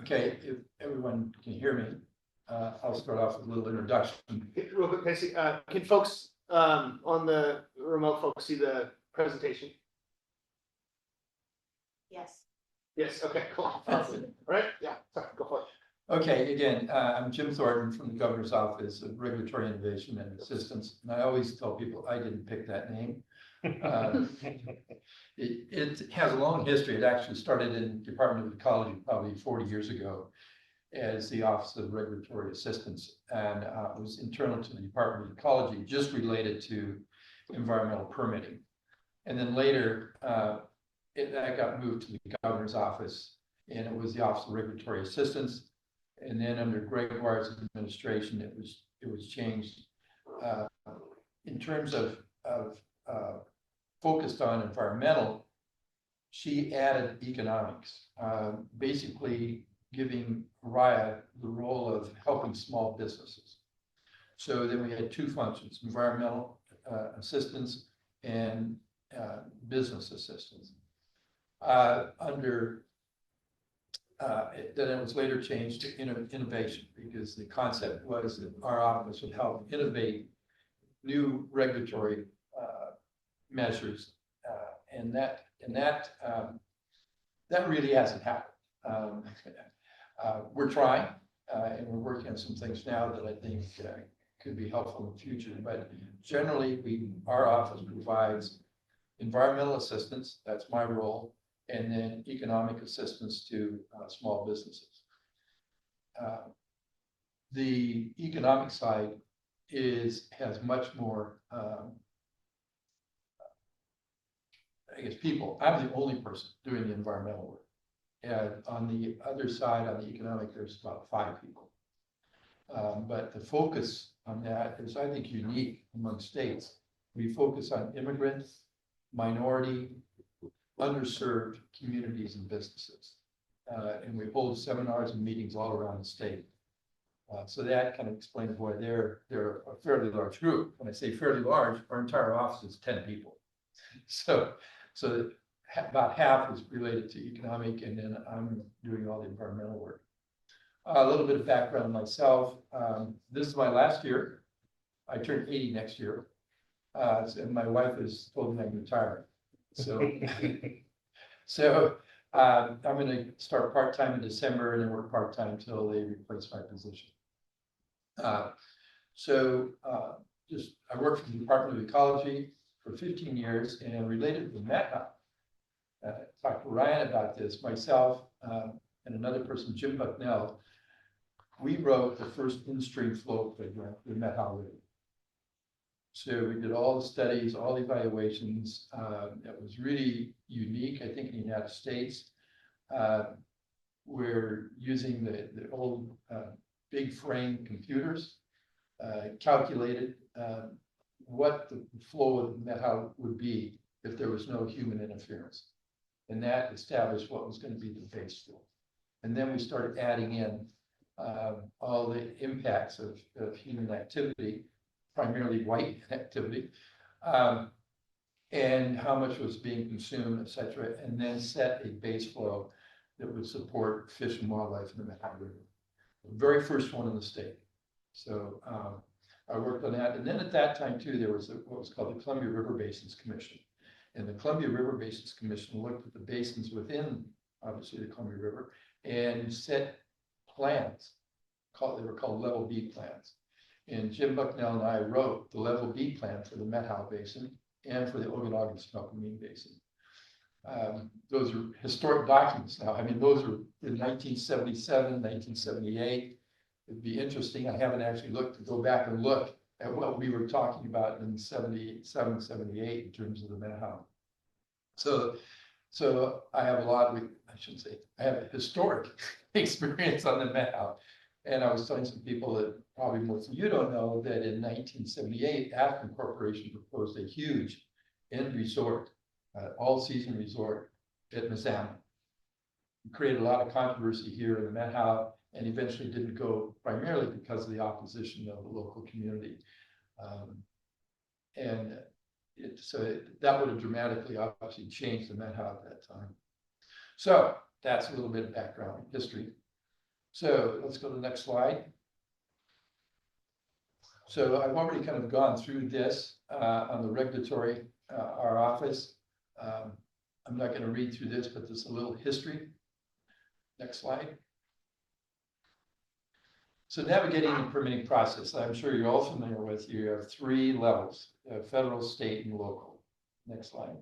Okay, if everyone can hear me, I'll start off with a little introduction. Real quick, Casey, can folks on the remote folks see the presentation? Yes. Yes, okay, cool. Awesome. All right, yeah, sorry, go for it. Okay, again, I'm Jim Thornton from the Governor's Office of Regulatory Innovation and Assistance. And I always tell people I didn't pick that name. It has a long history. It actually started in the Department of Ecology probably 40 years ago as the Office of Regulatory Assistance. And it was internal to the Department of Ecology, just related to environmental permitting. And then later, that got moved to the Governor's Office, and it was the Office of Regulatory Assistance. And then under Gregoire's administration, it was changed in terms of focused on environmental. She added economics, basically giving ORIA the role of helping small businesses. So then we had two functions: environmental assistance and business assistance. Then it was later changed to innovation, because the concept was that our office would help innovate new regulatory measures, and that really hasn't happened. We're trying, and we're working on some things now that I think could be helpful in the future. But generally, our office provides environmental assistance. That's my role. And then economic assistance to small businesses. The economic side has much more, I guess, people. I'm the only person doing the environmental work. And on the other side, on the economic, there's about 5 people. But the focus on that is, I think, unique among states. We focus on immigrants, minority, underserved communities and businesses. And we hold seminars and meetings all around the state. So that kind of explains why they're a fairly large group. When I say fairly large, our entire office is 10 people. So about half is related to economic, and then I'm doing all the environmental work. A little bit of background on myself. This is my last year. I turn 80 next year. And my wife has told me I'm retiring. So I'm going to start part-time in December and then work part-time until they replace my position. I worked for the Department of Ecology for 15 years, and related to Methow. Talked to Ryan about this, myself and another person, Jim Bucknell. We wrote the first in-stream flow program for the Methow River. So we did all the studies, all the evaluations. That was really unique, I think, in the United States. We're using the old big frame computers, calculated what the flow of Methow would be if there was no human interference. And that established what was going to be the base flow. And then we started adding in all the impacts of human activity, primarily white activity, and how much was being consumed, et cetera, and then set a base flow that would support fish and wildlife in the Methow River. The very first one in the state. So I worked on that. And then at that time, too, there was what was called the Columbia River Basins Commission. And the Columbia River Basins Commission looked at the basins within, obviously, the Columbia River and set plans. They were called Level B plans. And Jim Bucknell and I wrote the Level B plan for the Methow Basin and for the Okanagan-Snoqualmie Basin. Those are historic documents now. I mean, those were in 1977, 1978. It'd be interesting. I haven't actually looked to go back and look at what we were talking about in 77, 78 in terms of the Methow. So I have I have a historic experience on the Methow. And I was telling some people that probably most of you don't know that in 1978, Aspen Corporation proposed a huge end resort, all-season resort at Methow. It created a lot of controversy here in the Methow, and eventually didn't go, primarily because of the opposition of the local community. So that would have dramatically, obviously, changed the Methow at that time. So that's a little bit of background history. So let's go to the next slide. So I've already kind of gone through this on the regulatory, our office. I'm not going to read through this, but there's a little history. Next slide. So navigating the permitting process, I'm sure you're all familiar with. You have 3 levels: federal, state, and local. Next slide.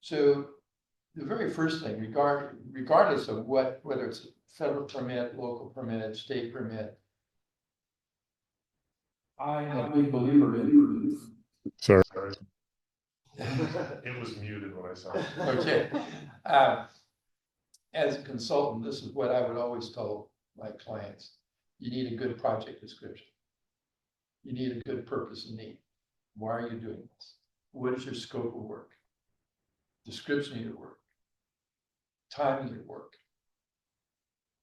So the very first thing, regardless of whether it's a federal permit, local permit, state permit, I am a big believer in. Sorry. Okay. It was muted when I saw it. Okay. As a consultant, this is what I would always tell my clients. You need a good project description. You need a good purpose and need. Why are you doing this? What is your scope of work? Description of your work, time of your work,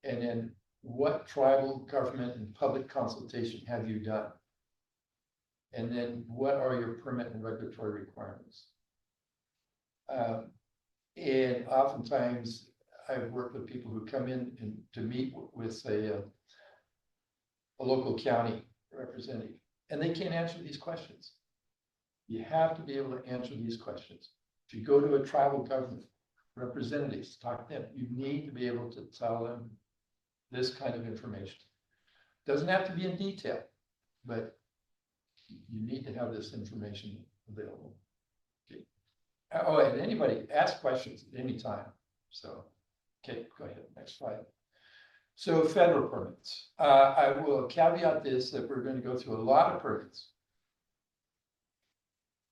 and then what tribal government and public consultation have you done? And then what are your permit and regulatory requirements? And oftentimes I've worked with people who come in and to meet with a local county representative, and they can't answer these questions. You have to be able to answer these questions. If you go to a tribal government representatives, talk to them, you need to be able to tell them this kind of information. Doesn't have to be in detail, but you need to have this information available. Okay. Oh, and anybody ask questions at any time. So, okay, go ahead, next slide. So federal permits. I will caveat this that we're going to go through a lot of permits.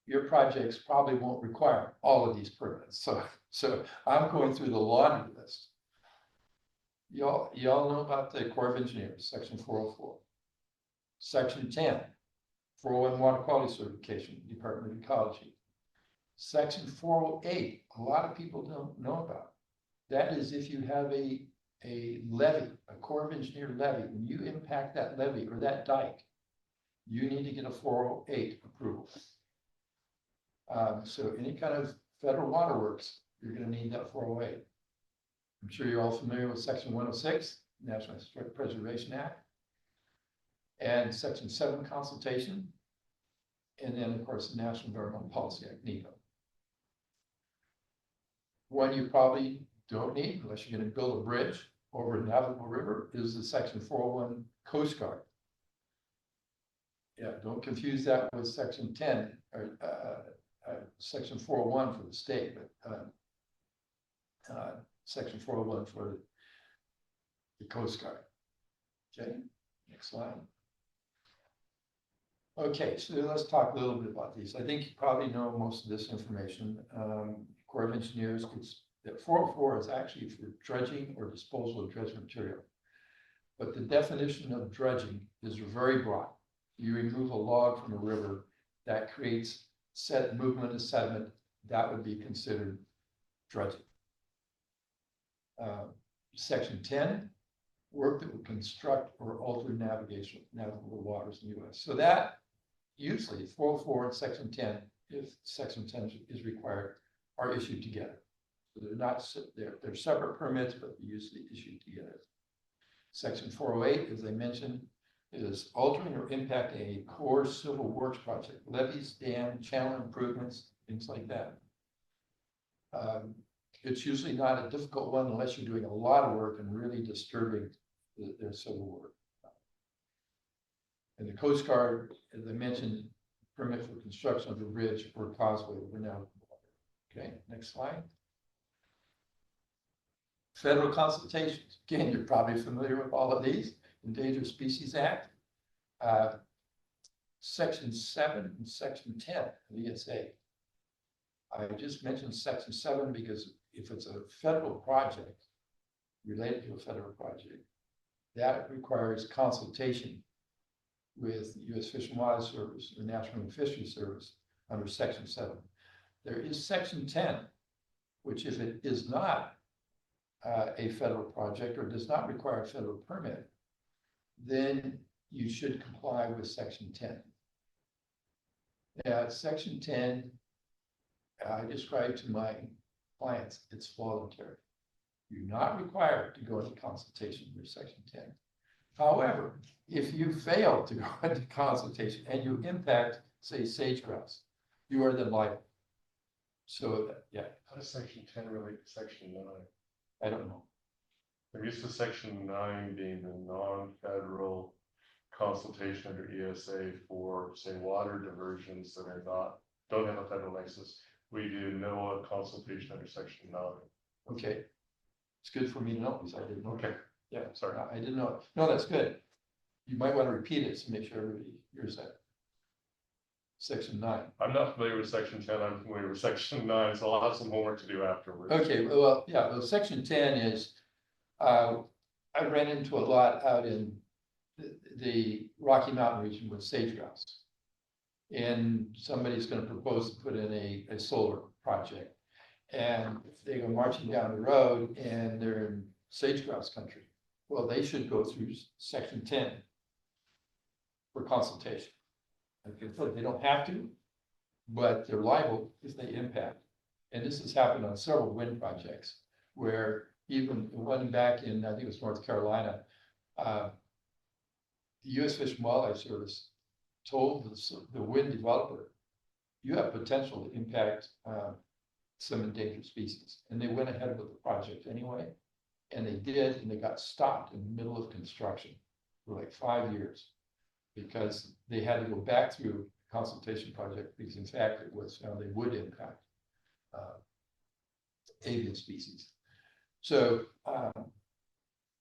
Your projects probably won't require all of these permits. So I'm going through the laundry list. Y'all know about the Corps of Engineers, Section 404. Section 10, 401 Water Quality Certification, Department of Ecology. Section 408, a lot of people don't know about. That is if you have a levee, a Corps of Engineer levee, when you impact that levee or that dike, you need to get a 408 approval. So any kind of federal waterworks, you're going to need that 408. I'm sure you're all familiar with Section 106, National Historic Preservation Act, and Section 7 consultation, and then of course the National Environmental Policy Act, NEPA. One you probably don't need unless you're going to build a bridge over a navigable river is the Section 401 Coast Guard. Yeah, don't confuse that with Section 10 or Section 401 for the state, but Section 401 for the Coast Guard. Okay, next slide. Okay, so let's talk a little bit about these. I think you probably know most of this information. Corps of Engineers, that 404 is actually for dredging or disposal of dredged material. But the definition of dredging is very broad. You remove a log from a river that creates movement of sediment, that would be considered dredging. Section 10, work that would construct or alter navigable waters in the U.S. So that usually 404 and Section 10, if Section 10 is required, are issued together. So they're not, they're separate permits, but they're usually issued together. Section 408, as I mentioned, is altering or impacting a core civil works project, levees, dam, channel improvements, things like that. It's usually not a difficult one unless you're doing a lot of work and really disturbing their civil work. And the Coast Guard, as I mentioned, permit for construction of a bridge or causeway over navigable water. Okay, next slide. Federal consultations. Again, you're probably familiar with all of these. Endangered Species Act, Section 7 and Section 10 of the ESA. I just mentioned Section 7 because if it's a federal project related to a federal project, that requires consultation with the U.S. Fish and Wildlife Service, the National Fisheries Service under Section 7. There is Section 10, which if it is not a federal project or does not require a federal permit, then you should comply with Section 10. Now, Section 10, I describe to my clients, it's voluntary. You're not required to go into consultation under section 10. However, if you fail to go into consultation and you impact, say, sage grouse, you are then liable. So, yeah, How does section 10 relate to section 9? I don't know. I'm used to section 9 being the non-federal consultation under ESA for, say, water diversions that are don't have a federal nexus. We do NOAA consultation under section 9. Okay. It's good for me to know because I didn't know. Okay, Yeah, sorry. I didn't know. No, that's good. You might want to repeat it to make sure everybody hears that. Section 9. I'm not familiar with section 10, I'm familiar with section 9, so I'll have some homework to do afterwards. Okay, well, yeah, well, section 10 is, I ran into a lot out in the Rocky Mountain region with sage grouse. And somebody's going to propose to put in a solar project. And they go marching down the road and they're in sage grouse country. Well, they should go through section 10 for consultation. Okay, so they don't have to, but they're liable if they impact. And this has happened on several wind projects where even one back in, I think it was North Carolina, the U.S. Fish and Wildlife Service told the wind developer, you have potential to impact some endangered species. And they went ahead with the project anyway. And they did, and they got stopped in the middle of construction for like 5 years because they had to go back through the consultation project because in fact it was found they would impact avian species. So,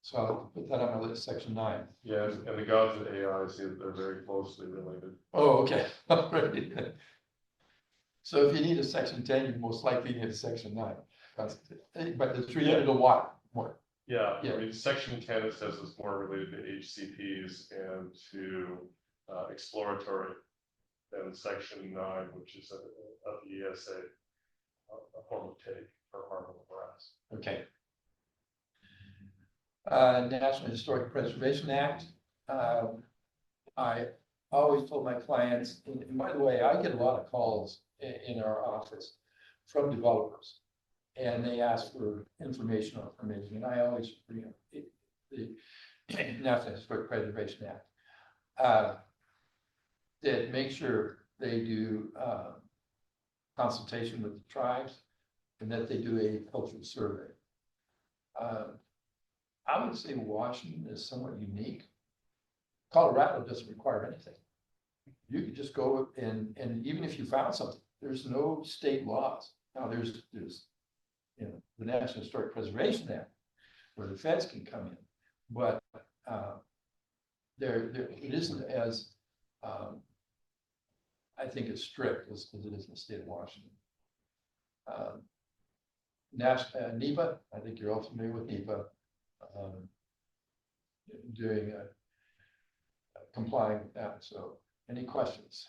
so I'll put that on my list, section 9. Yeah, and the gods of AI, see that they're very closely related. Oh, okay. All right. So if you need a section 10, you most likely need a section 9. But it's related to what? More. Yeah, Yeah. I mean, section 10, it says it's more related to HCPs and to exploratory than section 9, which is of the ESA, a form of take for harmful grass. Okay. National Historic Preservation Act. I always told my clients, and by the way, I get a lot of calls in our office from developers. And they ask for information on permitting, and I always bring up the National Historic Preservation Act. That make sure they do consultation with the tribes and that they do a cultural survey. I would say Washington is somewhat unique. Colorado doesn't require anything. You could just go and even if you found something, there's no state laws. Now there's you know, the National Historic Preservation Act where the feds can come in, but it isn't as I think as strict as it is in the state of Washington. NEPA, I think you're all familiar with NEPA, doing complying with that. So any questions?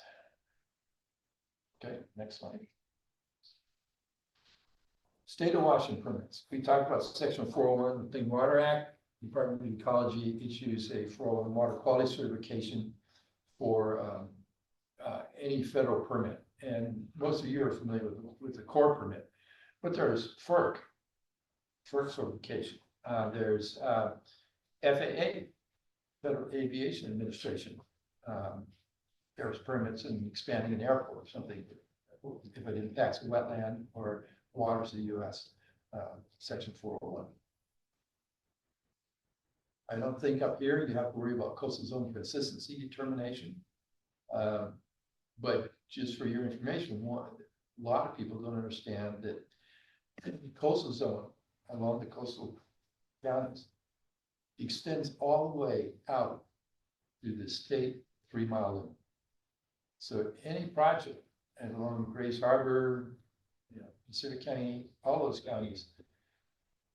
Okay, next slide. State of Washington permits. We talked about section 401 of the Clean Water Act. Department of Ecology issues a 401 water quality certification for any federal permit. And most of you are familiar with the core permit, but there's FERC certification. There's FAA, Federal Aviation Administration. There's permits in expanding an airport or something if it impacts wetland or waters of the U.S. Section 401. I don't think up here you have to worry about coastal zone consistency determination. But just for your information, a lot of people don't understand that the coastal zone along the coastal counties extends all the way out to the state 3-mile limit. So any project and along Grace Harbor, you know, Pacific County, all those counties,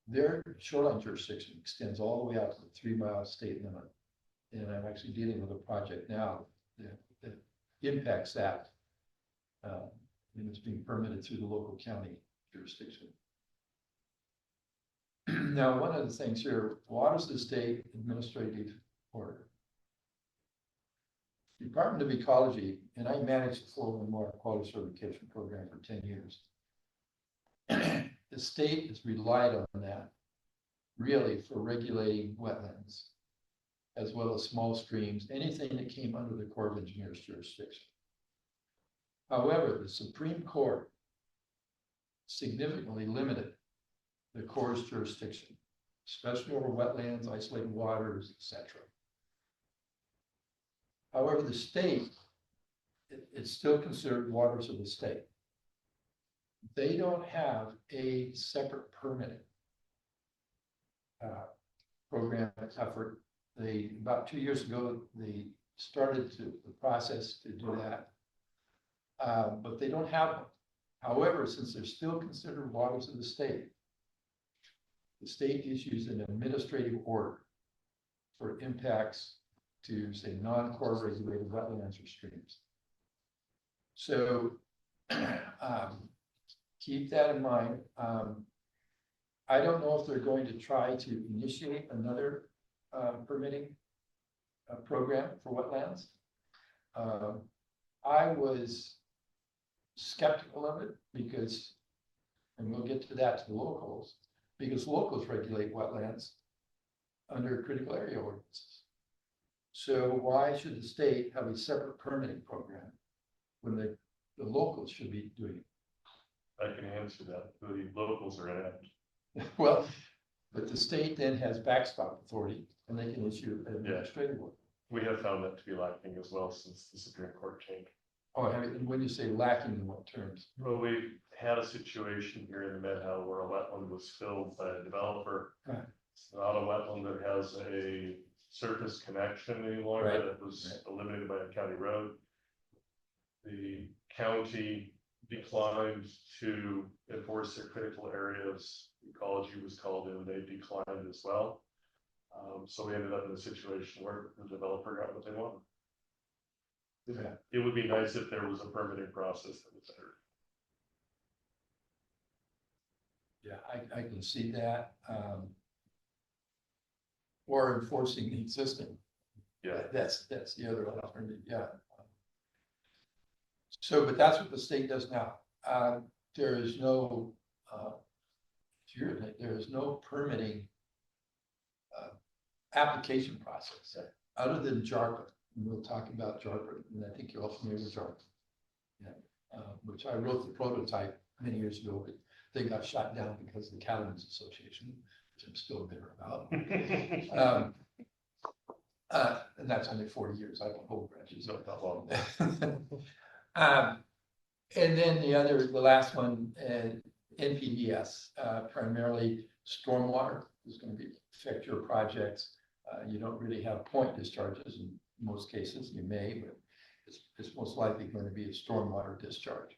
their shoreline jurisdiction extends all the way out to the 3-mile state limit. And I'm actually dealing with a project now that impacts that. And it's being permitted through the local county jurisdiction. Now, one of the things here, waters of the state administrative order. Department of Ecology, and I managed the 401 water quality certification program for 10 years. The state has relied on that really for regulating wetlands, as well as small streams, anything that came under the Corps of Engineers jurisdiction. However, the Supreme Court significantly limited the Corps' jurisdiction, especially over wetlands, isolated waters, etc. However, the state, it's still considered waters of the state. They don't have a separate permitting program effort. They, about 2 years ago, they started the process to do that. But they don't have one. However, since they're still considered waters of the state issues an administrative order for impacts to, say, non-core regulated wetlands or streams. So keep that in mind. I don't know if they're going to try to initiate another permitting program for wetlands. I was skeptical of it because, and we'll get to that to the locals, because locals regulate wetlands under critical area ordinances. So why should the state have a separate permitting program when the locals should be doing it? I can answer that. The locals are in. Well, but the state then has backstop authority and they can issue an administrative order. We have found that to be lacking as well since the Supreme Court changed. Oh, and when you say lacking, in what terms? Well, we had a situation here in the Methow where a wetland was filled by a developer. Right. It's not a wetland that has a surface connection any longer. Right. That was eliminated by a county road. The county declined to enforce their critical areas. Ecology was called in, they declined as well. So we ended up in a situation where the developer got what they wanted. Yeah. It would be nice if there was a permitting process that was better. Yeah, I can see that. Or enforcing the existing. Yeah. That's the other alternative, yeah. So, but that's what the state does now. There is no, there is no permitting application process other than JARPA. And we'll talk about JARPA, and I think you're all familiar with JARPA. Yeah, which I wrote the prototype many years ago, but they got shot down because of the Cattlemen's Association, which I'm still bitter about. And that's only 40 years. I don't hold grudges. Not that long. And then the last one, NPDS, primarily stormwater is going to affect your projects. You don't really have point discharges in most cases. You may, but it's most likely going to be a stormwater discharge.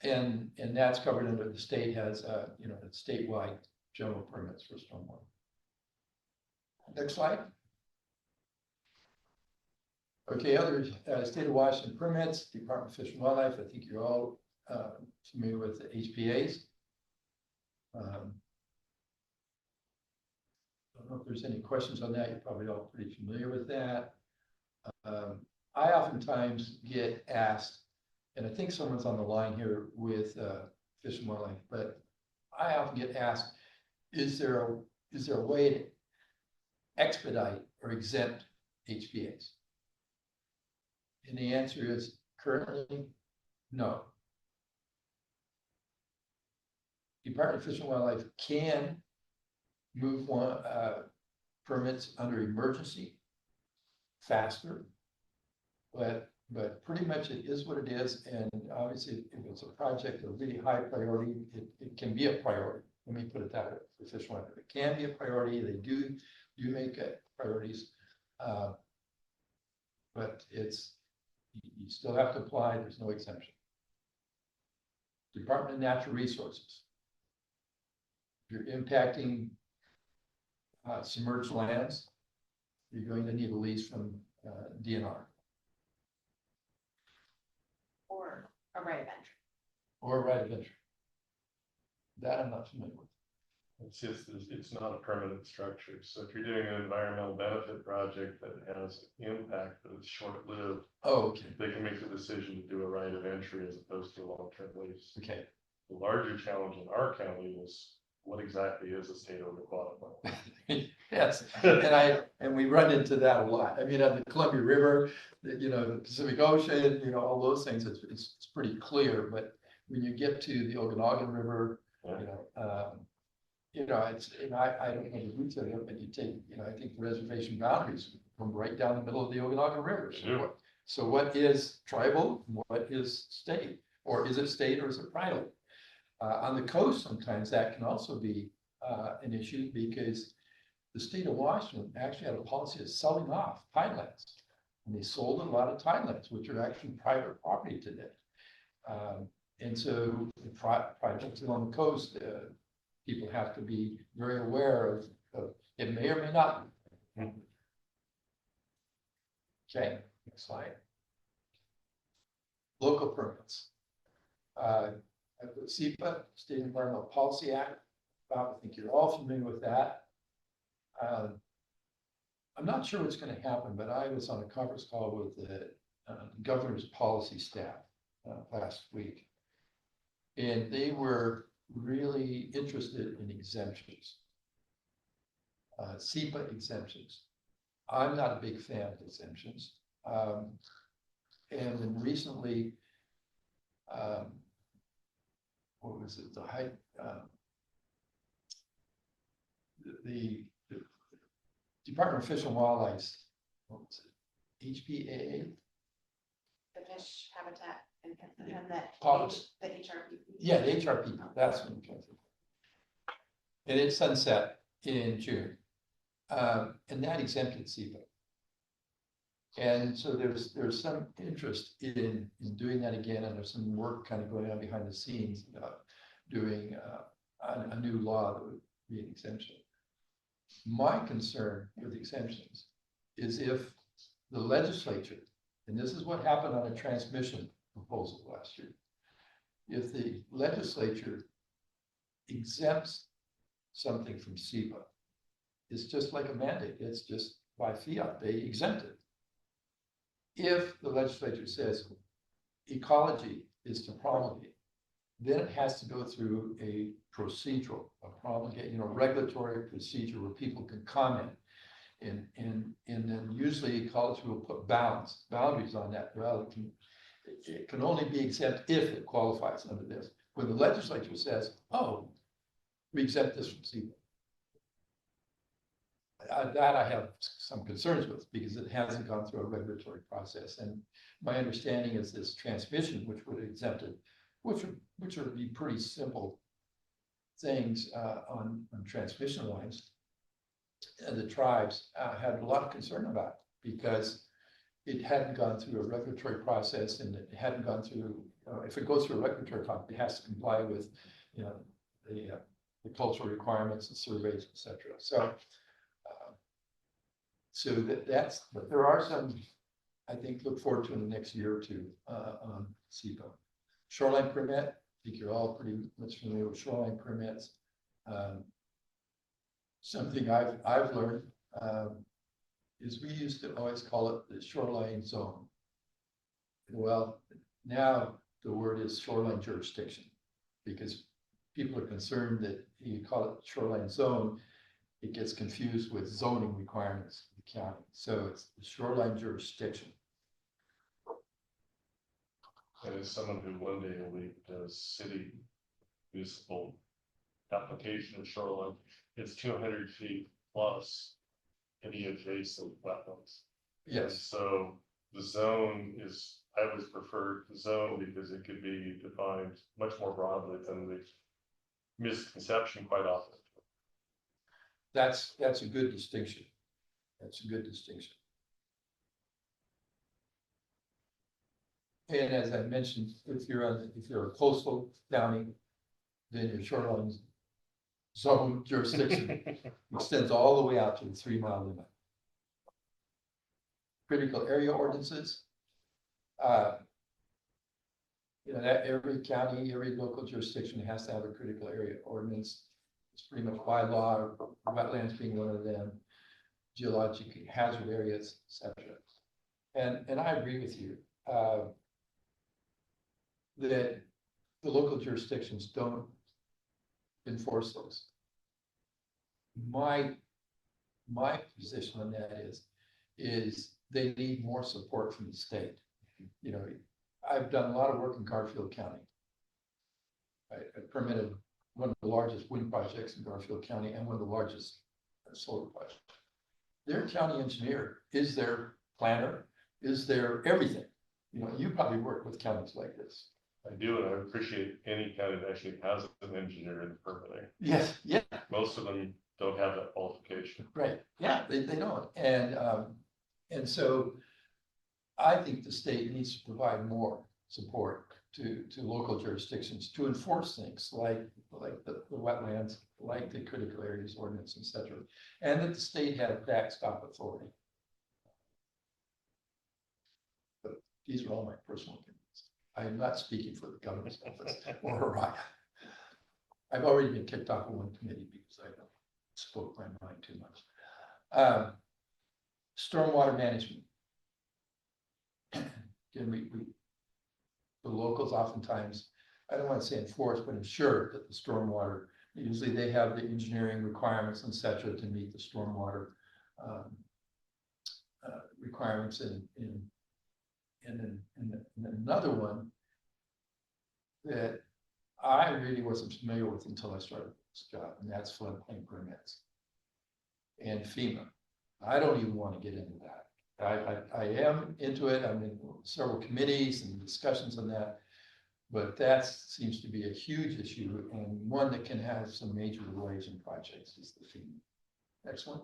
And that's covered under the state has, statewide general permits for stormwater. Next slide. Okay, other state of Washington permits, Department of Fish and Wildlife. I think you're all familiar with the HPAs. I don't know if there's any questions on that. You're probably all pretty familiar with that. I oftentimes get asked, and I think someone's on the line here with Fish and Wildlife, but I often get asked, is there a way to expedite or exempt HPAs? And the answer is currently no. Department of Fish and Wildlife can move permits under emergency faster, but pretty much it is what it is. And obviously, if it's a project of really high priority, it can be a priority. Let me put it that way for Fish and Wildlife. It can be a priority. They do make priorities, but you still have to apply. There's no exemption. Department of Natural Resources. If you're impacting submerged lands, you're going to need a lease from DNR. Or a right of entry. Or a right of entry. That I'm not familiar with. It's just, it's not a permanent structure. So if you're doing an environmental benefit project that has impact that is short-lived, Oh, okay. they can make the decision to do a right of entry as opposed to a long-term lease. Okay. The larger challenge in our county was what exactly is a state-owned aquatic wetland? Yes, and we run into that a lot. I mean, on the Columbia River, the Pacific Ocean, all those things, it's pretty clear, but when you get to the Okanagan River, Yeah. it's, and I don't know the roots of it, but you take, I think the reservation boundaries come right down the middle of the Okanagan River. Sure. So what is tribal, what is state, or is it state or is it private? On the coast, sometimes that can also be an issue because the state of Washington actually had a policy of selling off tidelands. And they sold a lot of tidelands, which are actually private property today. And so the projects along the coast, people have to be very aware of it may or may not. Okay, next slide. Local permits. SEPA, State Environmental Policy Act, I think you're all familiar with that. I'm not sure what's going to happen, but I was on a conference call with the governor's policy staff last week. And they were really interested in exemptions. SEPA exemptions. I'm not a big fan of exemptions. And then recently, what was it? The Department of Fish and Wildlife, what was it? HPAA? The fish habitat and that, Policy. the HRP. Yeah, the HRP, that's what I'm trying to think. And it sunset in June. And that exempted SEPA. And so there's some interest in doing that again, and there's some work kind of going on behind the scenes about doing a new law that would be an exemption. My concern with exemptions is if the legislature, and this is what happened on a transmission proposal last year, if the legislature exempts something from SEPA, it's just like a mandate. It's just by fiat, they exempt it. If the legislature says ecology is to promulgate, then it has to go through a procedural, regulatory procedure where people can comment. And then usually ecology will put boundaries on that. Well, it can only be exempt if it qualifies under this. When the legislature says, oh, we exempt this from SEPA. That I have some concerns with because it hasn't gone through a regulatory process. And my understanding is this transmission, which would exempt it, which would be pretty simple things on transmission lines. And the tribes had a lot of concern about it because it hadn't gone through a regulatory process, and it hadn't gone through. If it goes through a regulatory process, it has to comply with, the cultural requirements and surveys, etc. So that's, but there are some, I think, look forward to in the next year or two on SEPA. Shoreline permit, I think you're all pretty much familiar with shoreline permits. Something I've learned is we used to always call it the shoreline zone. Well, now the word is shoreline jurisdiction because people are concerned that you call it shoreline zone, it gets confused with zoning requirements of the county. So it's the shoreline jurisdiction. And as someone who one day a week does city municipal application of shoreline, it's 200 feet plus any adjacent wetlands. And Yes, so the zone is, I always prefer the zone because it could be defined much more broadly than the misconception quite often. that's a good distinction. That's a good distinction. And as I mentioned, if you're a coastal county, then your shoreline zone jurisdiction extends all the way out to the 3 mile limit. Critical area ordinances. That every county, every local jurisdiction has to have a critical area ordinance. It's pretty much by law, wetlands being one of them, geologic hazard areas, etc. And I agree with you that the local jurisdictions don't enforce those. my position on that is they need more support from the state. You know, I've done a lot of work in Garfield County. I permitted one of the largest wind projects in Garfield County and one of the largest solar projects. Their county engineer is their planner, is their everything. You know, you probably work with counties like this. I do, and I appreciate any county that actually has an engineer in the permitting. Yes, yeah, Most of them don't have that qualification. right. Yeah, they don't. And so I think the state needs to provide more support to local jurisdictions to enforce things like the wetlands, like the critical areas ordinance, et cetera. And that the state had backstop authority. But these are all my personal opinions. I am not speaking for the governor's office or ORIA. I've already been kicked off of one committee because I spoke my mind too much. Stormwater management. Again, the locals oftentimes, I don't want to say enforce, but ensure that the stormwater, usually they have the engineering requirements, et cetera, to meet the stormwater requirements. And another one that I really wasn't familiar with until I started this job, and that's floodplain permits and FEMA. I don't even want to get into that. I am into it. I'm in several committees and discussions on that, but that seems to be a huge issue and one that can have some major delays in projects is the FEMA. Next one.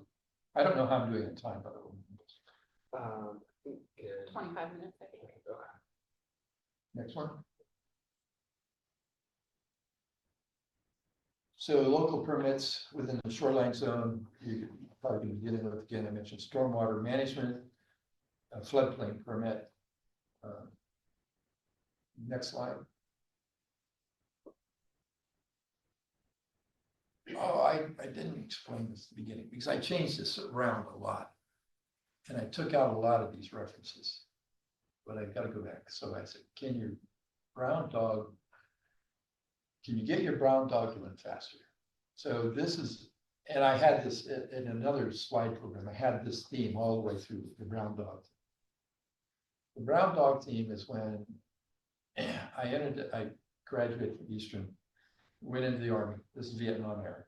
I don't know how I'm doing in time, by the way. 25 minutes, I think. Next one. So local permits within the shoreline zone, you're probably going to get into it again. I mentioned stormwater management, a floodplain permit. Next slide. Oh, I didn't explain this at the beginning because I changed this around a lot. And I took out a lot of these references, but I've got to go back. So I said, can you get your brown dog to run faster? So this is, and I had this in another slide program. I had this theme all the way through the brown dog. The brown dog theme is when I graduated from Eastern, went into the Army. This is Vietnam era.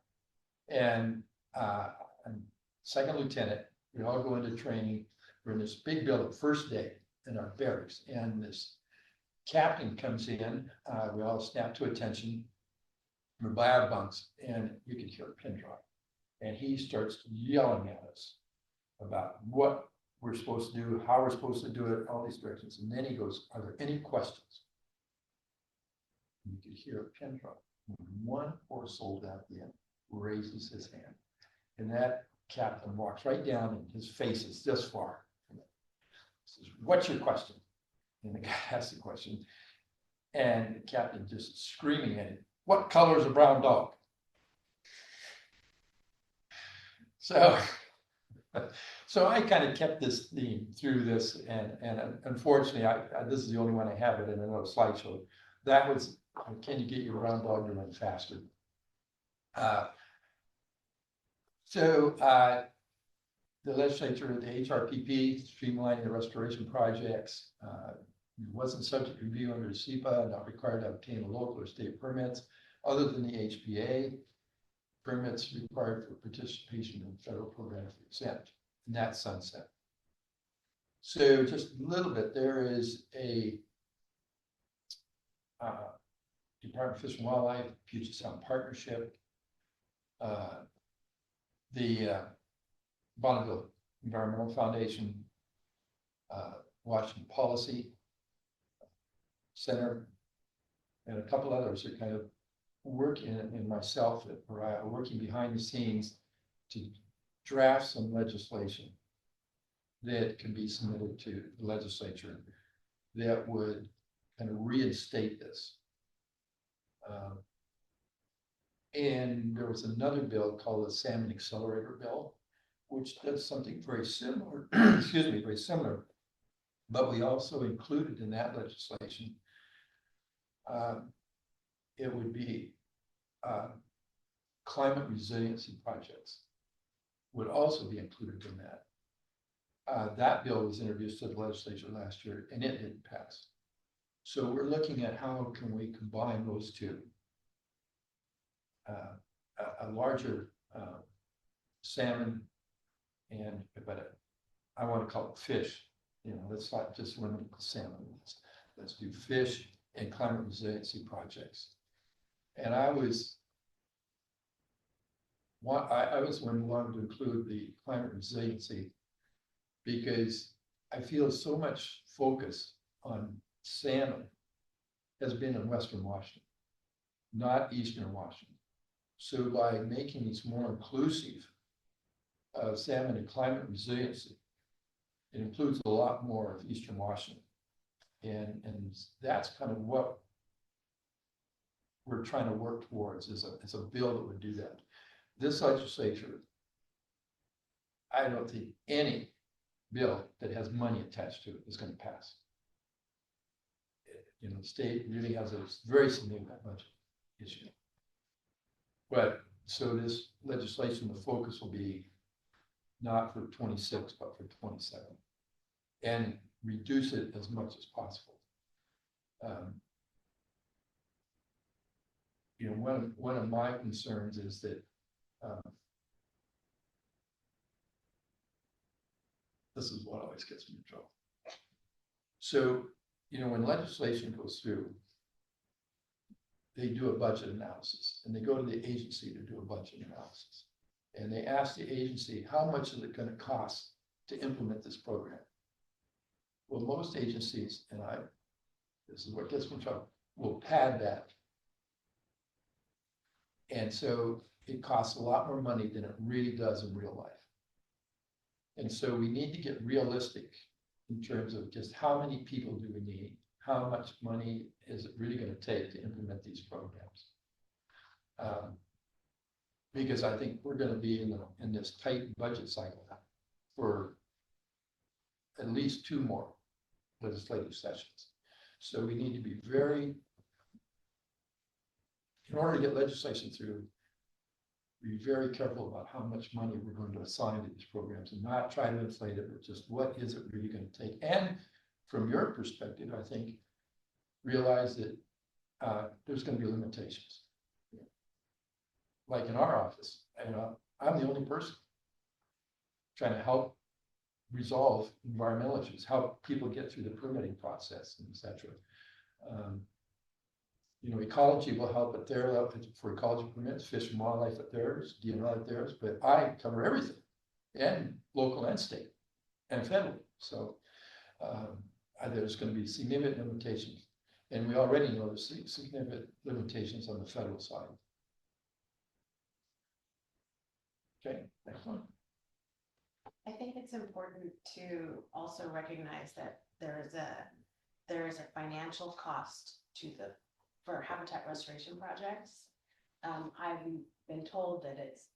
And I'm second lieutenant. We all go into training. We're in this big building, first day in our barracks. And this captain comes in. We all snap to attention. We're by our bunks, and you can hear a pin drop. And he starts yelling at us about what we're supposed to do, how we're supposed to do it, all these directions. And then he goes, "Are there any questions?" And you could hear a pin drop. One poor soldier at the end raises his hand, and that captain walks right down, and his face is this far from it. Says, "What's your question?" And the guy asks the question, and the captain just screaming at him, "What color is a brown dog?" So I kind of kept this theme through this, and unfortunately, this is the only one I have it in another slideshow. That was, can you get your brown dog to run faster? The legislature, the HRPP, streamlining the restoration projects, wasn't subject to review under SEPA, not required to obtain a local or state permits, other than the HPA. Permits required for participation in federal programs exempt, and that's sunset. So just a little bit, there is a Department of Fish and Wildlife, Puget Sound Partnership, the Bonneville Environmental Foundation, Washington Policy Center, and a couple others are kind of working, and myself at ORIA, working behind the scenes to draft some legislation that can be submitted to the legislature that would kind of reinstate this. And there was another bill called the Salmon Accelerator Bill, which does something very similar, excuse me, very similar. But we also included in that legislation, it would be climate resiliency projects. would also be included in that. That bill was introduced to the legislature last year and it didn't pass. So we're looking at how can we combine those two. A larger salmon and, but I want to call it fish. You know, let's not just limit it to salmon. Let's do fish and climate resiliency projects. And I was one who wanted to include the climate resiliency because I feel so much focus on salmon has been in Western Washington, not Eastern Washington. So by making these more inclusive of salmon and climate resiliency, it includes a lot more of Eastern Washington. And that's kind of what we're trying to work towards is a bill that would do that. This legislature, I don't think any bill that has money attached to it is going to pass. You know, the state really has a very significant budget issue. But so this legislation, the focus will be not for 26, but for 27, and reduce it as much as possible. You know, one of my concerns is that this is what always gets me in trouble. So, you know, when legislation goes through, they do a budget analysis and they go to the agency to do a budget analysis. And they ask the agency, how much is it going to cost to implement this program? Well, most agencies, and this is what gets me in trouble, will pad that. And so it costs a lot more money than it really does in real life. And so we need to get realistic in terms of just how many people do we need? How much money is it really going to take to implement these programs? Because I think we're going to be in this tight budget cycle for at least 2 more legislative sessions. So we need to be in order to get legislation through, be very careful about how much money we're going to assign to these programs and not try to inflate it, but just what is it really going to take? And from your perspective, I think, realize that there's going to be limitations. Like in our office, I'm the only person trying to help resolve environmental issues, help people get through the permitting process, and et cetera. You know, ecology will help at their level for ecology permits, fish and wildlife at theirs, DNR at theirs, but I cover everything, and local and state and federal. So there's going to be significant limitations, and we already know there's significant limitations on the federal side. Okay, next one. I think it's important to also recognize that there is a financial cost for habitat restoration projects. I've been told that it's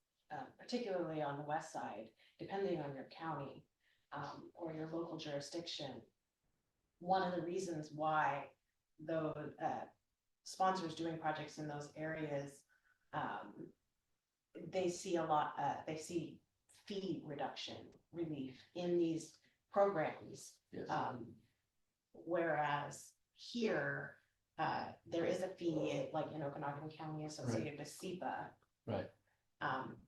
particularly on the west side, depending on your county or your local jurisdiction, one of the reasons why those sponsors doing projects in those areas, they see fee reduction relief in these programs. Yes. Whereas here, there is a fee, like in Okanagan County, associated with SEPA. Right.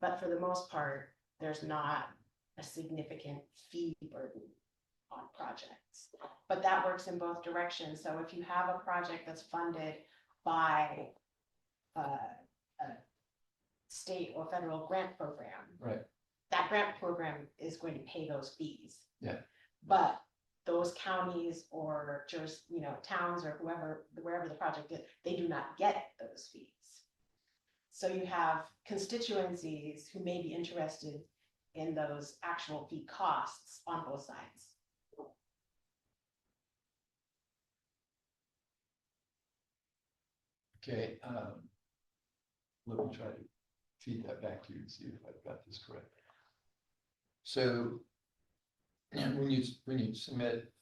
But for the most part, there's not a significant fee burden on projects. But that works in both directions. So if you have a project that's funded by a state or federal grant program, Right. that grant program is going to pay those fees. Yeah. But those counties or just, towns or wherever the project is, they do not get those fees. So you have constituencies who may be interested in those actual fee costs on both sides. Okay, let me try to feed that back to you and see if I've got this correct. So, and when you submit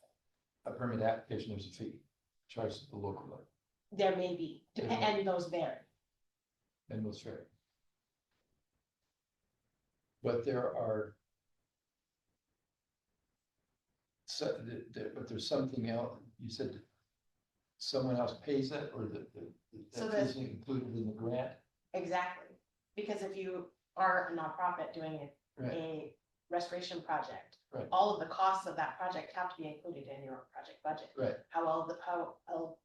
a permit application, there's a fee charged at the local level. There may be, and those vary. And those vary. but there are. So, but there's something else, you said someone else pays it, or So that isn't included in the grant? Exactly, because if you are a nonprofit doing Right, a restoration project, Right. all of the costs of that project have to be included in your project budget. right, How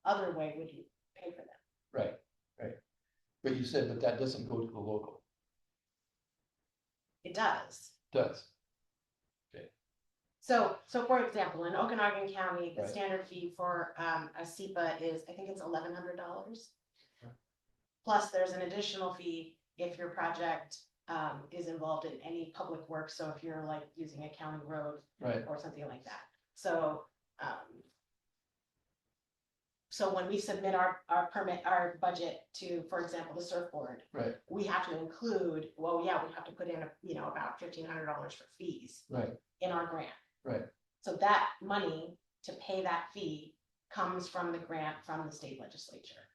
other way would you pay for them? right. But you said, but that doesn't go to the local, It does. does, So for example, in Okanagan County, the Right. standard fee for a SEPA is, I think it's $1,100. Right. Plus, there's an additional fee if your project is involved in any public work. So if you're like using a county road right, or something like that. So so when we submit our permit, our budget to, for example, the surfboard, right, we have to include, well, yeah, we have to put in, about $1,500 for fees right, in our grant. right, So that money to pay that fee comes from the grant from the state legislature.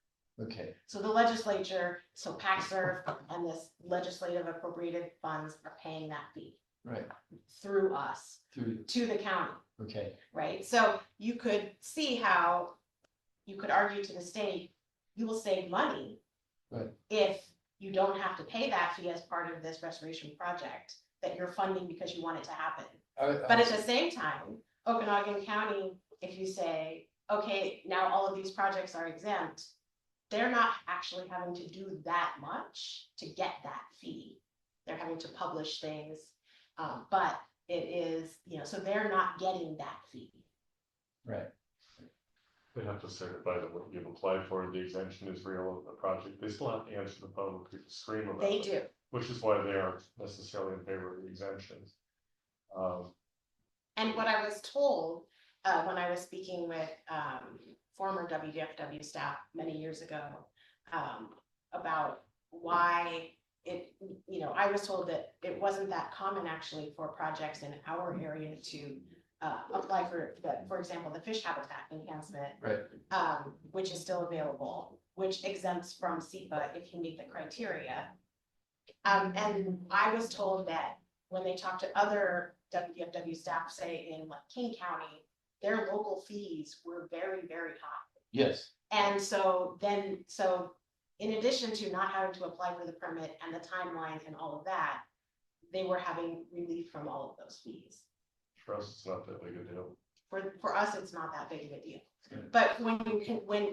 okay, So the legislature, so PACSER and this legislative appropriated funds are paying that fee right, through us through, to the county, okay, right? So you could see how you could argue to the state, you will save money Right. if you don't have to pay that fee as part of this restoration project that you're funding because you want it to happen. But at the same time, Okanagan County, if you say, okay, now all of these projects are exempt, they're not actually having to do that much to get that fee. They're having to publish things, but it is, so they're not getting that fee. right, They have to certify that what you've applied for, the exemption is real of the project. They still have to answer the public, people scream about it. They do. Which is why they aren't necessarily in favor of the exemptions. And what I was told, when I was speaking with former WDFW staff many years ago, about why it, I was told that it wasn't that common actually for projects in our area to apply for example, the fish habitat enhancement, right, which is still available, which exempts from SEPA if you meet the criteria. And I was told that when they talk to other WDFW staff, say in like King County, their local fees were very, very high. yes, And so in addition to not having to apply for the permit and the timeline and all of that, they were having relief from all of those fees. For us, it's not that big a deal. For us, it's not that big of a deal. Right. But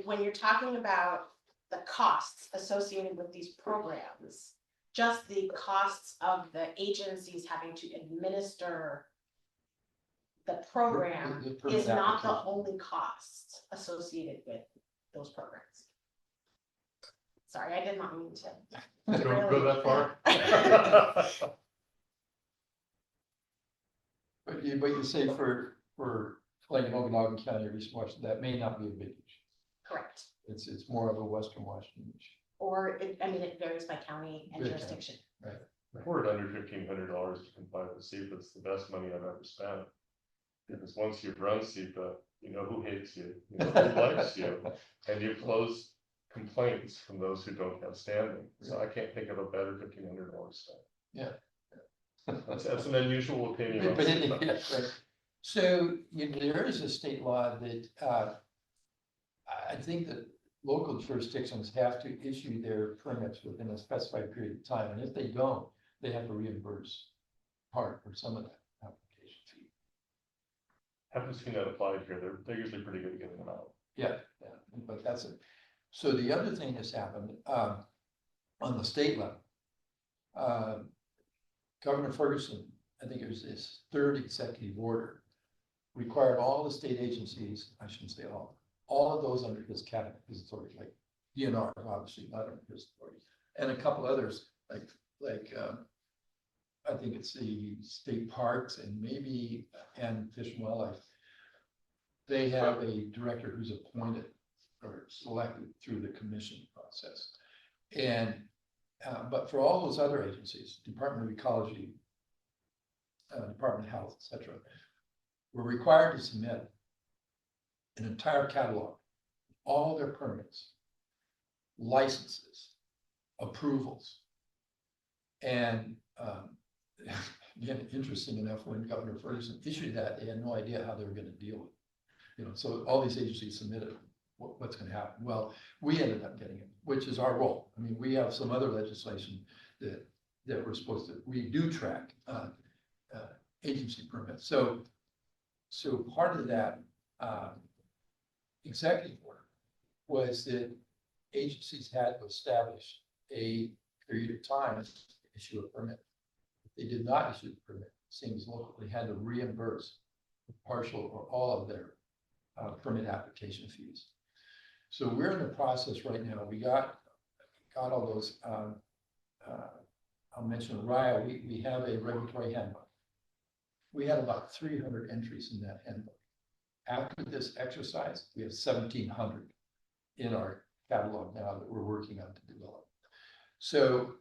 when you're talking about the costs associated with these programs, just the costs of the agencies having to administer the program The permit is not the application. only cost associated with those programs. Sorry, I did not mean to. Go that far? but you say for like in Okanagan County or East Washington, that may not be a big issue. Correct. It's more of a Western Washington issue. Or it varies by county and Good. jurisdiction. We're at under $1,500 to comply with SEPA. It's the best money I've ever spent. Because once you've run SEPA, you know who hates you, you know who likes you, and you close complaints from those who don't have standing. So I can't think of a better $1,500 spent. Yeah. That's an unusual opinion. on But SEPA. yeah, right. So there is a state law that I think that local jurisdictions have to issue their permits within a specified period of time, and if they don't, they have to reimburse part or some of that application fee. Haven't seen that applied here. They're usually pretty good at getting them out. Yeah, but that's it. So the other thing that's happened on the state level, Governor Ferguson, I think it was his third executive order, required all the state agencies, I shouldn't say all of those under his cabinet, his authority, like DNR, obviously not under his authority, and a couple others like I think it's the state parks and maybe and Fish and Wildlife. They have a director who's appointed or selected through the commission process, and but for all those other agencies, Department of Ecology, Department of Health, etc., we're required to submit an entire catalog, all their permits, licenses, approvals, and again, interesting enough, when Governor Ferguson issued that, they had no idea how they were gonna deal with it. You know, so all these agencies submitted, what's gonna happen? Well, we ended up getting it, which is our role. I mean, we have some other legislation that we're supposed to, we do track, agency permits. So part of that, executive order was that agencies had to establish a period of time to issue a permit. If they did not issue the permit, seems local, they had to reimburse partial or all of their permit application fees. So we're in the process right now. We got all those. I'll mention ORIA. We have a regulatory handbook. We had about 300 entries in that handbook. After this exercise, we have 1,700 in our catalog now that we're working on to develop. So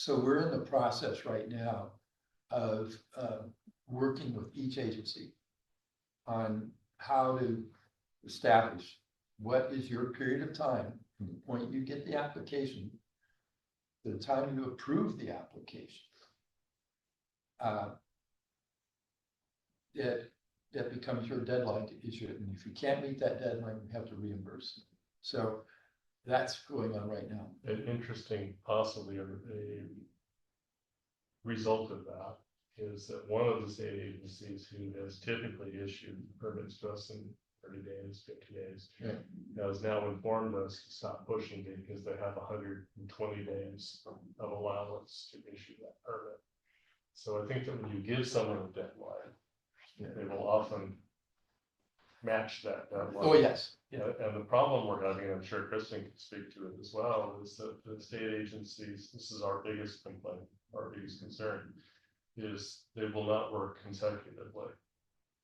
we're in the process right now of working with each agency on how to establish what is your period of time from the point you get the application to the time you approve the application. That becomes your deadline to issue it. And if you can't meet that deadline, you have to reimburse. So that's going on right now. An interesting, possibly a result of that is that one of the state agencies who has typically issued permits to us in 30 days, 50 days, Right. has now informed us to stop pushing it because they have 120 days of allowance to issue that permit. So I think that when you give someone a deadline, they will often match that deadline. Oh, yes. Yeah, and the problem we're having, and I'm sure Kristen can speak to it as well, is that the state agencies, this is our biggest complaint, our biggest concern, is they will not work consecutively.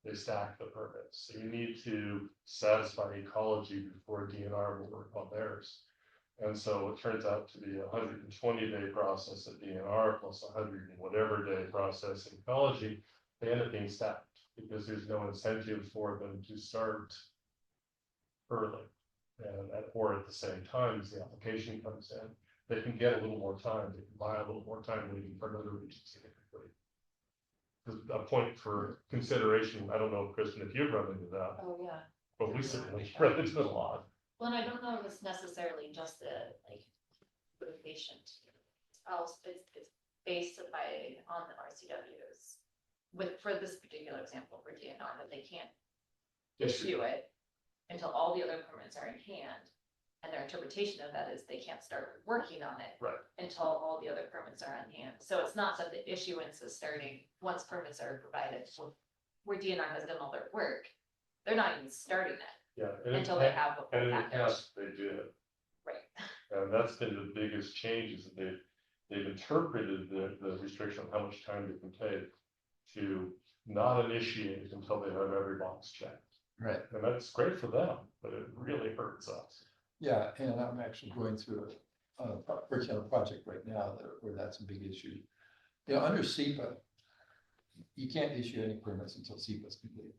They stack the permits. So you need to satisfy ecology before DNR will work on theirs. And so it turns out to be a 120-day process at DNR plus 100 and whatever day process in ecology. They end up being stacked because there's no incentive for them to start early or at the same time as the application comes in. They can get a little more time. They can buy a little more time waiting for another agency to complete. A point for consideration. I don't know, Kristen, if you've run into that, Oh, yeah. but we certainly run into it a lot. Well, and I don't know if it's necessarily just the, like, for the patient. It's based on the RCWs. For this particular example, for DNR, that they can't issue it until all the other permits are in hand. And their interpretation of that is they can't start working on it. Right. Until all the other permits are on hand. So it's not that the issuance is starting once permits are provided, where DNR has done all their work. They're not even starting it Yeah. until they have a And full in the package. past, they did. Right. And that's been the biggest change is that they've interpreted the restriction on how much time they can take to not initiate until they have every box checked. Right. And that's great for them, but it really hurts us. Yeah, and I'm actually going through working on a project right now where that's a big issue. You know, under SEPA, you can't issue any permits until SEPA is completed.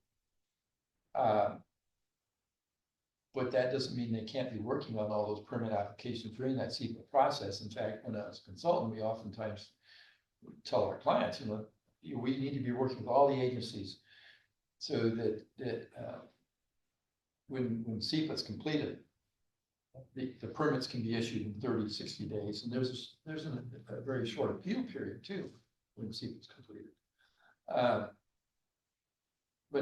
But that doesn't mean they can't be working on all those permit applications during that SEPA process. In fact, when I was a consultant, we oftentimes tell our clients, you know, we need to be working with all the agencies so that when SEPA is completed, the permits can be issued in 30, 60 days. And there's a very short appeal period too, when SEPA is completed. But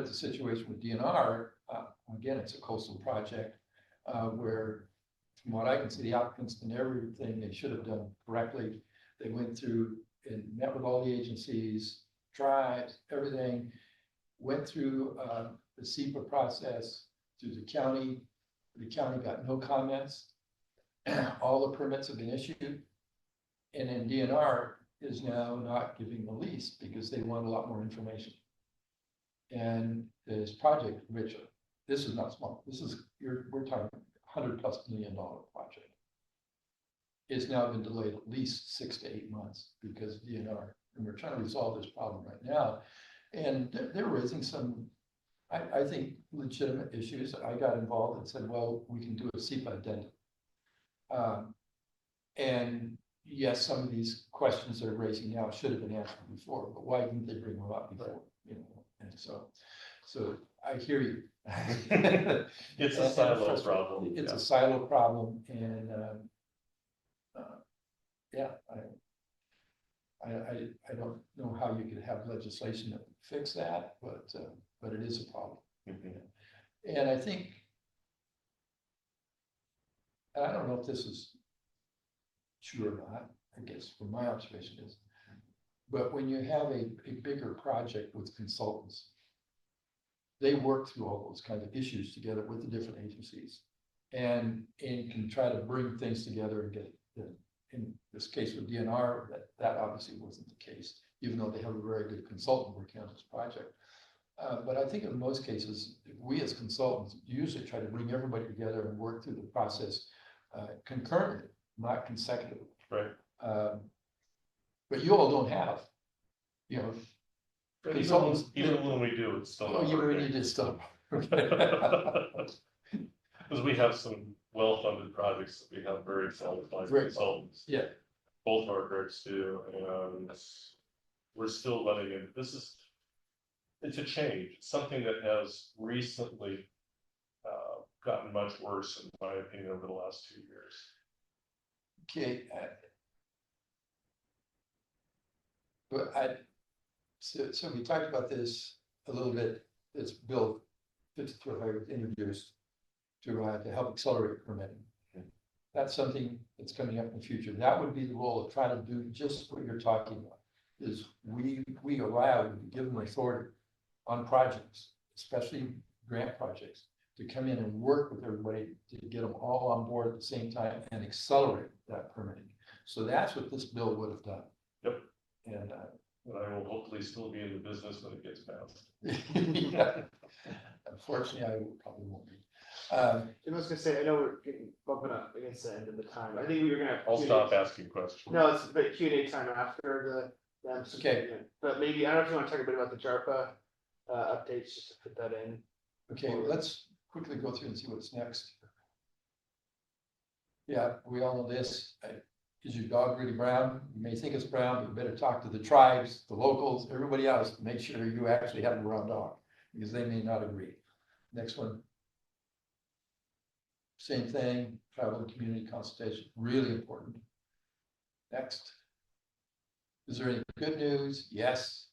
the situation with DNR, again, it's a coastal project where, from what I can see, the applicants did everything they should have done correctly. They went through and met with all the agencies, tribes, everything, went through the SEPA process through the county. The county got no comments. All the permits have been issued. And then DNR is now not giving the lease because they want a lot more information. And this project, which this is not small, we're talking $100+ million project. It's now been delayed at least 6 to 8 months because of DNR, and we're trying to resolve this problem right now. And they're raising some, I think, legitimate issues. I got involved and said, well, we can do a SEPA addendum. And yes, some of these questions they're raising now should have been answered before, but why didn't they bring them up before? You know, and so I hear you. It's a silo problem. It's yeah. a silo problem, and yeah, I don't know how you could have legislation that would fix that, but it is a problem. Mhm. And I think, I don't know if this is true or not, I guess from my observation is, but when you have a bigger project with consultants, they work through all those kinds of issues together with the different agencies and can try to bring things together and get it. In this case with DNR, that obviously wasn't the case, even though they have a very good consultant working on this project. But I think in most cases, we as consultants usually try to bring everybody together and work through the process concurrently, not consecutively. Right. But you all don't have, you know, But consultants. even when we do, it's still Oh, not you working. need to stop. Because we have some well-funded projects that we have very qualified Very consultants. Yeah, Both our groups do, and we're still letting it, it's a change, it's something that has recently gotten much worse, in my opinion, over the last 2 years. okay. So we talked about this a little bit, this bill 53 introduced to help accelerate permitting. That's something that's coming up in the future. That would be the role of trying to do just what you're talking about. Is we allow, we give them authority on projects, especially grant projects, to come in and work with everybody to get them all on board at the same time and accelerate that permitting. So that's what this bill would have done. Yep. And But I will hopefully still be in the business when it gets passed. yeah. Unfortunately, I probably won't be. I was gonna say, I know we're getting bumping up against the end of the time. I think we were gonna have. I'll Q&A. stop asking questions. No, it's the Q&A time after them. Okay. But maybe, I don't know if you wanna talk a bit about the JARPA updates, just to put that in. Okay, let's quickly go through and see what's next. Yeah, we all know this. Is your dog really brown? You may think it's brown, but you better talk to the tribes, the locals, everybody else to make sure you actually have a brown dog, because they may not agree. Next one. Same thing, travel and community consultation, really important. Next. Is there any good news? Yes.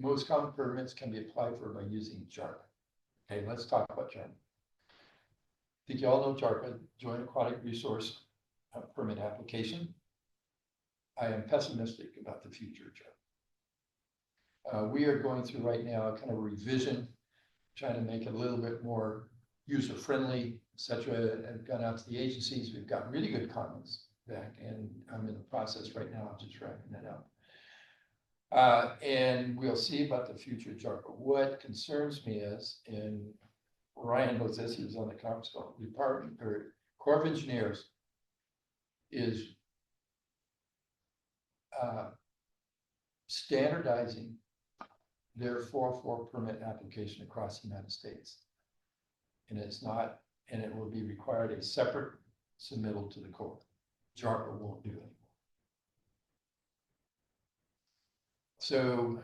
Most common permits can be applied for by using JARPA. Okay, let's talk about JARPA. I think you all know JARPA, Joint Aquatic Resource Permit Application. I am pessimistic about the future of JARPA. We are going through right now a kind of revision, trying to make it a little bit more user-friendly, etc. I've gone out to the agencies. We've got really good comments back, and I'm in the process right now of just wrapping that up. And we'll see about the future of JARPA. What concerns me is, and Ryan knows this, he was on the conference call, Corps of Engineers is standardizing their 404 permit application across the United States. And it's not, and it will be required a separate submittal to the Corps. JARPA won't do it. So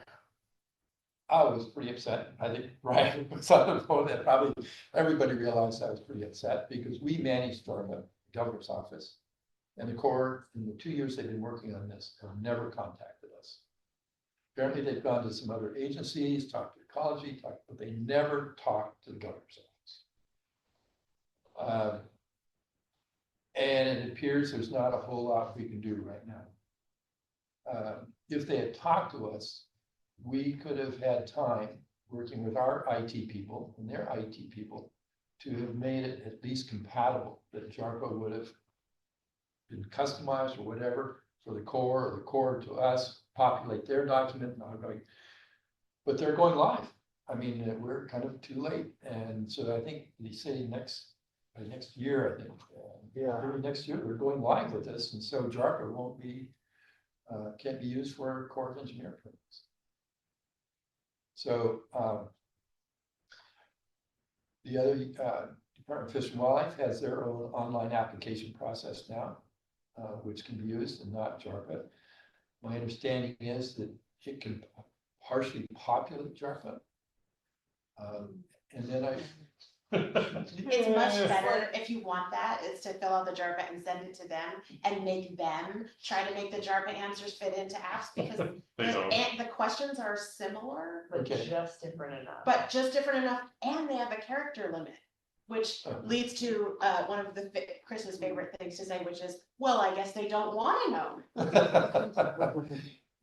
I was pretty upset. I think Ryan was on the phone that probably everybody realized I was pretty upset, because we managed from the governor's office, and the Corps, in the 2 years they've been working on this, have never contacted us. Apparently they've gone to some other agencies, talked to ecology, but they never talked to the governor's office. And it appears there's not a whole lot we can do right now. If they had talked to us, we could have had time working with our IT people and their IT people to have made it at least compatible, that JARPA would have been customized or whatever for the Corps, or the Corps to us, populate their document. But they're going live. I mean, we're kind of too late. And so I think they say next year, I think, early next year, we're going live with this. And so JARPA won't be, can't be used for Corps of Engineer permits. So the other Department of Fish and Wildlife has their own online application process now, which can be used and not JARPA. My understanding is that it can partially populate JARPA. And then It's much better if you want that, is to fill out the JARPA and send it to them and make them try to make the JARPA answers fit into apps because They don't. the questions are similar, But Okay. just different enough. but just different enough, and they have a character limit. Which Oh. leads to one of Chris's favorite things to say, which is, well, I guess they don't wanna know.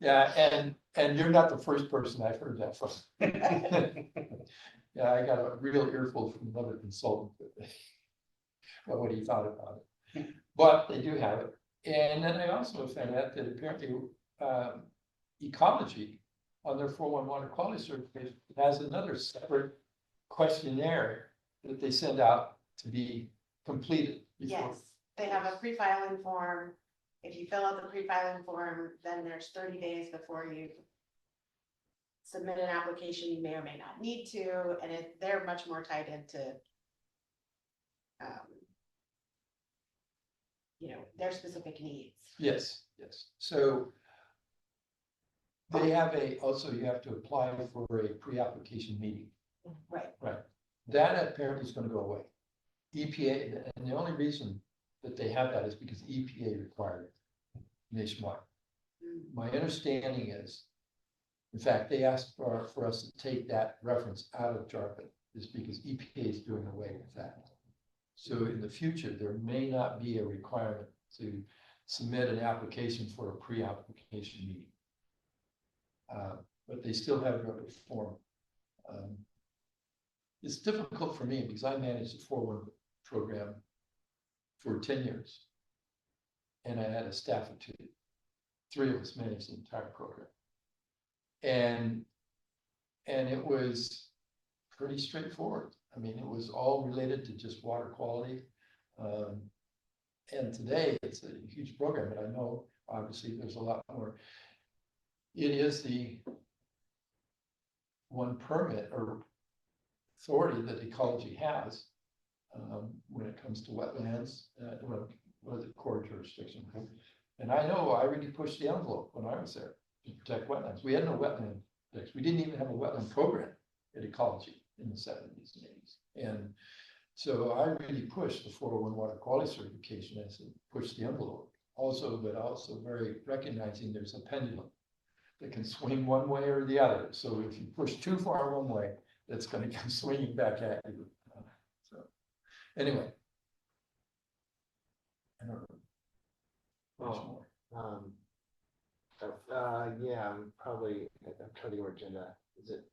yeah, and you're not the first person I've heard that from. Yeah, I got a real earful from another consultant about what he thought about it. But they do have it. And then I also found out that apparently ecology on their 411 water quality certificate has another separate questionnaire that they send out to be completed. before- Yes, they have a pre-filing form. If you fill out the pre-filing form, then there's 30 days before you submit an application. You may or may not need to, and they're much more tied into their specific needs. Yes, yes. So they have also you have to apply for a pre-application meeting. Right. Right. That apparently is going to go away. EPA, and the only reason that they have that is because EPA required it nationwide. My understanding is, in fact, they asked for us to take that reference out of JARPA, is because EPA is doing away with that. So in the future, there may not be a requirement to submit an application for a pre-application meeting. But they still have their form. It's difficult for me because I managed the 411 program for 10 years. And I had a staff of 2. 3 of us managed the entire program. And it was pretty straightforward. I mean, it was all related to just water quality. And today it's a huge program, and I know obviously there's a lot more. It is the one permit or authority that ecology has when it comes to wetlands, what is it, core jurisdiction. And I know I really pushed the envelope when I was there to protect wetlands. We had no wetland fix. We didn't even have a wetland program at ecology in the 70s and 80s. And so I really pushed the 401 water quality certification as it pushed the envelope. But also very recognizing there's a pendulum that can swing one way or the other. So if you push too far one way, that's going to come swinging back at you. So anyway, I don't know. Much more. Yeah, I'm trying to go agenda. Is it?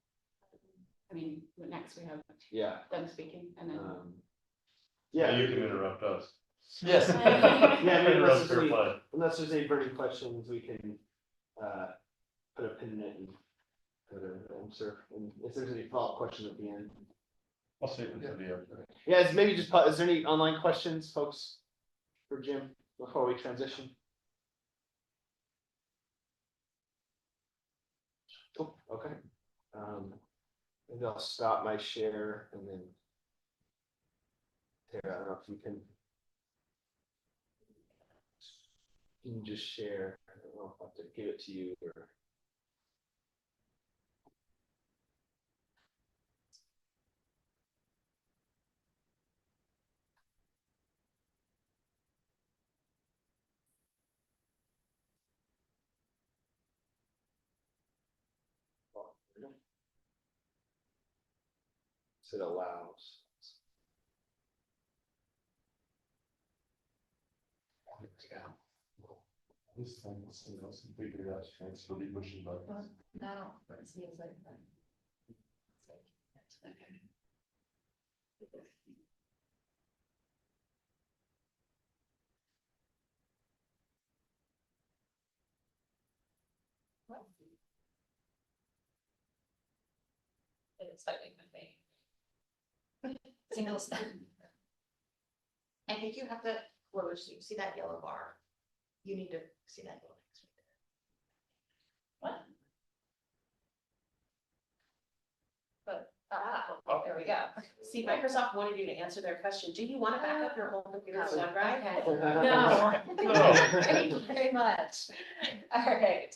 I mean, next we have Yeah. them speaking and then. Yeah. You can interrupt us. Yes. Yeah, I mean, Interrupt their play. unless there's any burning questions, we can put a pin in it and go to answer. And if there's any follow-up questions at the end. I'll save it for the end. Yeah, maybe just, is there any online questions, folks, for Jim before we transition? Cool, okay. Maybe I'll stop my share and then. Tara, I don't know if you can. You can just share. I don't know if I have to give it to you or. So it allows. This thing was something else and figure out thanks for the pushing button. No, it seems like that. It's slightly my singles. I think you have to close, you see that yellow bar? You need to see that yellow next week. What? But, Oh. there we go. See, Microsoft wanted you to answer their question. Do you want to back up your whole computer OneDrive? Okay. No. Thank you very much. All right.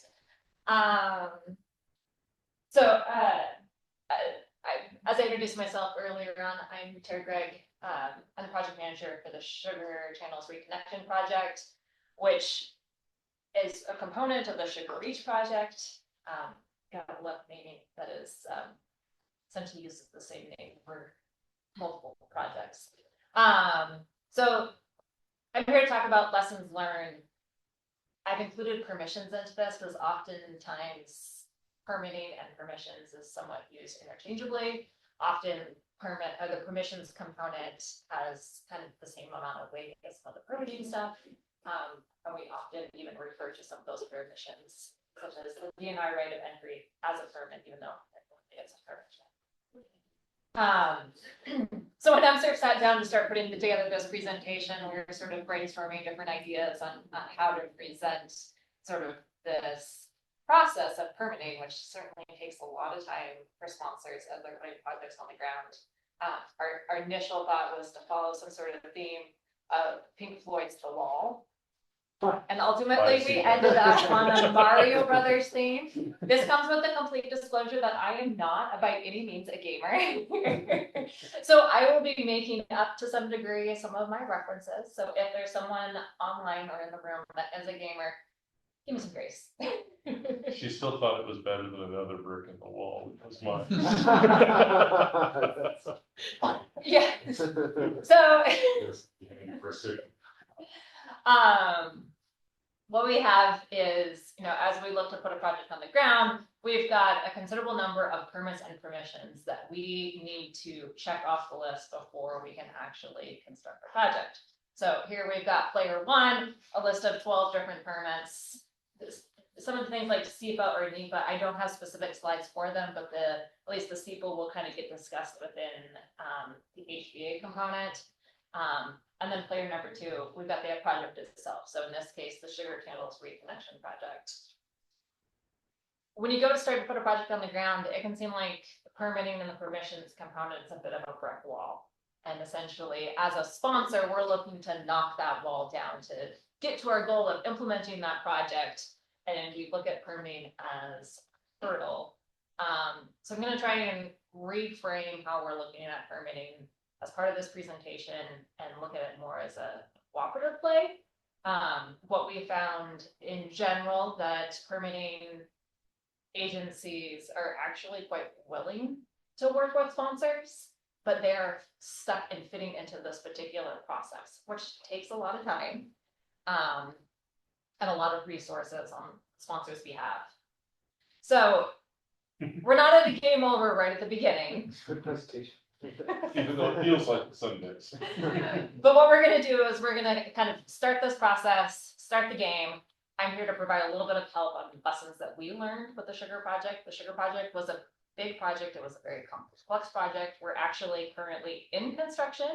As I introduced myself earlier on, I'm Terry Gregg. I'm the project manager for the Sugar Channels Reconnection Project, which is a component of the Sugar Reach project. Got a left naming that is essentially uses the same name for multiple projects. So I'm here to talk about lessons learned. I've included permissions into this because oftentimes permitting and permissions is somewhat used interchangeably. Often the permissions component has kind of the same amount of weight as some of the permitting stuff. And we often even refer to some of those permissions, such as the DNR right of entry as a permit, even though it's a permission. So when MSERF sat down to start putting together this presentation, we were sort of brainstorming different ideas on how to present sort of this process of permitting, which certainly takes a lot of time for sponsors as they're putting projects on the ground. Our initial thought was to follow some sort of theme of Pink Floyd's The Wall. And ultimately, we ended up on a Mario Brothers theme. This comes with the complete disclosure that I am not by any means a gamer. So I will be making up to some degree some of my references. So if there's someone online or in the room that is a gamer, give me some grace. She still thought it was better than another brick in the wall, which was mine. Yeah. So what we have is, as we look to put a project on the ground, we've got a considerable number of permits and permissions that we need to check off the list before we can actually construct the project. So here we've got player one, a list of 12 different permits. Some of the things like SEPA or NEPA, I don't have specific slides for them, but at least the SEPA will kind of get discussed within the HBA component. And then player number two, we've got the project itself. So in this case, the Sugar Channels Reconnection Project. When you go to start to put a project on the ground, it can seem like the permitting and the permissions component is a bit of a brick wall. And essentially, as a sponsor, we're looking to knock that wall down to get to our goal of implementing that project. And we look at permitting as hurdle. So I'm going to try and reframe how we're looking at permitting as part of this presentation and look at it more as a cooperative play. What we found in general that permitting agencies are actually quite willing to work with sponsors, but they're stuck in fitting into this particular process, which takes a lot of time and a lot of resources on sponsors' behalf. So we're not at the game over right at the beginning. Good presentation. Even though it feels like Sundays. But what we're going to do is we're going to kind of start this process, start the game. I'm here to provide a little bit of help on lessons that we learned with the Sugar Project. The Sugar Project was a big project. It was a very complex project. We're actually currently in construction,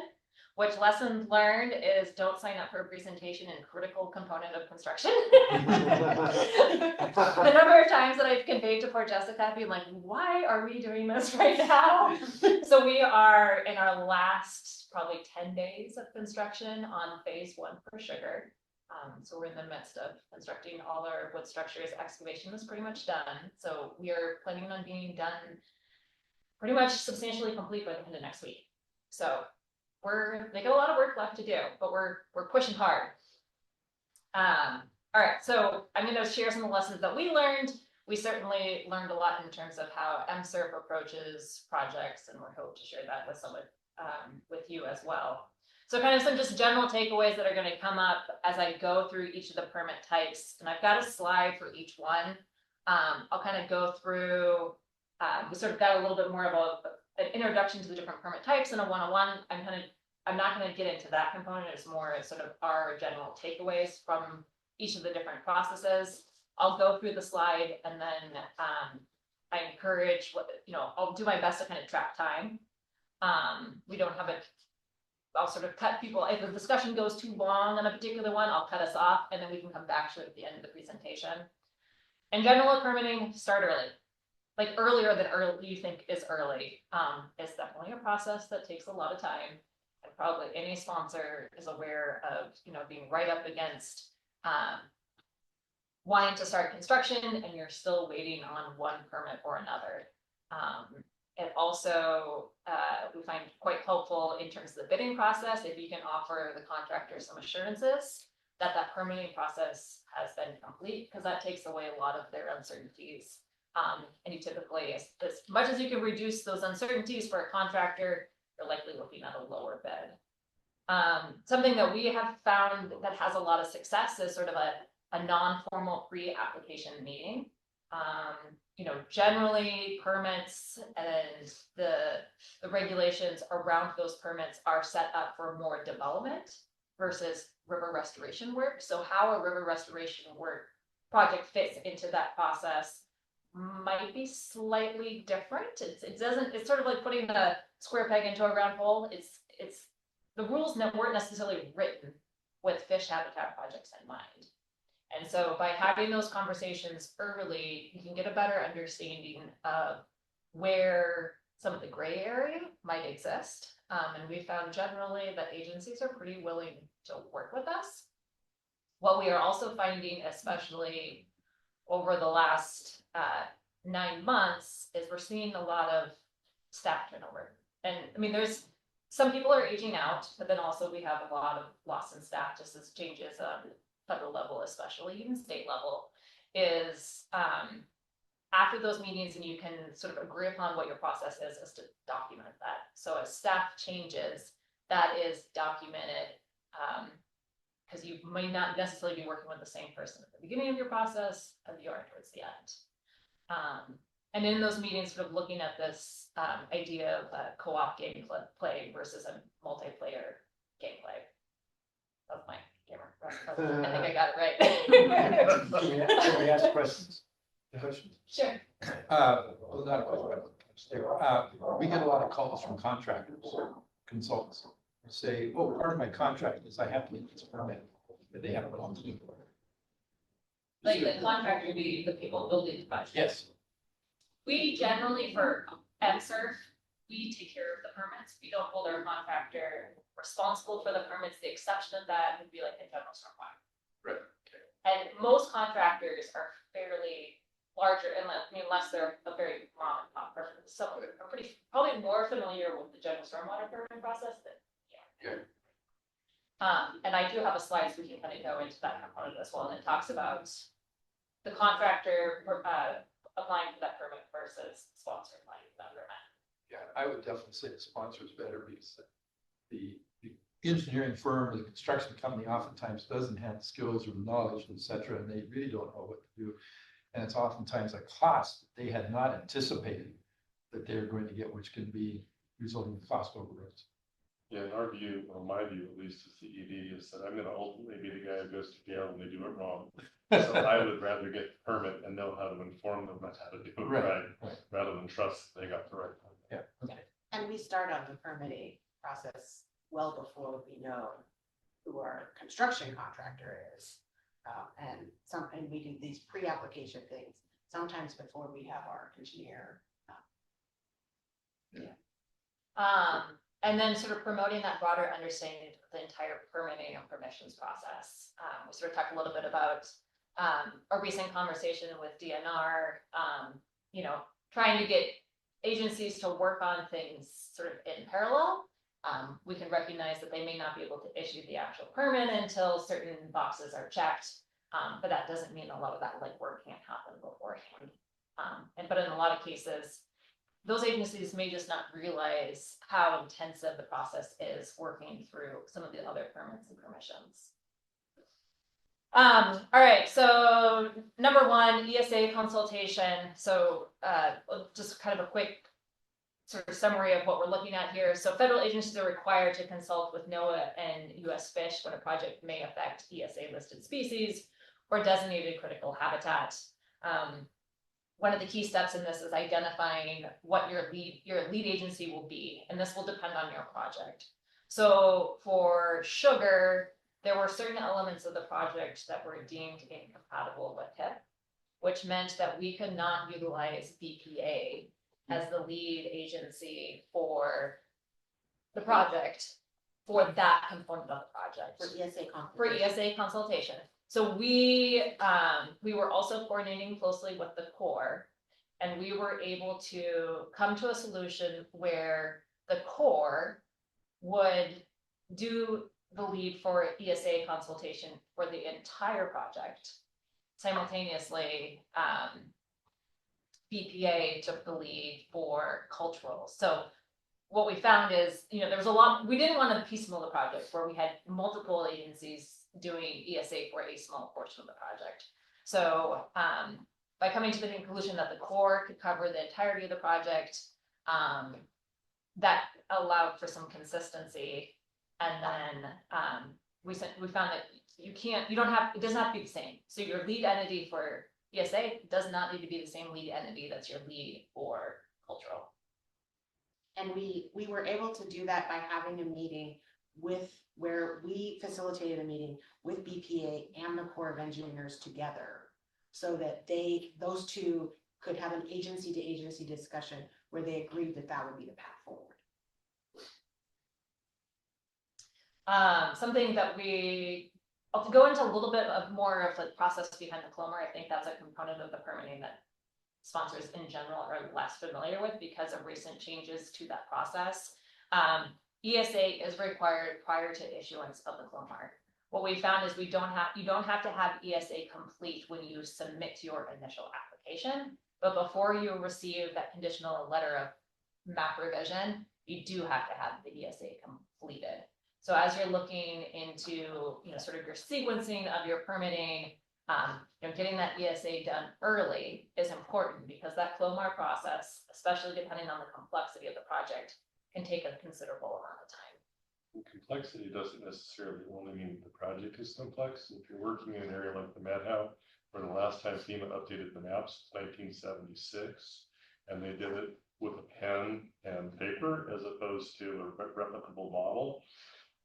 which lessons learned is don't sign up for a presentation in critical component of construction. The number of times that I've conveyed to poor Jessica being like, why are we doing this right now? So we are in our last probably 10 days of construction on phase one for Sugar. So we're in the midst of constructing all our wood structures. Excavation is pretty much done. So we are planning on being done pretty much substantially complete by the end of next week. So they got a lot of work left to do, but we're pushing hard. All right, so I'm going to share some of the lessons that we learned. We certainly learned a lot in terms of how MSERF approaches projects, and we hope to share that with you as well. So kind of some just general takeaways that are going to come up as I go through each of the permit types, and I've got a slide for each one. I'll kind of go through. We sort of got a little bit more of an introduction to the different permit types and a 101. I'm not going to get into that component. It's more sort of our general takeaways from each of the different processes. I'll go through the slide and then I encourage I'll do my best to kind of track time. We don't have it. I'll sort of cut people. If the discussion goes too long on a particular one, I'll cut us off and then we can come back to it at the end of the presentation. In general, permitting, start early. like earlier than early, you think is early, is definitely a process that takes a lot of time. And probably any sponsor is aware of, being right up against, wanting to start construction and you're still waiting on one permit or another. It also, we find quite helpful in terms of the bidding process, if you can offer the contractor some assurances that that permitting process has been complete, because that takes away a lot of their uncertainties. And you typically, as much as you can reduce those uncertainties for a contractor, you're likely looking at a lower bid. Something that we have found that has a lot of success is sort of a non-formal pre-application meeting. Generally permits and the regulations around those permits are set up for more development versus river restoration work. So how a river restoration work project fits into that process might be slightly different. It's sort of like putting a square peg into a round hole. It's the rules weren't necessarily written with fish habitat projects in mind. And so by having those conversations early, you can get a better understanding of where some of the gray area might exist. And we found generally that agencies are pretty willing to work with us. What we are also finding, especially over the last 9 months, is we're seeing a lot of staff turnover. And I mean, there's some people are aging out, but then also we have a lot of loss in staff just as changes on federal level, especially even state level, is after those meetings and you can sort of agree upon what your process is to document that. So as staff changes, that is documented, because you may not necessarily be working with the same person at the beginning of your process as you are towards the end. And in those meetings, sort of looking at this idea of a co-op gameplay versus a multiplayer gameplay. That's my camera. I think I got it right. Can we ask questions? Questions? Sure. Well, not a question. We get a lot of calls from contractors, consultants, who say, "Oh, part of my contract is I have to get this permit," but they haven't gone through. Like the contractor be the people building the project. Yes. We generally, for MSRF, we take care of the permits. We don't hold our contractor responsible for the permits. The exception of that would be like the general stormwater. Right. Okay. And most contractors are fairly larger, unless they're a very mom and pop person. Some are probably more familiar with the general stormwater permit process than Okay. and I do have a slide so we can kind of go into that component as well, and it talks about the contractor applying for that permit versus sponsor applying for that permit. Yeah, I would definitely say the sponsor is better because the engineering firm or the construction company oftentimes doesn't have the skills or knowledge, et cetera, and they really don't know what to do. And it's oftentimes a cost that they had not anticipated that they're going to get, which can be resulting in cost overruns. Yeah, in our view, or my view at least, as the ED, is that I'm gonna ultimately be the guy who goes to jail when they do it wrong. So I would rather get the permit and know how to inform them on how to do it right, rather than trust they got the right permit. Yeah. Okay. And we start on the permitting process well before we know who our construction contractor is. And we do these pre-application things, sometimes before we have our engineer. And then sort of promoting that broader understanding of the entire permitting and permissions process. We sort of talked a little bit about a recent conversation with DNR, trying to get agencies to work on things sort of in parallel. We can recognize that they may not be able to issue the actual permit until certain boxes are checked, but that doesn't mean a lot of that work can't happen beforehand. But in a lot of cases, those agencies may just not realize how intensive the process is working through some of the other permits and permissions. All right, so number one, ESA consultation. So just kind of a quick sort of summary of what we're looking at here. So federal agencies are required to consult with NOAA and US Fish when a project may affect ESA listed species or designated critical habitat. One of the key steps in this is identifying what your lead agency will be, and this will depend on your project. So for sugar, there were certain elements of the project that were deemed incompatible with HIP. which meant that we could not utilize BPA as the lead agency for the project, for that component of the project. For ESA For conference. ESA consultation. So we were also coordinating closely with the Corps, and we were able to come to a solution where the Corps would do the lead for ESA consultation for the entire project. Simultaneously, BPA took the lead for cultural. So what we found is, there was a lot, we didn't want to piecemeal the project where we had multiple agencies doing ESA for a small portion of the project. So by coming to the conclusion that the Corps could cover the entirety of the project, that allowed for some consistency. And then we found that it doesn't have to be the same. So your lead entity for ESA does not need to be the same lead entity that's your lead for cultural. And we were able to do that by having a meeting where we facilitated a meeting with BPA and the Corps of Engineers together, so that those two could have an agency to agency discussion where they agreed that that would be the path forward. Something that I'll go into a little bit of more of the process behind the CLOMR. I think that's a component of the permitting that sponsors in general are less familiar with because of recent changes to that process. ESA is required prior to issuance of the CLOMR. What we found is you don't have to have ESA complete when you submit your initial application, but before you receive that conditional letter of map revision, you do have to have the ESA completed. So as you're looking into, sort of your sequencing of your permitting, getting that ESA done early is important because that CLOMR process, especially depending on the complexity of the project, can take a considerable amount of time. Complexity doesn't necessarily only mean the project is complex. If you're working in an area like the Methow, where the last time FEMA updated the maps was 1976, and they did it with a pen and paper as opposed to a replicable model.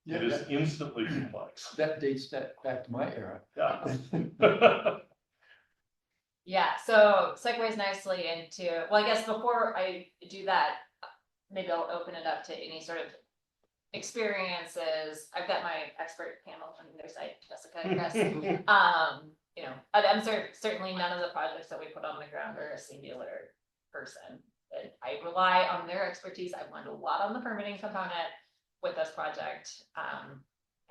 Yeah, it is instantly complex. That dates that back to my era. Yeah. Yeah, so segues nicely into, well, I guess before I do that, maybe I'll open it up to any sort of experiences. I've got my expert panel on either side, Jessica and Chris. I'm certainly none of the projects that we put on the ground are a singular person, but I rely on their expertise. I've learned a lot on the permitting component with this project.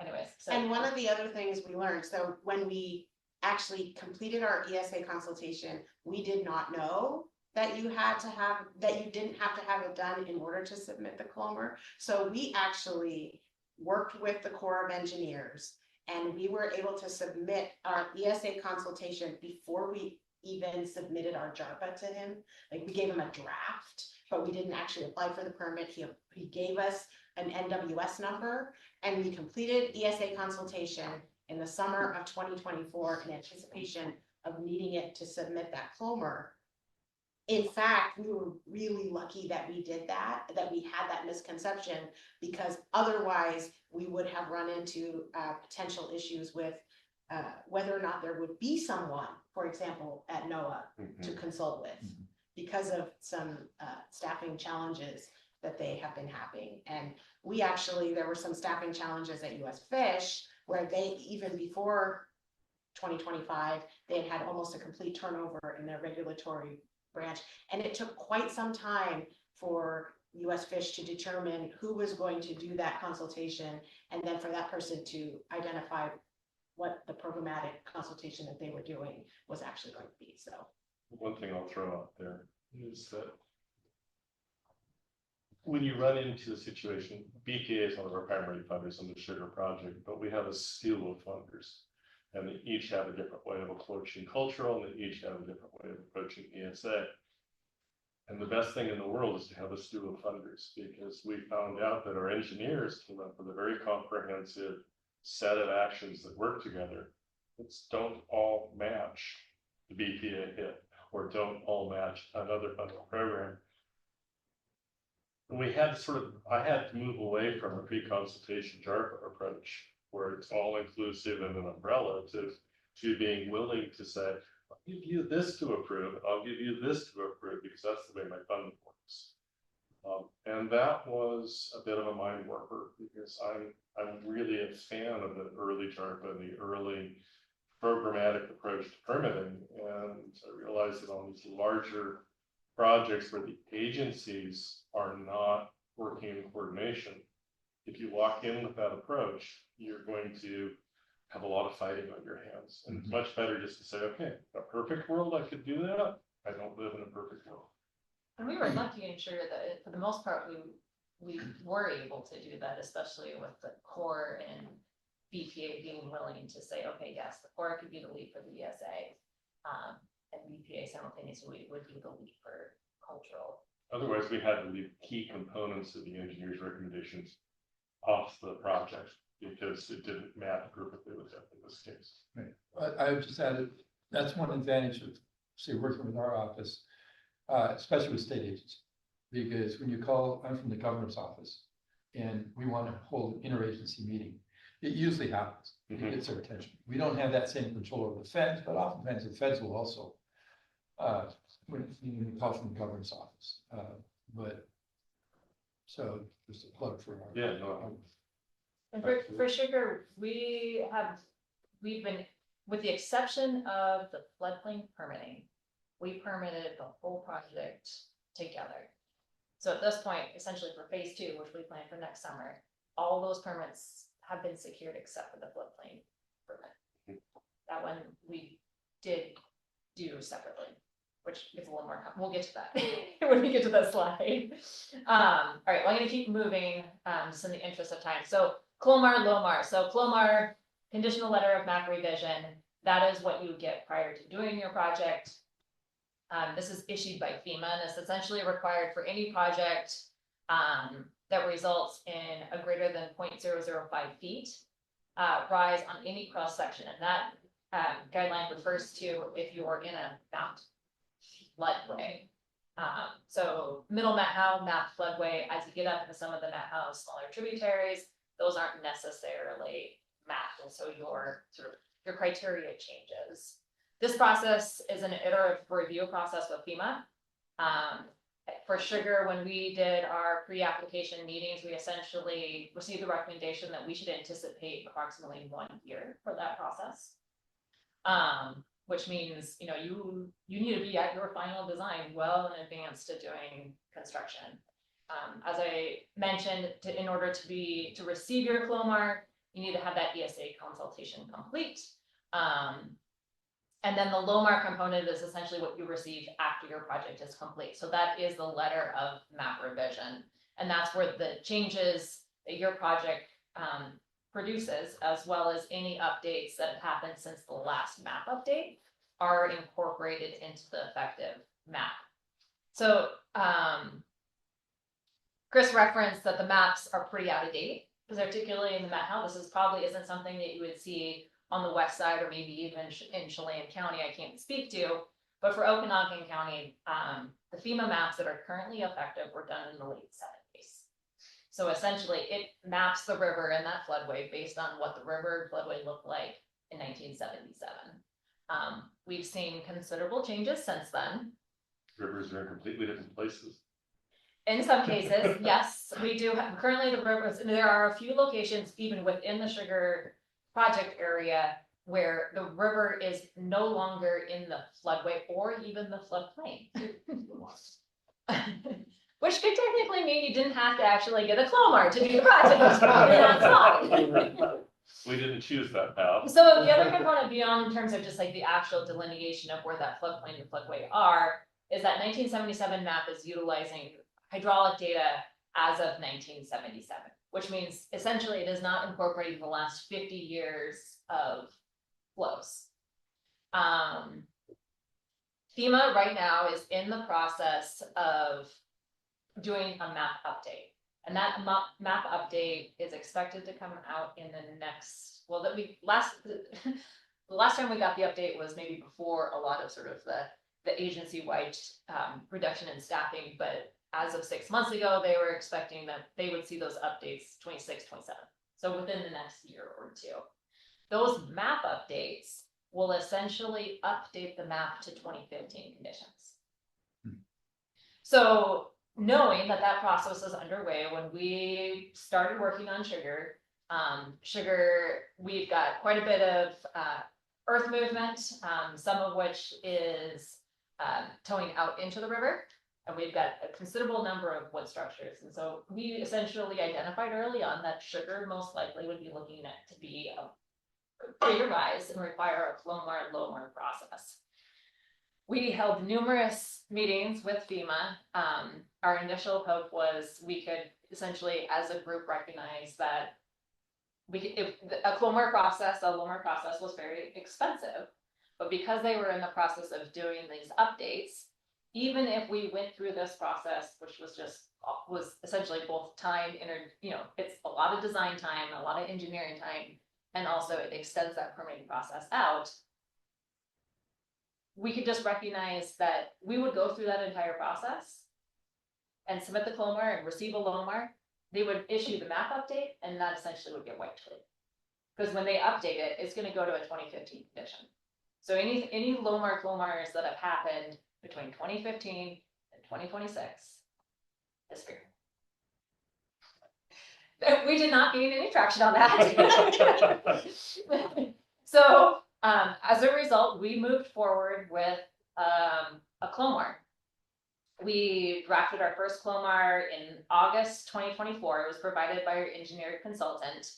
Anyways, so. And one of the other things we learned, so when we actually completed our ESA consultation, we did not know that you didn't have to have it done in order to submit the CLOMR. So we actually worked with the Corps of Engineers, and we were able to submit our ESA consultation before we even submitted our JARPA to him. Like, we gave him a draft, but we didn't actually apply for the permit. He gave us an NWS number, and we completed ESA consultation in the summer of 2024 in anticipation of needing it to submit that CLOMR. In fact, we were really lucky that we did that we had that misconception, because otherwise we would have run into potential issues with whether or not there would be someone, for example, at NOAA to consult with, because of some staffing challenges that they have been having. And there were some staffing challenges at US Fish, where they, even before 2025, they had almost a complete turnover in their regulatory branch. And it took quite some time for US Fish to determine who was going to do that consultation, and then for that person to identify what the programmatic consultation that they were doing was actually going to be. So one thing I'll throw out there is that when you run into the situation, BPA is one of our primary funders on the sugar project, but we have a slew of funders, and they each have a different way of approaching cultural, and they each have a different way of approaching ESA. And the best thing in the world is to have a slew of funders, because we found out that our engineers came up with a very comprehensive set of actions that work together. It's don't all match the BPA hit, or don't all match another funding program. And we had I had to move away from a pre-consultation JARPA approach, where it's all inclusive and an umbrella, to being willing to say, I'll give you this to approve, I'll give you this to approve, because that's the way my fund works. And that was a bit of a mind warper, because I'm really a fan of the early JARPA, the early programmatic approach to permitting. And I realized that on these larger projects where the agencies are not working in coordination, if you walk in with that approach, you're going to have a lot of fighting on your hands. And it's much better just to say, okay, a perfect world, I could do that. I don't live in a perfect world. And we were lucky and sure that for the most part, we were able to do that, especially with the core and BPA being willing to say, okay, yes, the core could be the lead for the ESA. And BPA simultaneously would be the lead for cultural. Otherwise, we had to leave key components of the engineer's recommendations off the project because it didn't match perfectly with them in this case. Right. I would just added, that's one advantage of, say, working with our office, especially with state agents. Because when you call, I'm from the governor's office, and we want to hold an interagency meeting, it usually happens. It gets our attention. We don't have that same control over the feds, but oftentimes the feds will also, when you call from the governor's office. But, so just a plug for our. Yeah, no. And for sugar, we've been, with the exception of the floodplain permitting, we permitted the whole project together. So at this point, essentially for phase 2, which we plan for next summer, all those permits have been secured except for the floodplain permit. That one we did do separately, which is a little more, we'll get to that when we get to that slide. All right, well, I'm gonna keep moving, just in the interest of time. So Clomar, Lomar. So Clomar, conditional letter of map revision, that is what you get prior to doing your project. This is issued by FEMA, and it's essentially required for any project that results in a greater than 0.005 feet rise on any cross section. And that guideline refers to if you are in a mapped floodway. So middle Methow mapped floodway, as you get up into some of the Methow smaller tributaries, those aren't necessarily mapped, and so your criteria changes. This process is an iterative review process with FEMA. For sugar, when we did our pre-application meetings, we essentially received the recommendation that we should anticipate approximately 1 year for that process. Which means, you know, you need to be at your final design well in advance to doing construction. As I mentioned, in order to receive your Clomar, you need to have that ESA consultation complete. And then the Lomar component is essentially what you receive after your project is complete. So that is the letter of map revision. And that's where the changes that your project produces, as well as any updates that have happened since the last map update, are incorporated into the effective map. So Chris referenced that the maps are pretty out of date, particularly in the Methow. This probably isn't something that you would see on the west side, or maybe even in Chelan County, I can't speak to, but for Okanagan County, the FEMA maps that are currently effective were done in the late 70s. So essentially it maps the river and that floodway based on what the river floodway looked like in 1977. We've seen considerable changes since then. Rivers are in completely different places. In some cases, yes, we do have, currently the rivers, and there are a few locations even within the sugar project area where the river is no longer in the floodway or even the floodplain. Which could technically mean you didn't have to actually get a Clomar to do the project, and that's fine. We didn't choose that path. So the other component beyond in terms of just like the actual delineation of where that floodplain and floodway are, is that 1977 map is utilizing hydraulic data as of 1977, which means essentially it is not incorporating the last 50 years of flows. FEMA right now is in the process of doing a map update. And that map update is expected to come out in the next, well, the last time we got the update was maybe before a lot of sort of the agency-wide reduction in staffing, but as of 6 months ago, they were expecting that they would see those updates 26, 27. So within the next year or two. Those map updates will essentially update the map to 2015 conditions. So knowing that that process is underway, when we started working on sugar, we've got quite a bit of earth movement, some of which is towing out into the river. And we've got a considerable number of wood structures. And so we essentially identified early on that sugar most likely would be looking at to be a bigger rise and require a Clomar Lomar process. We held numerous meetings with FEMA. Our initial hope was we could essentially, as a group, recognize that if a Lomar process was very expensive, but because they were in the process of doing these updates, even if we went through this process, which was essentially both time, it's a lot of design time, a lot of engineering time, and also it extends that permitting process out. We could just recognize that we would go through that entire process and submit the Clomar and receive a Lomar. They would issue the map update, and that essentially would get wiped away. Because when they update it, it's going to go to a 2015 condition. So any Clomars that have happened between 2015 and 2026 is fair. We did not gain any traction on that. So as a result, we moved forward with a Clomar. We drafted our first Clomar in August 2024. It was provided by our engineer consultant.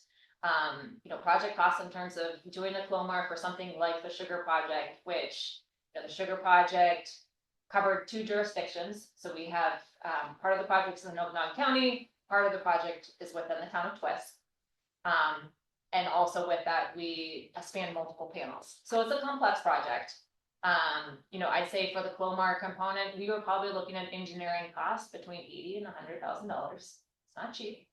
Project costs in terms of doing a Clomar for something like the sugar project, which the sugar project covered 2 jurisdictions. So we have part of the project is in Okanagan County, part of the project is within the town of Twiss. And also with that, we span multiple panels. So it's a complex project. I'd say for the Clomar component, we were probably looking at engineering costs between $80,000 and $100,000. It's not cheap.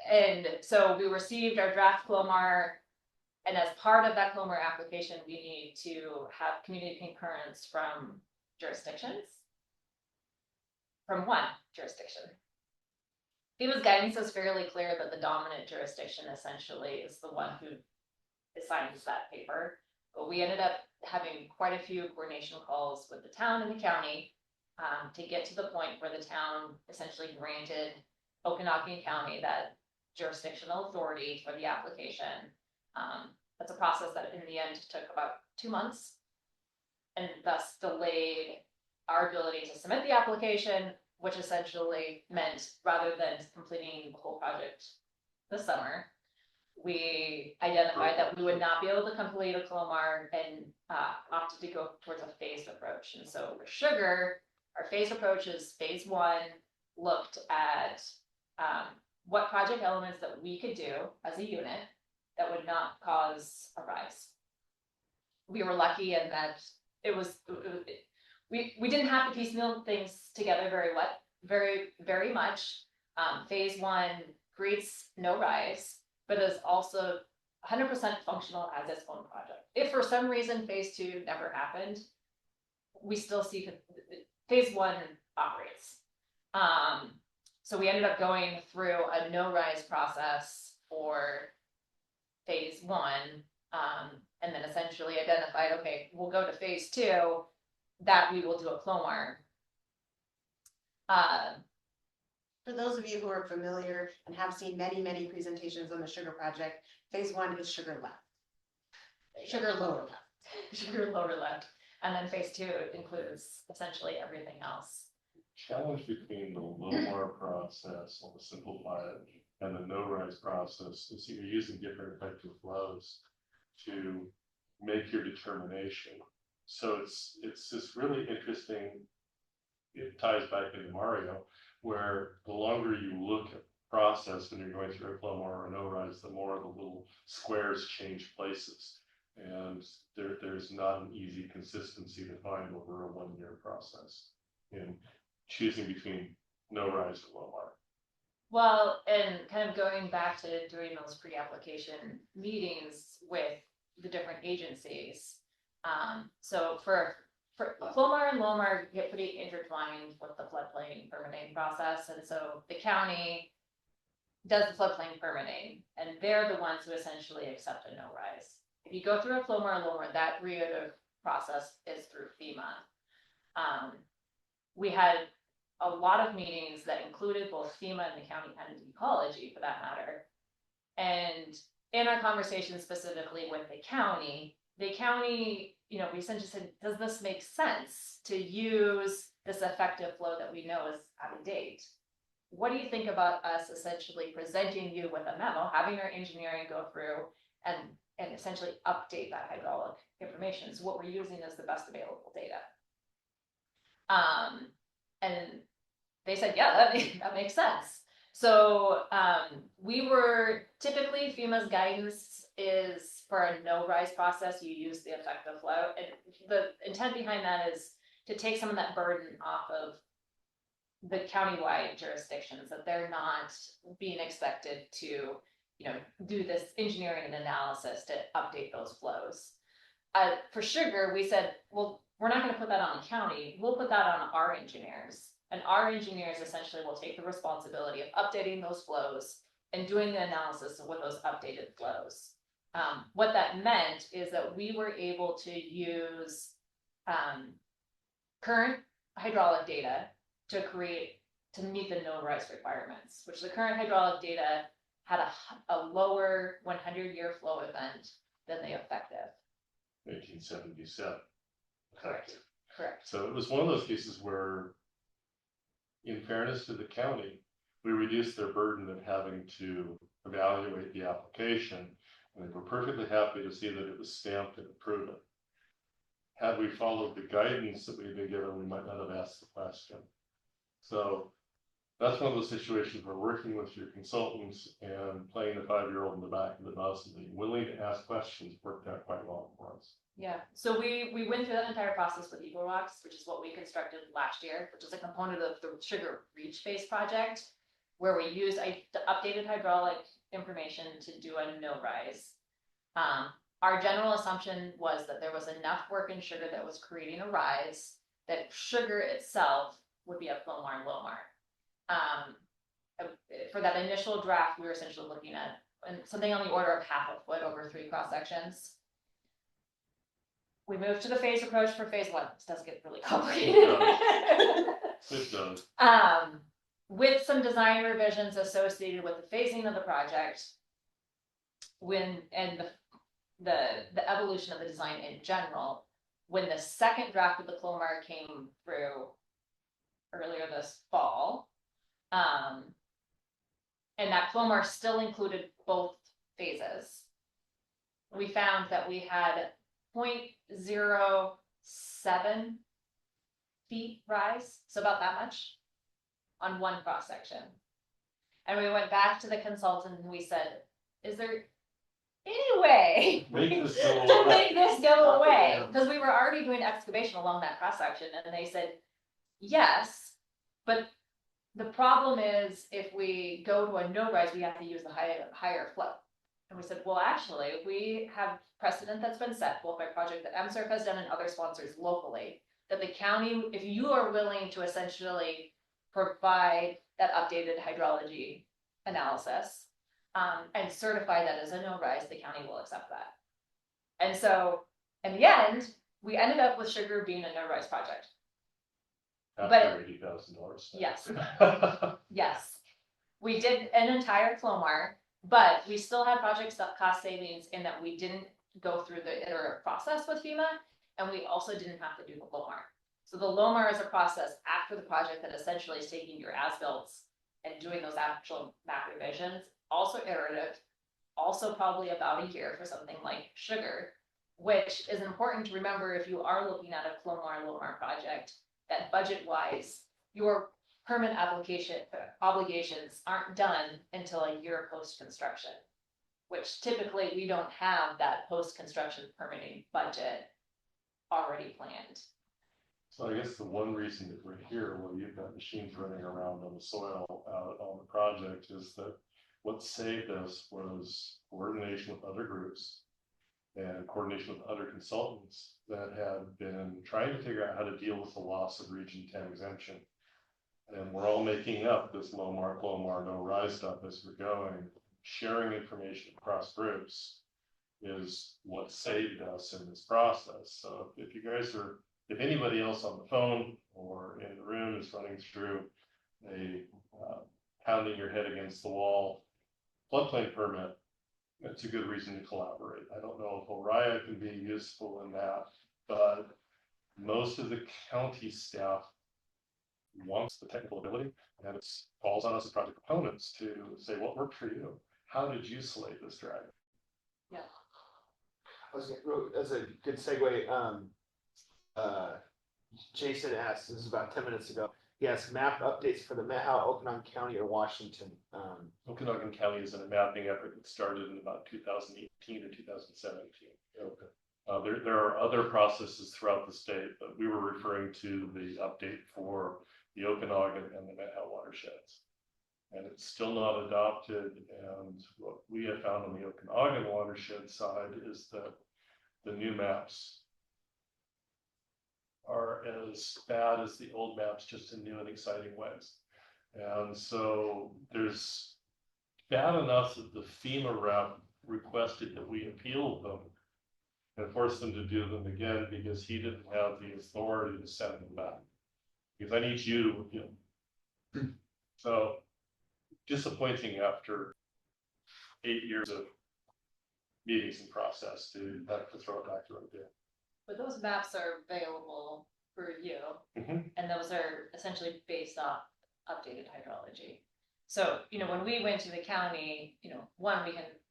And so we received our draft Clomar, and as part of that Clomar application, we need to have community concurrence from jurisdictions. From one jurisdiction. FEMA's guidance is fairly clear that the dominant jurisdiction essentially is the one who assigns that paper. But we ended up having quite a few coordination calls with the town and the county to get to the point where the town essentially granted Okanagan County that jurisdictional authority for the application. That's a process that in the end took about 2 months and thus delayed our ability to submit the application, which essentially meant rather than completing the whole project this summer, we identified that we would not be able to complete a Clomar and opted to go towards a phased approach. And so for sugar, our phased approach is phase 1 looked at what project elements that we could do as a unit that would not cause a rise. We were lucky in that we didn't have to piecemeal things together very much. Phase 1 creates no rise, but is also 100% functional as its own project. If for some reason phase 2 never happened, we still see phase 1 operates. So we ended up going through a no rise process for phase 1, and then essentially identified, okay, we'll go to phase 2, that we will do a Clomar. For those of you who are familiar and have seen many presentations on the sugar project, phase 1 is sugar left. Sugar lower left. Sugar lower left. And then phase 2 includes essentially everything else. Challenge between the Lomar process, on the simplified, and the no-rise process is you're using different effective flows to make your determination. So it's this really interesting, it ties back into Mario, where the longer you look at the process when you're going through a Clomar or a no-rise, the more the little squares change places. And there's not an easy consistency to find over a 1-year process in choosing between no-rise and Lomar. Well, and kind of going back to doing those pre-application meetings with the different agencies. So for Clomar and Lomar get pretty intertwined with the floodplain permitting process. And so the county does the floodplain permitting, and they're the ones who essentially accept a no-rise. if you go through a Flowmar or Lomar, that reiterative process is through FEMA. We had a lot of meetings that included both FEMA and the county and ecology for that matter. And in our conversation specifically with the county, you know, we essentially said, does this make sense to use this effective flow that we know is out of date? What do you think about us essentially presenting you with a memo, having our engineering go through and essentially update that hydraulic information? So what we're using is the best available data. And they said, yeah, that makes sense. So we were typically FEMA's guidance is for a no rise process, you use the effective flow. And the intent behind that is to take some of that burden off of the countywide jurisdictions, that they're not being expected to, you know, do this engineering and analysis to update those flows. For sugar, we said, well, we're not going to put that on the county. We'll put that on our engineers. And our engineers essentially will take the responsibility of updating those flows and doing the analysis with those updated flows. What that meant is that we were able to use current hydraulic data to meet the no rise requirements, which the current hydraulic data had a lower 100-year flow event than the effective. 1977. Correct. Correct. So it was one of those cases where, in fairness to the county, we reduced their burden of having to evaluate the application, and they were perfectly happy to see that it was stamped and proven. Had we followed the guidance that we had been given, we might not have asked the question. So that's one of those situations where working with your consultants and playing the 5-year-old in the back of the bus and being willing to ask questions worked out quite well for us. Yeah, so we went through that entire process with Eagle Rocks, which is what we constructed last year, which is a component of the Sugar Reach Base project, where we used the updated hydraulic information to do a no rise. Our general assumption was that there was enough work in sugar that was creating a rise, that sugar itself would be a Flowmar and Lomar. For that initial draft, we were essentially looking at something on the order of half a foot over 3 cross sections. We moved to the phase approach for phase 1. This does get really complicated. It does. With some design revisions associated with the phasing of the project, the evolution of the design in general, when the second draft of the Clomar came through earlier this fall, and that Clomar still included both phases, we found that we had 0.07 feet rise, so about that much on one cross section. And we went back to the consultant and we said, is there any way Make this go to away. make this go away? Because we were already doing excavation along that cross section, and they said, yes, but the problem is if we go to a no rise, we have to use the higher flow. And we said, well, actually, we have precedent that's been set both by project that MCERF has done and other sponsors locally, that the county, if you are willing to essentially provide that updated hydrology analysis and certify that as a no rise, the county will accept that. And so in the end, we ended up with sugar being a no rise project. After $80,000. Yes. Yes, we did an entire Clomar, but we still had project cost savings in that we didn't go through the iterative process with FEMA, and we also didn't have to do the Lomar. So the Lomar is a process after the project that essentially is taking your as-builts and doing those actual map revisions, also iterative, also probably about a year for something like sugar, which is important to remember if you are looking at a Lomar project, that budget-wise, your permit application obligations aren't done until a year post-construction, which typically we don't have that post-construction permitting budget already planned. So I guess the one reason that we're here, while you've got machines running around on the soil out on the project, is that what saved us was coordination with other groups and coordination with other consultants that have been trying to figure out how to deal with the loss of Region 10 exemption. And we're all making up this Lomar, no rise stuff as we're going, sharing information across groups. is what saved us in this process. So if you guys are, if anybody else on the phone or in the room is running through a pounding your head against the wall floodplain permit, that's a good reason to collaborate. I don't know if ORIA can be useful in that, but most of the county staff wants the technical ability, and it falls on us as project proponents to say what worked for you. How did you slay this dragon? That's a good segue. Jason asked, this is about 10 minutes ago, he asked map updates for the Methow, Okanagan County or Washington. Okanagan County is in a mapping effort that started in about 2018 or 2017. Okay. There are other processes throughout the state, but we were referring to the update for the Okanagan and the Methow watersheds. And it's still not adopted. And what we have found on the Okanagan watershed side is that the new maps are as bad as the old maps, just in new and exciting ways. And so there's bad enough that the FEMA rep requested that we appeal them and force them to do them again because he didn't have the authority to send them back. Because I need you to appeal. So disappointing after 8 years of meetings and process to have to throw it back to them again. But those maps are available for review, Mhm. and those are essentially based off updated hydrology. So, when we went to the county, one,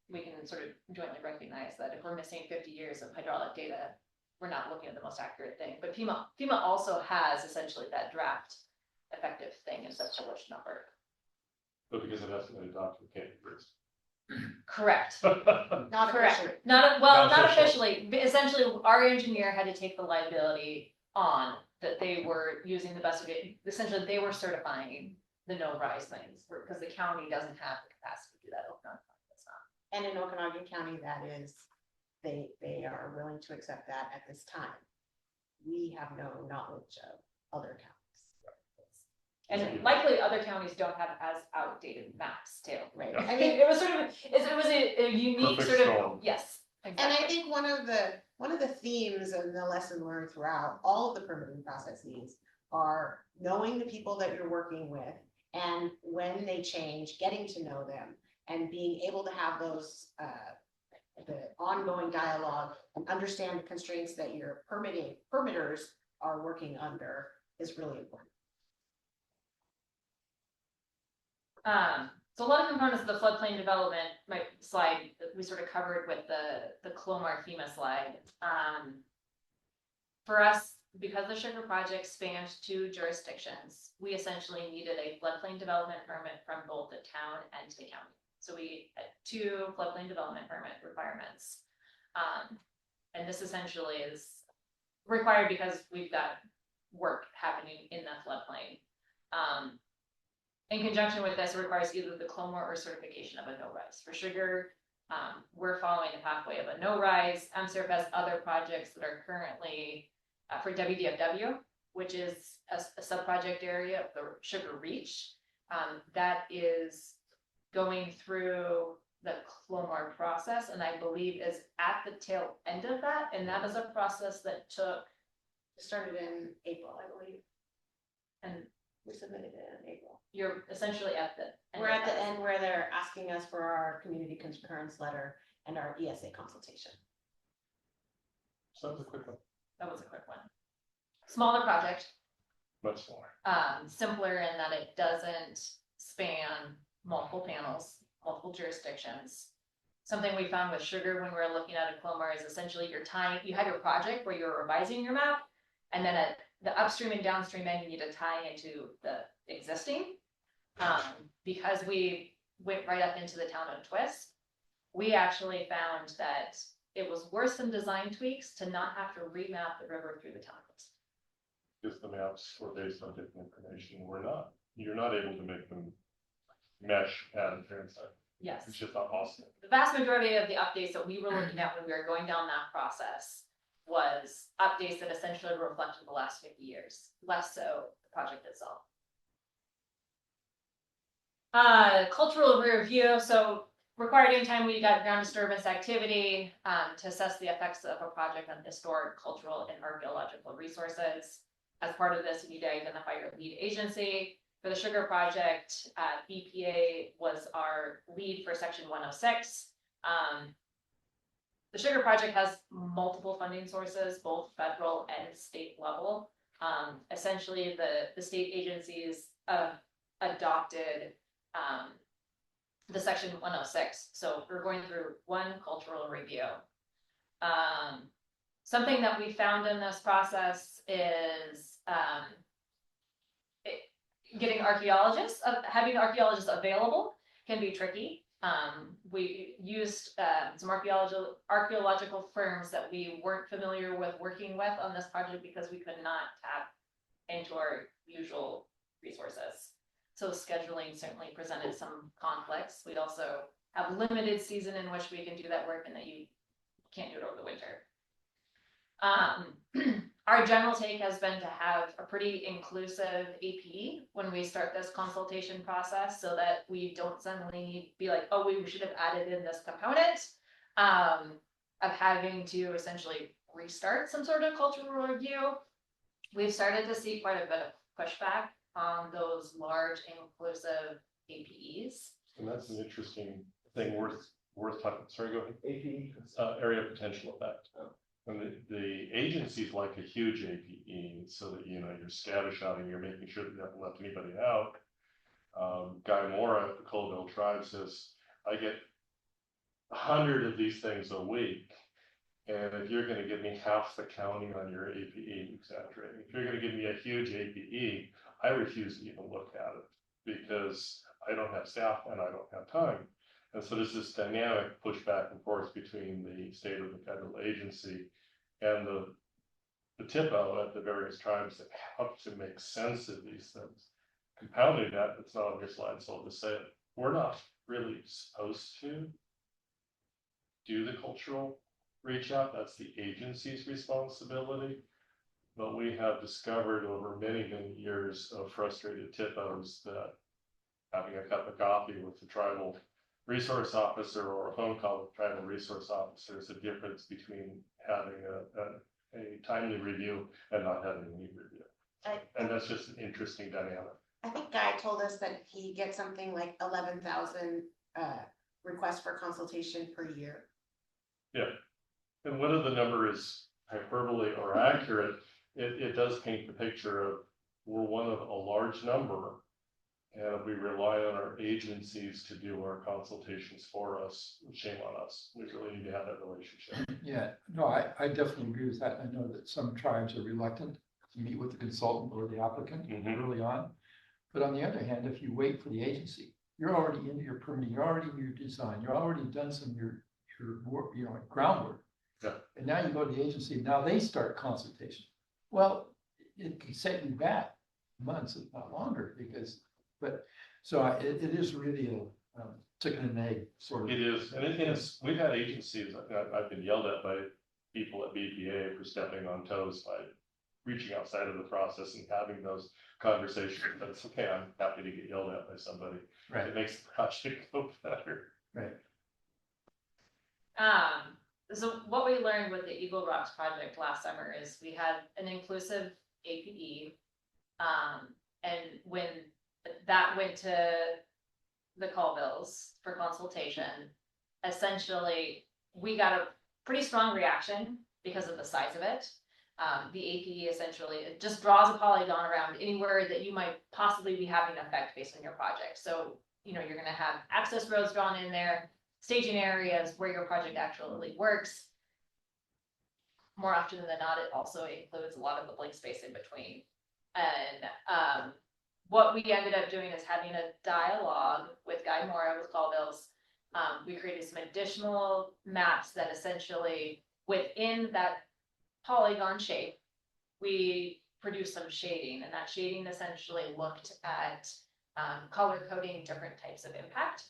we can sort of jointly recognize that if we're missing 50 years of hydraulic data, we're not looking at the most accurate thing. But FEMA also has essentially that draft effective thing in such a large number. But because it hasn't been adopted, we can't first. Correct. Not Correct. officially. Not officially. But essentially, our engineer had to take the liability on that they were using the best of it. Essentially, they were certifying the no rise things because the county doesn't have the capacity to do that. Okanagan does not. And in Okanagan County, that is, they are willing to accept that at this time. We have no knowledge of other counties. And likely other counties don't have as outdated maps too. Right. I mean, it was sort of, it was a unique Perfect sort of, storm. yes. And I Exactly. think one of the themes and the lesson learned throughout all of the permitting processes are knowing the people that you're working with, and when they change, getting to know them and being able to have those the ongoing dialogue and understand the constraints that your permitters are working under is really important. So a lot of components of the floodplain development, my slide that we sort of covered with the Clomar FEMA slide. For us, because the sugar project spanned 2 jurisdictions, we essentially needed a floodplain development permit from both the town and the county. So we had 2 floodplain development permit requirements. And this essentially is required because we've got work happening in the floodplain. In conjunction with this, it requires either the Clomar or certification of a no-rise. For sugar, we're following the pathway of a no-rise. MCERF has other projects that are currently for WDFW, which is a sub-project area of the sugar reach. That is going through the Clomar process, and I believe is at the tail end of that. And that is a process that took. It started in April, I believe. And we submitted it in April. You're essentially at the end. We're at the end where they're asking us for our community concurrence letter and our ESA consultation. So that was a quick one. That was a quick one. Smaller project. Much more. Simpler in that it doesn't span multiple panels, multiple jurisdictions. Something we found with sugar when we were looking at a Clomar is essentially you have your project where you're revising your map, and then at the upstream and downstream end, you need to tie into the existing. Because we went right up into the town of Twist, we actually found that it was worse than design tweaks to not have to remap the river through the town of Twist. Because the maps were based on different information. You're not able to make them mesh and transect. Yes. It's just not possible. The vast majority of the updates that we were looking at when we were going down that process was updates that essentially reflected the last 50 years, less so the project itself. Cultural review. So required anytime we got ground disturbance activity, to assess the effects of a project on historic, cultural, and archaeological resources. As part of this, we need to identify your lead agency. For the sugar project, BPA was our lead for section 106. The sugar project has multiple funding sources, both federal and state level. Essentially, the state agencies adopted the section 106. So we're going through one cultural review. Something that we found in this process is getting archaeologists, having archaeologists available can be tricky. We used some archaeological firms that we weren't familiar with working with on this project because we could not tap into our usual resources. So scheduling certainly presented some conflicts. We also have limited season in which we can do that work and that you can't do it over the winter. Our general take has been to have a pretty inclusive APE when we start this consultation process so that we don't suddenly be like, oh, we should have added in this component of having to essentially restart some sort of cultural review. We've started to see quite a bit of pushback on those large inclusive APEs. And that's an interesting thing worth talking. Sorry, go ahead. APE. Area of potential effect. And the agencies like a huge APE so that, you know, you're scattershotting, you're making sure that you haven't left anybody out. Guy Mora at the Colville Tribe says, I get 100 of these things a week. And if you're going to give me half the county on your APE, exaggerating, if you're going to give me a huge APE, I refuse to even look at it because I don't have staff and I don't have time. And so there's this dynamic push back and forth between the state or the federal agency and the TIPO at the various tribes that have to make sense of these things. Compounding that, it's not on your slide, so I'll just say it. We're not really supposed to do the cultural reach out. That's the agency's responsibility. But we have discovered over many, many years of frustrated TIPOs that having a cup of coffee with the tribal resource officer or a phone call with tribal resource officer is the difference between having a timely review and not having any review. And that's just an interesting dynamic. I think Guy told us that he gets something like 11,000 requests for consultation per year. Yeah. And whether the number is hyperbole or accurate, it does paint the picture of we're one of a large number. And if we rely on our agencies to do our consultations for us, shame on us. We really need to have that relationship. Yeah, no, I definitely agree with that. I know that some tribes are reluctant to meet with the consultant or the applicant early on. But on the other hand, if you wait for the agency, you're already into your permitting, you're already in your design, you're already done some of your work, you know, groundwork. Yeah. And now you go to the agency, now they start consultation. Well, it can set you back months, if not longer, because, but, so it is really a chicken and egg sort of. It is, and it's, we've had agencies, I've been yelled at by people at BPA for stepping on toes by reaching outside of the process and having those conversations, but it's okay, I'm happy to get yelled at by somebody. Right. It makes the project go better. Right. So what we learned with the Eagle Rocks project last summer is we had an inclusive APE. And when that went to the Colvilles for consultation, essentially we got a pretty strong reaction because of the size of it. The APE essentially, it just draws a polygon around anywhere that you might possibly be having an effect based on your project. So, you know, you're going to have access roads drawn in there, staging areas where your project actually works. More often than not, it also includes a lot of the blank space in between. And what we ended up doing is having a dialogue with Guy Mora with Colvilles. We created some additional maps that essentially within that polygon shape, we produced some shading, and that shading essentially looked at color coding different types of impact.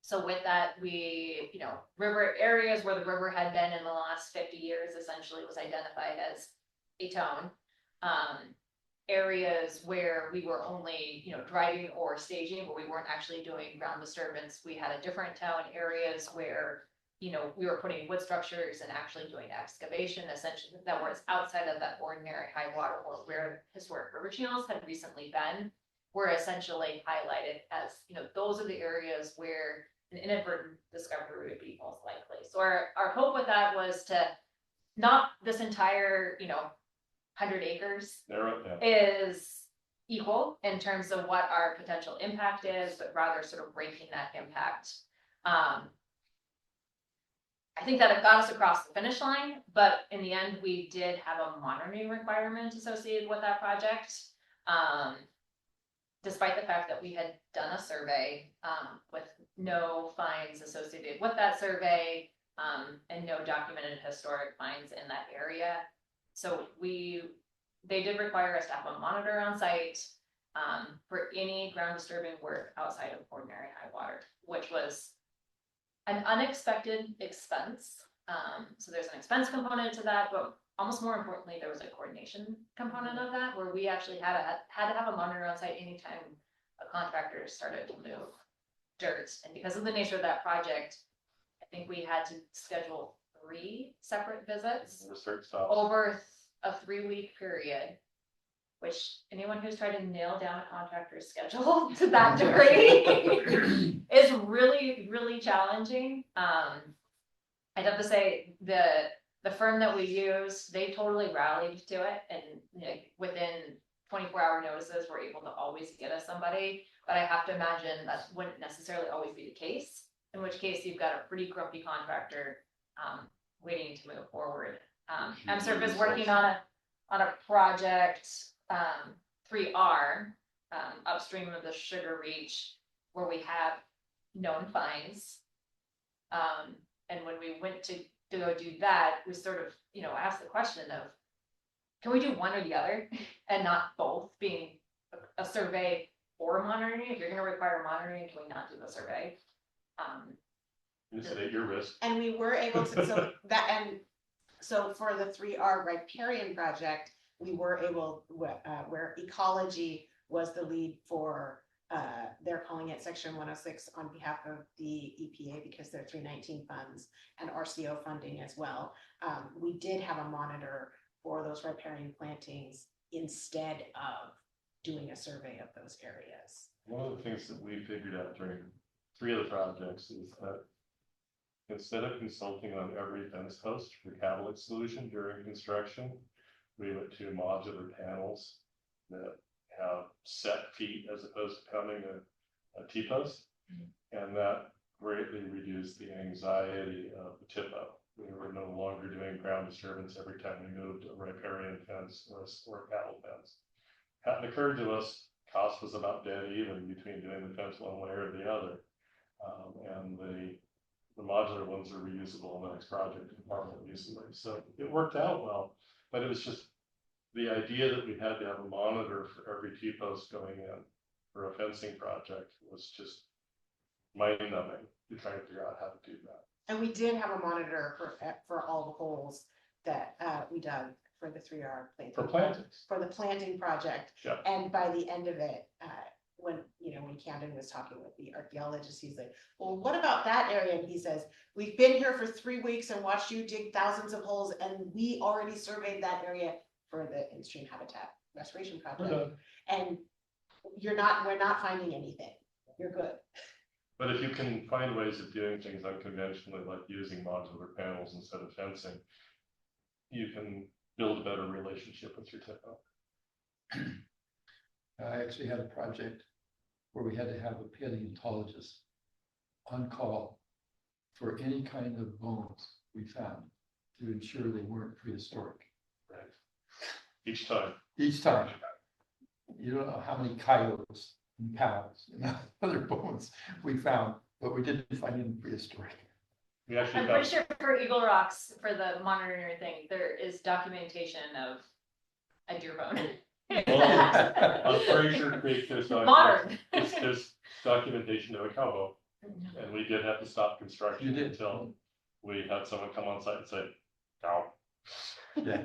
So with that, we, you know, river areas where the river had been in the last 50 years essentially was identified as a tone. areas where we were only, driving or staging, where we weren't actually doing ground disturbance. We had a different town areas where, we were putting wood structures and actually doing excavation, essentially, that was outside of that ordinary high water, or where historic river channels had recently been, were essentially highlighted as, those are the areas where an inadvertent discovery would be most likely. So our hope with that was to, not this entire, 100 acres Narrow it down. is equal in terms of what our potential impact is, but rather sort of ranking that impact. I think that it got us across the finish line, but in the end, we did have a monitoring requirement associated with that project. Despite the fact that we had done a survey, with no fines associated with that survey, and no documented historic fines in that area. So they did require us to have a monitor on site, for any ground disturbing work outside of ordinary high water, which was an unexpected expense. So there's an expense component to that, but almost more importantly, there was a coordination component of that, where we actually had to have a monitor on site anytime a contractor started to move dirt. And because of the nature of that project, I think we had to schedule 3 separate visits Research stops. over a 3-week period, which anyone who's tried to nail down a contractor's schedule to that degree is really, really challenging. I'd have to say the firm that we used, they totally rallied to it, and within 24-hour notices, we're able to always get us somebody. But I have to imagine that wouldn't necessarily always be the case, in which case you've got a pretty grumpy contractor waiting to move forward. MServ is working on a project, 3R, upstream of the Sugar Reach, where we have known fines. And when we went to go do that, we sort of, asked the question of, can we do one or the other and not both, being a survey or monitoring? If you're going to require monitoring, can we not do the survey? You said at your risk. And we were able to, so for the 3R riparian project, we were able, where ecology was the lead for, they're calling it section 106 on behalf of the EPA, because they're 319 funds and RCO funding as well. We did have a monitor for those riparian plantings instead of doing a survey of those areas. One of the things that we figured out during 3 of the projects is that instead of consulting on every fence post for catalytic solution during construction, we went to modular panels that have set feet as opposed to pounding a T-post. And that greatly reduced the anxiety of the tip-up. We were no longer doing ground disturbance every time we moved a riparian fence or a cattle fence. Hadn't occurred to us, cost was about dead even between doing the fence one way or the other. And the modular ones are reusable in the next project department easily. So it worked out well, but it was just the idea that we had to have a monitor for every T-post going in for a fencing project was just mind-numbing to try to figure out how to do that. And we did have a monitor for all the holes that we dug for the 3R planting. For plantings. For the planting project. Yeah. And by the end of it, when Camden was talking with the archaeologist, he's like, well, what about that area? And he says, we've been here for 3 weeks and watched you dig thousands of holes, and we already surveyed that area for the in-stream habitat restoration project. And we're not finding anything. You're good. But if you can find ways of doing things unconventionally, like using modular panels instead of fencing, you can build a better relationship with your tip-up. I actually had a project where we had to have a paleontologist on call for any kind of bones we found to ensure they weren't prehistoric. Right. Each time. Each time. You don't know how many coyotes and cows and other bones we found, but we didn't find any prehistoric. We actually I'm found, pretty sure for Eagle Rocks, for the monitoring thing, there is documentation of a deer bone. on Fraser Creek, Modern. there's documentation of a cow bone, and we did have to stop construction You did. until we had someone come on site and say, cow. Yeah.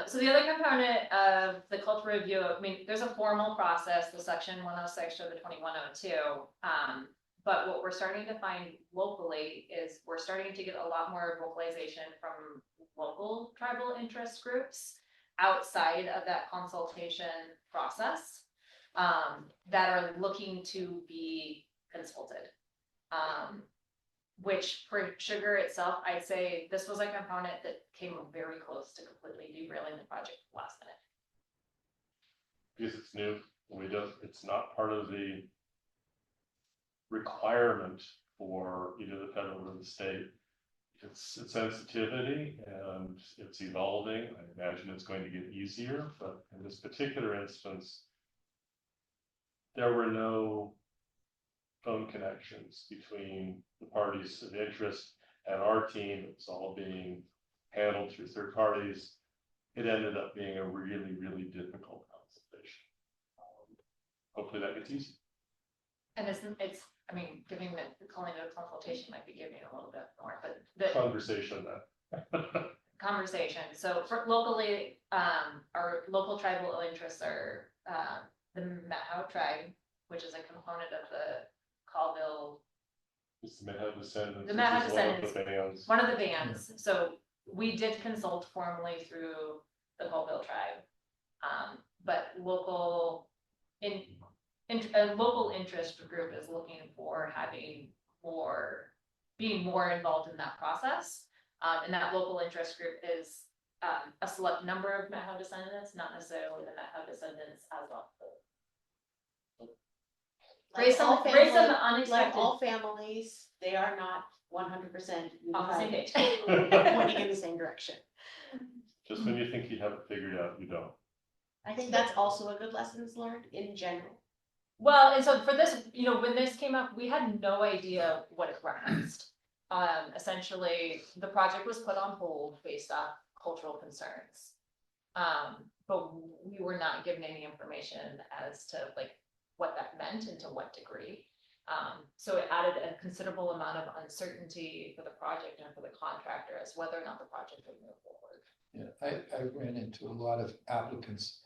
So the other component of the cultural review, I mean, there's a formal process, the section 106 or the 2102. But what we're starting to find locally is we're starting to get a lot more vocalization from local tribal interest groups outside of that consultation process, that are looking to be consulted. Which for sugar itself, I'd say this was a component that came very close to completely derailing the project last minute. Because it's new, it's not part of the requirement for either the federal or the state. It's sensitivity and it's evolving. I imagine it's going to get easier, but in this particular instance, there were no phone connections between the parties of interest and our team. It was all being handled through third parties. It ended up being a really, really difficult consultation. Hopefully that gets easy. And it's, I mean, calling it a consultation might be giving it a little bit more, but the Conversation then. conversation. So for locally, our local tribal interests are the Methow tribe, which is a component of the Colville. It's the Methow Descendants. The Methow which is one of Descendants. the bands. One of the bands. So we did consult formally through the Colville tribe, but a local interest group is looking for being more involved in that process. And that local interest group is a select number of Methow descendants, not necessarily the Methow descendants as well. Raise some Like unexpected all families, they are not 100% on the same page. pointing in the same direction. Just when you think you have it figured out, you don't. I think that's also a good lessons learned in general. Well, and so for this, when this came up, we had no idea what it referenced. Essentially, the project was put on hold based on cultural concerns. But we were not given any information as to what that meant and to what degree. So it added a considerable amount of uncertainty for the project and for the contractor as whether or not the project would move forward. Yeah, I ran into a lot of applicants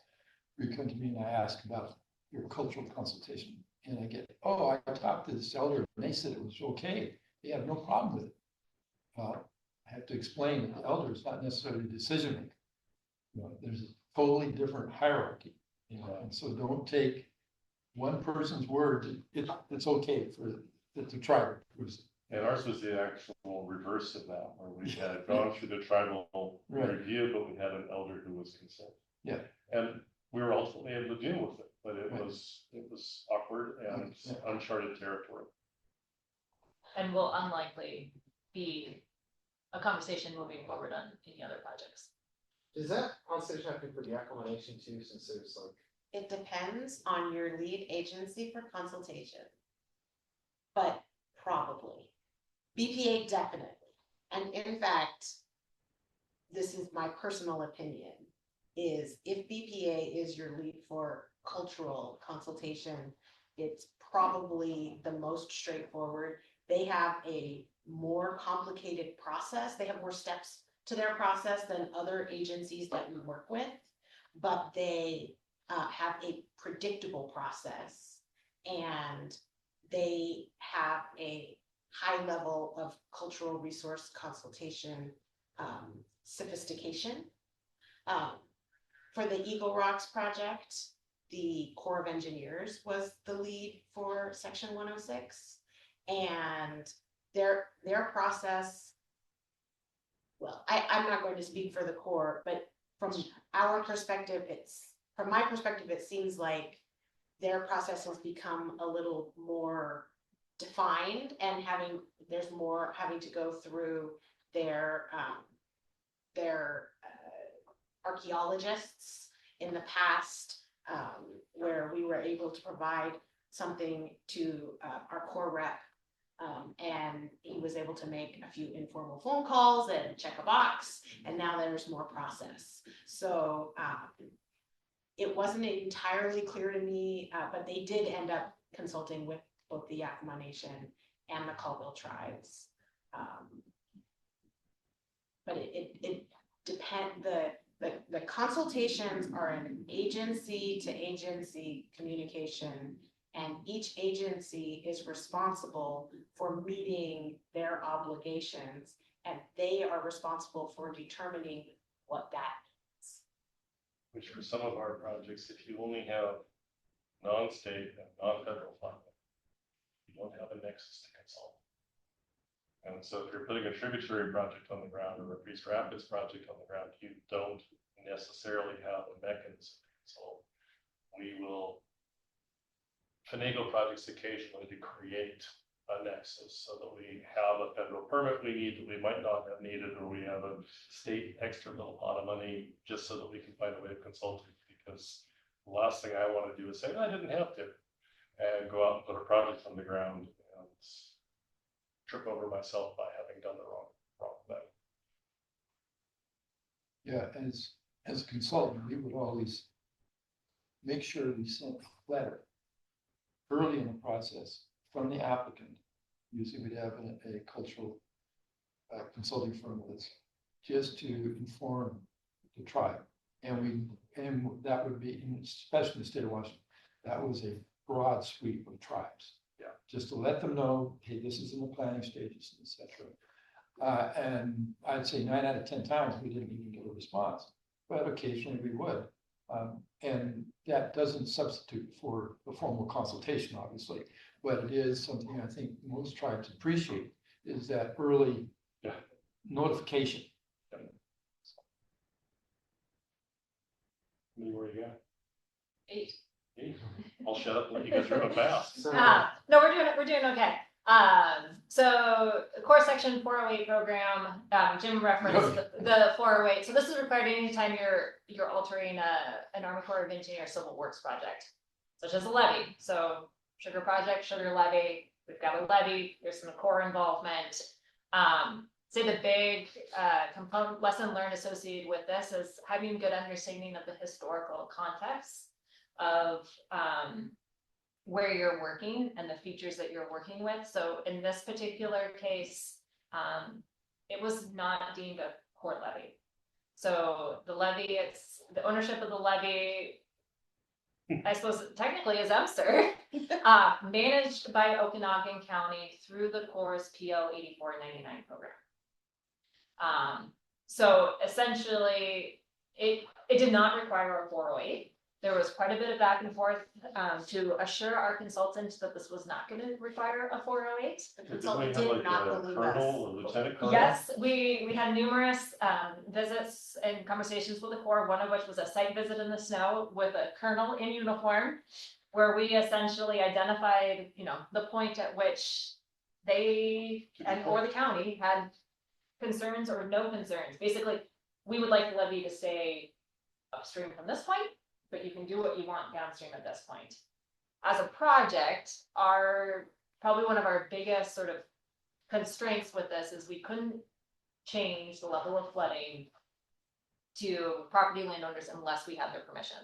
who come to me and I ask about your cultural consultation. And I get, oh, I talked to this elder and they said it was okay. They have no problem with it. I have to explain that the elder is not necessarily the decision maker. There's a totally different hierarchy, and so don't take one person's word. It's okay for the tribe. And ours was the actual reverse of that, where we had gone through the tribal review, but we had an elder who was consulted. Yeah. And we were ultimately able to deal with it, but it was awkward and uncharted territory. And will unlikely be a conversation moving forward on any other projects. Does that consultation happen for the acclimation too, since there's It depends on your lead agency for consultation. But probably. BPA definitely. And in fact, this is my personal opinion, is if BPA is your lead for cultural consultation, it's probably the most straightforward. They have a more complicated process. They have more steps to their process than other agencies that we work with, but they have a predictable process and they have a high level of cultural resource consultation sophistication. For the Eagle Rocks project, the Corps of Engineers was the lead for Section 106, and their process, well, I'm not going to speak for the Corps, but from our perspective, from my perspective, it seems like their process has become a little more defined and there's more having to go through their archaeologists in the past, where we were able to provide something to our core rep, and he was able to make a few informal phone calls and check a box, and now there's more process. So it wasn't entirely clear to me, but they did end up consulting with both the Yakima Nation and the Colville tribes. But it depends, the consultations are an agency to agency communication. And each agency is responsible for meeting their obligations, and they are responsible for determining what that is. Which for some of our projects, if you only have non-state and non-federal funding, you don't have a nexus to consult. And so if you're putting a tributary project on the ground or a Priest Rapids project on the ground, you don't necessarily have a mechanism to consult. We will finagle projects occasionally to create a nexus so that we have a federal permit we need that we might not have needed, or we have a state extra little pot of money just so that we can find a way of consulting. Because the last thing I want to do is say, I didn't have to, and go out and put a project on the ground and trip over myself by having done the wrong thing. Yeah, as a consultant, we would always make sure we sent a letter early in the process from the applicant. Usually we'd have a cultural consulting firm with us, just to inform the tribe. And that would be, especially in the state of Washington, that was a broad sweep of tribes. Yeah. Just to let them know, hey, this is in the planning stages, etc. And I'd say 9 out of 10 times we didn't even get a response, but occasionally we would. And that doesn't substitute for the formal consultation, obviously, but it is something I think most tribes appreciate, is that early notification. How many more you got? 8. 8. I'll shut up and let you go through it fast. So, No, we're doing okay. So core section 408 program, Jim referenced the 408. So this is required anytime you're altering an Army Corps of Engineers civil works project, such as a levee. So sugar project, sugar levee, we've got a levee, there's some Corps involvement. Say the big component lesson learned associated with this is having a good understanding of the historical context of where you're working and the features that you're working with. So in this particular case, it was not deemed a court levy. So the levy, it's the ownership of the levy, I suppose technically is Emster, managed by Okanagan County through the Corps' PO 8499 program. So essentially, it did not require a 408. There was quite a bit of back and forth to assure our consultants that this was not going to require a 408. The Did we consultant have did like not a believe us. colonel or lieutenant colonel? Yes, we had numerous visits and conversations with the Corps, one of which was a site visit in the snow with a colonel in uniform, where we essentially identified, the point at which they or the county had concerns or no concerns. Basically, we would like the levee to stay upstream from this point, but you can do what you want downstream at this point. As a project, probably one of our biggest sort of constraints with this is we couldn't change the level of flooding to property landowners unless we had their permission.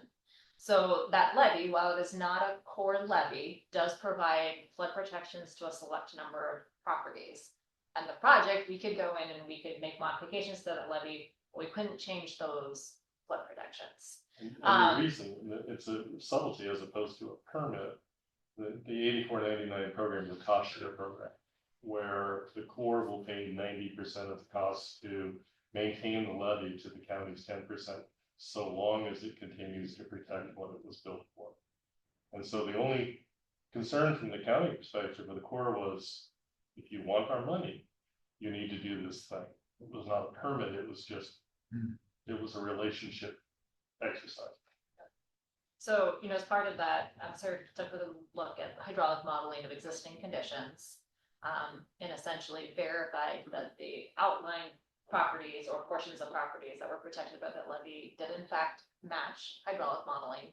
So that levee, while it is not a core levee, does provide flood protections to a select number of properties. And the project, we could go in and we could make modifications to that levee, but we couldn't change those flood protections. And the reason, it's a subtlety as opposed to a permit. The 8499 program is a cost share program, where the Corps will pay 90% of the costs to maintain the levee to the county's 10%, so long as it continues to protect what it was built for. And so the only concern from the county perspective of the Corps was, if you want our money, you need to do this thing. It was not a permit, it was just, it was a relationship exercise. So, as part of that, Sir took a look at hydraulic modeling of existing conditions, and essentially verified that the outlying properties or portions of properties that were protected by that levee did in fact match hydraulic modeling.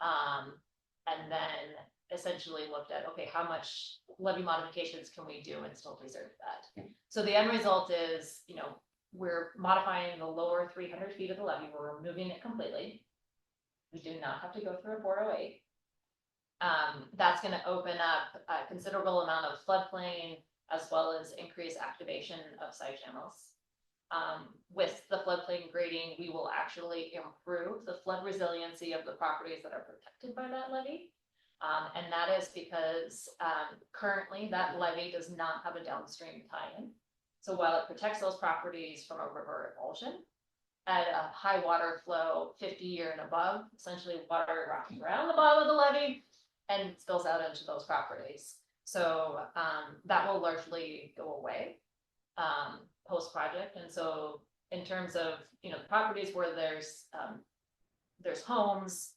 And then essentially looked at, okay, how much levee modifications can we do and still preserve that? So the end result is, we're modifying the lower 300 feet of the levee, we're removing it completely. We do not have to go through a 408. That's going to open up a considerable amount of floodplain as well as increase activation of side channels. With the flood floodplain grading, we will actually improve the flood resiliency of the properties that are protected by that levee. And that is because, currently that levee does not have a downstream tie-in. So while it protects those properties from a river emulsion, at a high water flow, 50-year and above, essentially water wraps around the bottom of the levee and spills out into those properties. So that will largely go away post-project. And so in terms of, you know, the properties where there's homes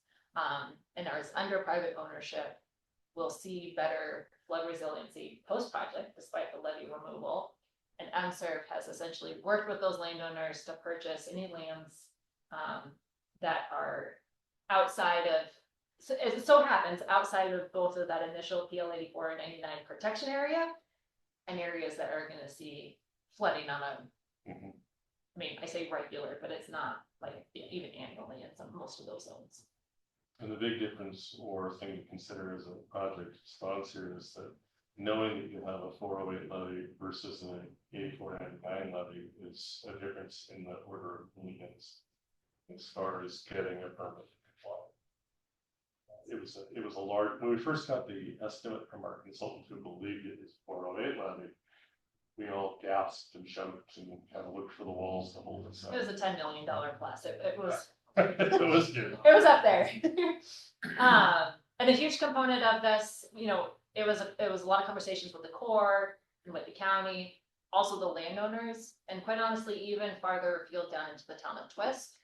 and are under private ownership, we'll see better flood resiliency post-project despite the levee removal. And MSERV has essentially worked with those landowners to purchase any lands that are outside of, so it so happens, outside of both of that initial PL 84 and 99 protection area, and areas that are gonna see flooding on a, Mhm. I mean, I say regular, but it's not like even annually in most of those zones. And the big difference or thing to consider as a project sponsor is that knowing that you have a 408 levy versus an 8499 levy is a difference in the order of millions as far as getting a permit to comply. It was a large, when we first got the estimate from our consultant who believed it was 408 levy, we all gasped and choked and kind of looked for the walls to hold us up. It was a $10 million plus. It was. It was good. It was up there. And a huge component of this, you know, it was a lot of conversations with the Corps and with the county, also the landowners, and quite honestly, even farther afield down into the town of Twist,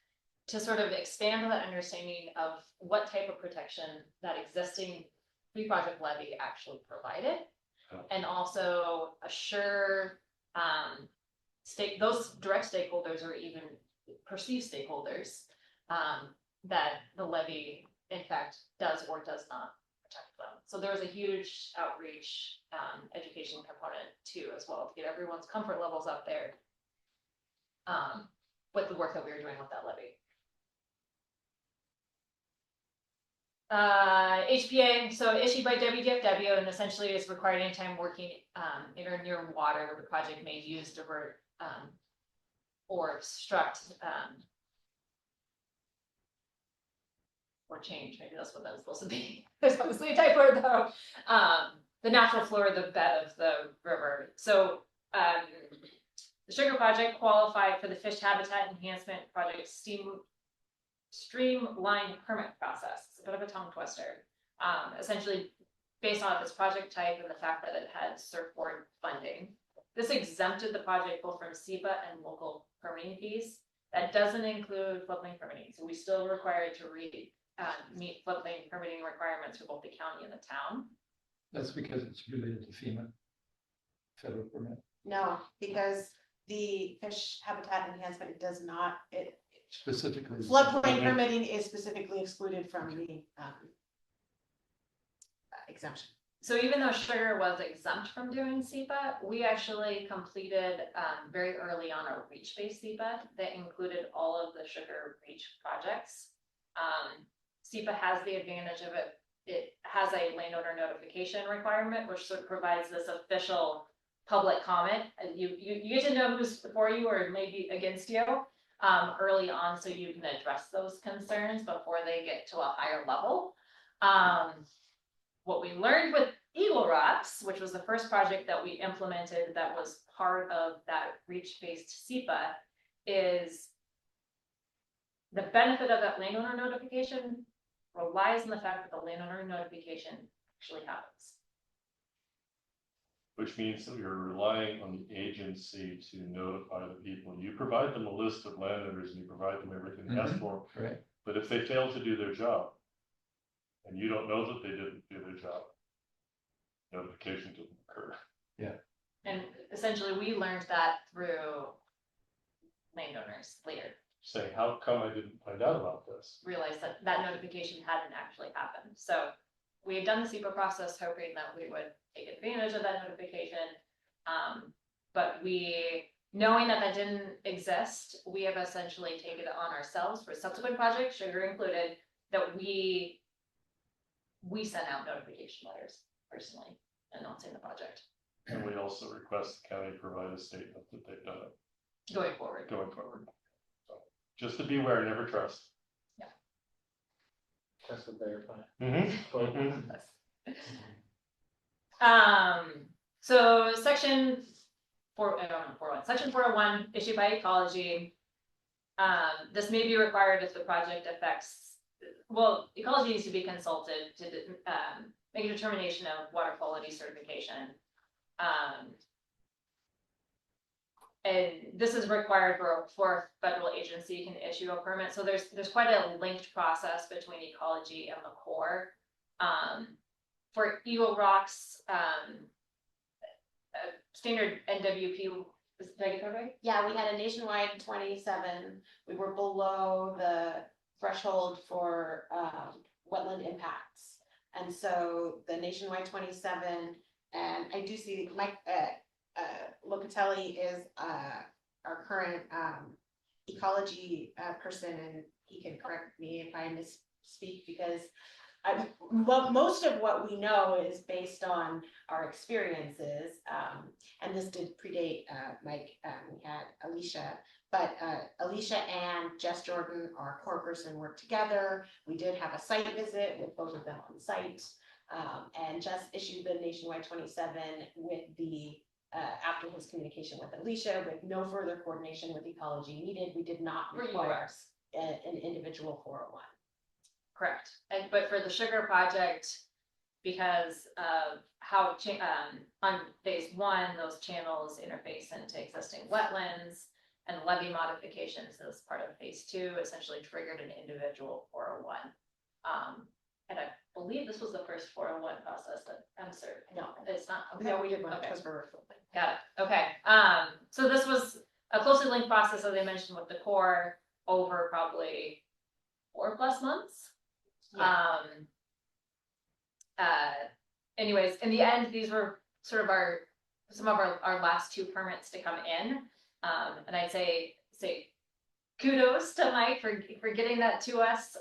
to sort of expand that understanding of what type of protection that existing pre-project levy actually provided, and also assure those direct stakeholders or even perceived stakeholders that the levy in fact does or does not protect them. So there was a huge outreach education component too as well to get everyone's comfort levels up there with the work that we were doing with that levy. HPA, so issued by WDFW, and essentially is required anytime working in or near water where the project may use, divert, or obstruct or change, maybe that's what that's supposed to be. There's obviously a type word though. The natural flow or the bed of the river. So the sugar project qualified for the fish habitat enhancement project streamline permit process. It's a bit of a tongue twister. Essentially based on its project type and the fact that it had surfboard funding. This exempted the project both from SEPA and local permitting fees. That doesn't include floodplain permitting. So we still required to meet floodplain permitting requirements for both the county and the town. That's because it's related to FEMA, federal permit. No, because the fish habitat enhancement does not, Specifically. floodplain permitting is specifically excluded from the exemption. So even though sugar was exempt from doing SEPA, we actually completed very early on a reach-based SEPA that included all of the sugar reach projects. SEPA has the advantage of it. It has a landowner notification requirement, which sort of provides this official public comment. And you get to know who's for you or maybe against you early on, so you can address those concerns before they get to a higher level. What we learned with Eagle Rocks, which was the first project that we implemented that was part of that reach-based SEPA, is the benefit of that landowner notification relies on the fact that the landowner notification actually happens. Which means that you're relying on the agency to notify the people. You provide them a list of landowners and you provide them everything they ask for. Right. But if they fail to do their job, and you don't know that they didn't do their job, notification doesn't occur. Yeah. And essentially we learned that through landowners later. Saying, how come I didn't find out about this? Realized that that notification hadn't actually happened. So we had done the SEPA process hoping that we would take advantage of that notification. But knowing that that didn't exist, we have essentially taken it on ourselves for subsequent projects, sugar included, that we sent out notification letters personally announcing the project. And we also request the county provide a statement that they've done it Going forward. going forward. Just to be aware, never trust. Test and verify. So section 401, section 401 issued by ecology. This may be required if the project affects, well, ecology needs to be consulted to make a determination of water quality certification. And this is required for a federal agency can issue a permit. So there's quite a linked process between ecology and the Corps. For Eagle Rocks, standard NWP, did I get that right? Yeah, we had a nationwide 27. We were below the threshold for wetland impacts. And so the nationwide 27, and I do see Mike Locatelli is our current ecology person, and he can correct me if I misspeak, because most of what we know is based on our experiences, and this did predate Mike. We had Alicia, but Alicia and Jess Jordan, our core person, worked together. We did have a site visit with both of them on site, and Jess issued the nationwide 27 with the after his communication with Alicia, with no further coordination with ecology needed. We did not require an individual 401. Correct. But for the sugar project, because of how on phase 1, those channels interface into existing wetlands, and levee modifications as part of phase 2 essentially triggered an individual 401. And I believe this was the first 401 process that I'm certain. No, It's not. Okay. no, we did one Okay. because we're. Got it. Okay. So this was a closely linked process, as I mentioned, with the Corps over probably 4+ months. Yeah. Anyways, in the end, these were sort of some of our last 2 permits to come in. And I'd say kudos to Mike for getting that to us.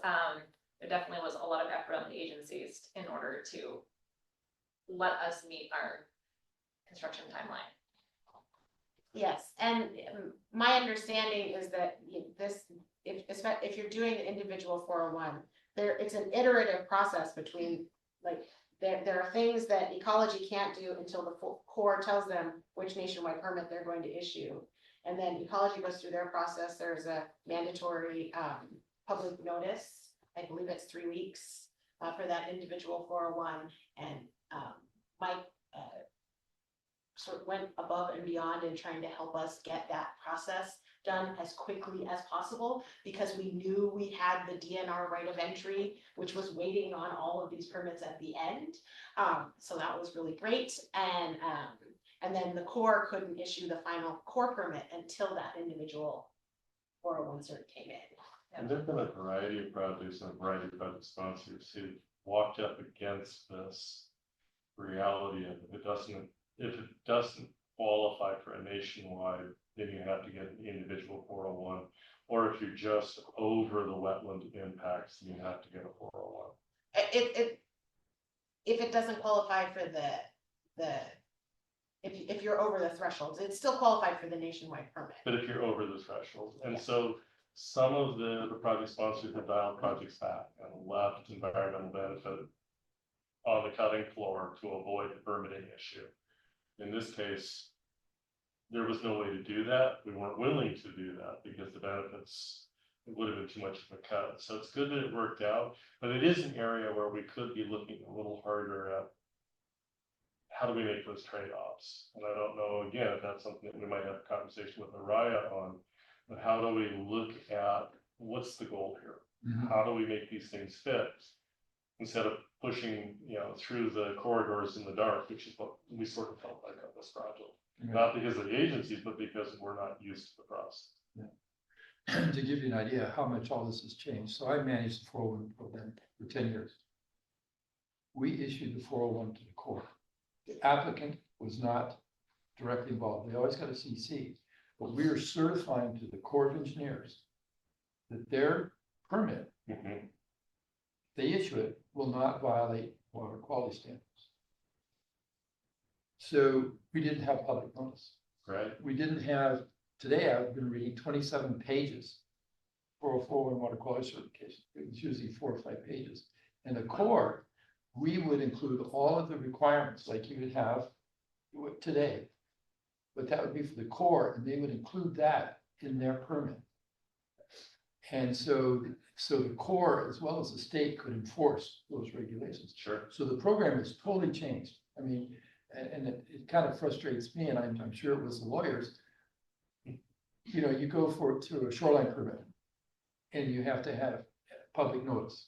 There definitely was a lot of effort on the agencies in order to let us meet our construction timeline. Yes, and my understanding is that if you're doing the individual 401, it's an iterative process between, like, there are things that ecology can't do until the Corps tells them which nationwide permit they're going to issue. And then ecology goes through their process. There's a mandatory public notice. I believe it's 3 weeks for that individual 401. And Mike sort of went above and beyond in trying to help us get that process done as quickly as possible, because we knew we had the DNR right of entry, which was waiting on all of these permits at the end. So that was really great. And then the Corps couldn't issue the final Corps permit until that individual 401 cert came in. And there've been a variety of projects and a variety of project sponsors who walked up against this reality of if it doesn't qualify for a nationwide, then you have to get an individual 401. Or if you're just over the wetland impacts, you have to get a 401. If it doesn't qualify for if you're over the thresholds, it's still qualified for the nationwide permit. But if you're over the threshold, and Yeah. so some of the project sponsors have dialed projects back and left environmental benefit on the cutting floor to avoid the permitting issue. In this case, there was no way to do that. We weren't willing to do that because the benefits, it would have been too much of a cut. So it's good that it worked out, but it is an area where we could be looking a little harder at how do we make those trade-offs. And I don't know, again, if that's something that we might have a conversation with ORIA on, but how do we look at what's the goal here? How do we make these things fit instead of pushing, through the corridors in the dark, which is what we sort of felt like on this project. Yeah. Not because of the agencies, but because we're not used to the process. To give you an idea how much all this has changed, so I managed the 401 program for 10 years. We issued the 401 to the Corps. The applicant was not directly involved. They always got a CC, but we are certifying to the Corps of Engineers that their permit, they issue it, will not violate water quality standards. So we didn't have public notice. Right. We didn't have, today I've been reading 27 pages 404 and water quality certification. It was usually 4 or 5 pages. And the core, we would include all of the requirements like you would have today. But that would be for the core, and they would include that in their permit. And so the core, as well as the state, could enforce those regulations. Sure. So the program has totally changed. I mean, and it kind of frustrates me, and I'm sure it was the lawyers. You know, you go to a shoreline permit, and you have to have public notice,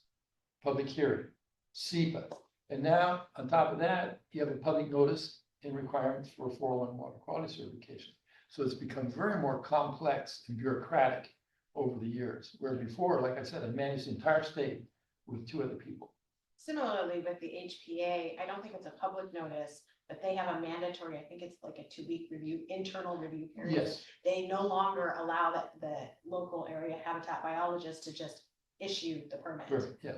public hearing, SEPA. And now, on top of that, you have a public notice and requirements for 401 water quality certification. So it's become very more complex and bureaucratic over the years, where before, like I said, I managed the entire state with 2 other people. Similarly with the HPA, I don't think it's a public notice, but they have a mandatory, I think it's like a 2-week review, internal review period. Yes, They no longer allow the local area habitat biologist to just issue the permit. perfect, yeah.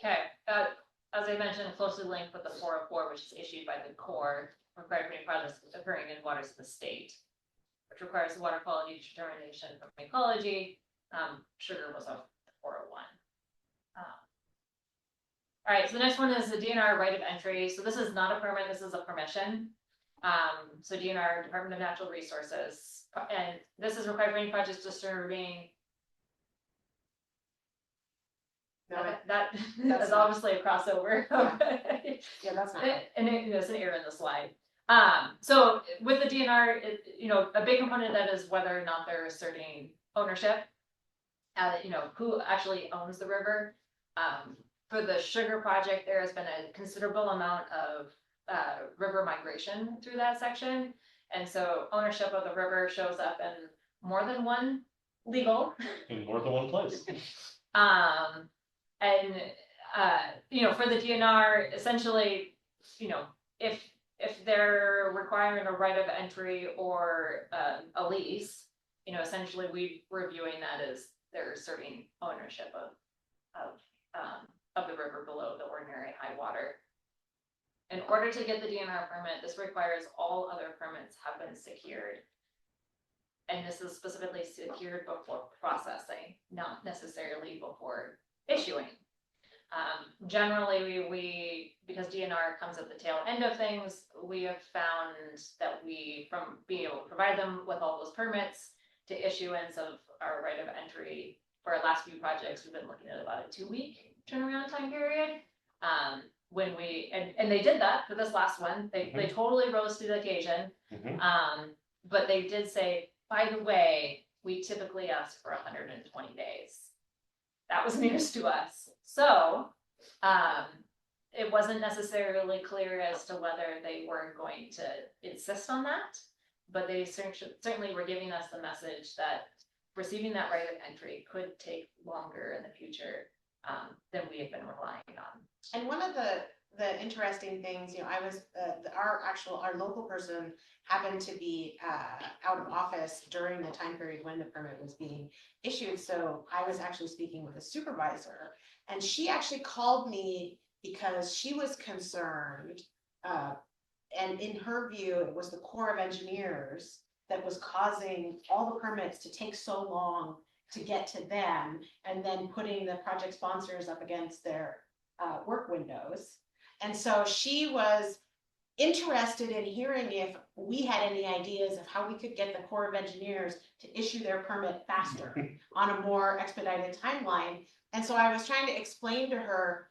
Okay, as I mentioned, closely linked with the 404, which is issued by the Corps, required for any projects occurring in waters of the state, which requires the water quality determination from ecology. Sugar was a 401. All right, so the next one is the DNR right of entry. So this is not a permit, this is a permission. So DNR, Department of Natural Resources, and this is required for any projects disturbing. No, That that's is not- obviously a crossover. Yeah, that's not. And there's an error in the slide. So with the DNR, a big component of that is whether or not they're asserting ownership. Who actually owns the river. For the sugar project, there has been a considerable amount of river migration through that section. And so ownership of the river shows up in more than one legal. In more than one place. For the DNR, essentially, if they're requiring a right of entry or a lease, essentially we're reviewing that as they're asserting ownership of the river below the ordinary high water. In order to get the DNR permit, this requires all other permits have been secured. And this is specifically secured before processing, not necessarily before issuing. Generally, we because DNR comes at the tail end of things, we have found that from being able to provide them with all those permits to issuance of our right of entry for our last few projects, we've been looking at about a 2-week turnaround time period. When and they did that for this last one, they totally rose to the occasion. But they did say, by the way, we typically ask for 120 days. That was news to us. So it wasn't necessarily clear as to whether they were going to insist on that, but they certainly were giving us the message that receiving that right of entry could take longer in the future than we have been relying on. And one of the interesting things, I was, our local person happened to be out of office during the time period when the permit was being issued. So I was actually speaking with a supervisor, and she actually called me because she was concerned. And in her view, it was the Corps of Engineers that was causing all the permits to take so long to get to them, and then putting the project sponsors up against their work windows. And so she was interested in hearing if we had any ideas of how we could get the Corps of Engineers to issue their permit faster on a more expedited timeline. And so I was trying to explain to her,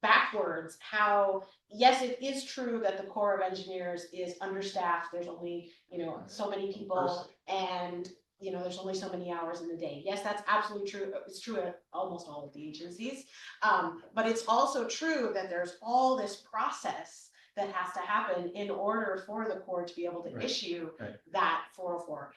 backwards how, yes, it is true that the Corps of Engineers is understaffed. There's only, so many people, and there's only so many hours in the day. Yes, that's absolutely true. It's true at almost all of the agencies. But it's also true that there's all this process that has to happen in order for the Corps to be able to issue that 404,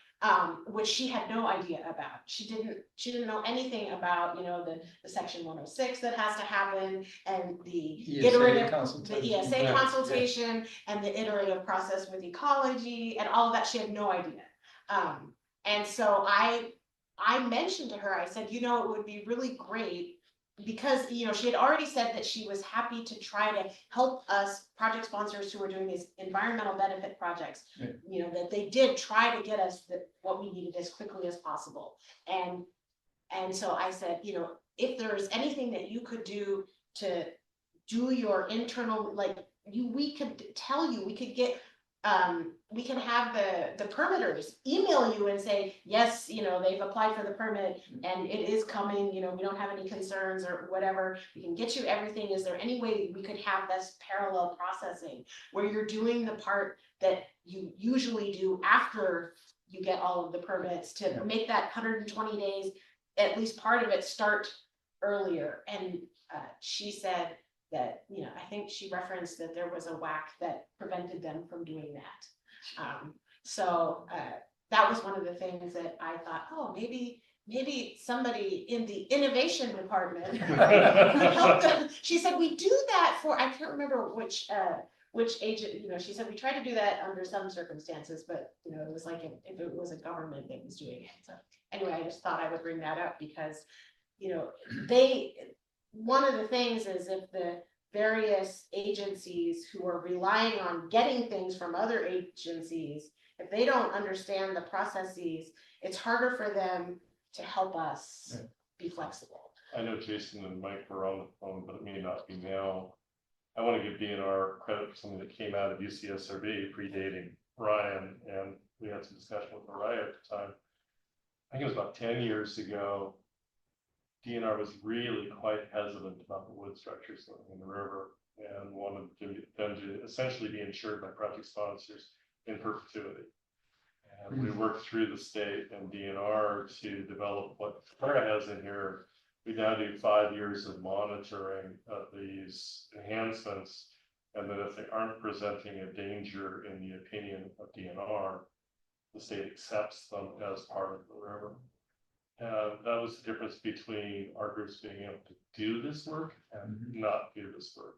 which she had no idea about. She didn't know anything about, the section 106 that has to happen, and the iterative consultation and the iterative process with ecology and all of that. She had no idea. And so I mentioned to her, I said, it would be really great because, you know, she had already said that she was happy to try to help us, project sponsors who were doing these environmental benefit projects. Yeah. You know, that they did try to get us what we needed as quickly as possible. And so I said, you know, if there's anything that you could do to do your internal, like, we could tell you, we could get, we can have the permitters email you and say, yes, you know, they've applied for the permit and it is coming, you know, we don't have any concerns or whatever. We can get you everything. Is there any way we could have this parallel processing where you're doing the part that you usually do after you get all of the permits to Yeah. make that 120 days, at least part of it, start earlier? And she said that, you know, I think she referenced that there was a whack that prevented them from doing that. So that was one of the things that I thought, oh, maybe somebody in the innovation department could help them. She said, we do that for, I can't remember which agent, you know, she said, we try to do that under some circumstances, but, you know, it was like if it was a government that was doing it. So anyway, I just thought I would bring that up because, you know, one of the things is if the various agencies who are relying on getting things from other agencies, if they don't understand the processes, it's harder for them to help us be flexible. I know Jason and Mike were on the phone, but it may not be now. I want to give DNR credit for something that came out of UCSRB predating Ryan, and we had some discussion with ORIA at the time. I think it was about 10 years ago. DNR was really quite hesitant about the wood structures in the river and wanted them to essentially be insured by project sponsors in perpetuity. And we worked through the state and DNR to develop what ORIA has in here. We now do 5 years of monitoring of these enhancements, and then if they aren't presenting a danger in the opinion of DNR, the state accepts them as part of the river. And that was the difference between our groups being able to do this work and not do this work.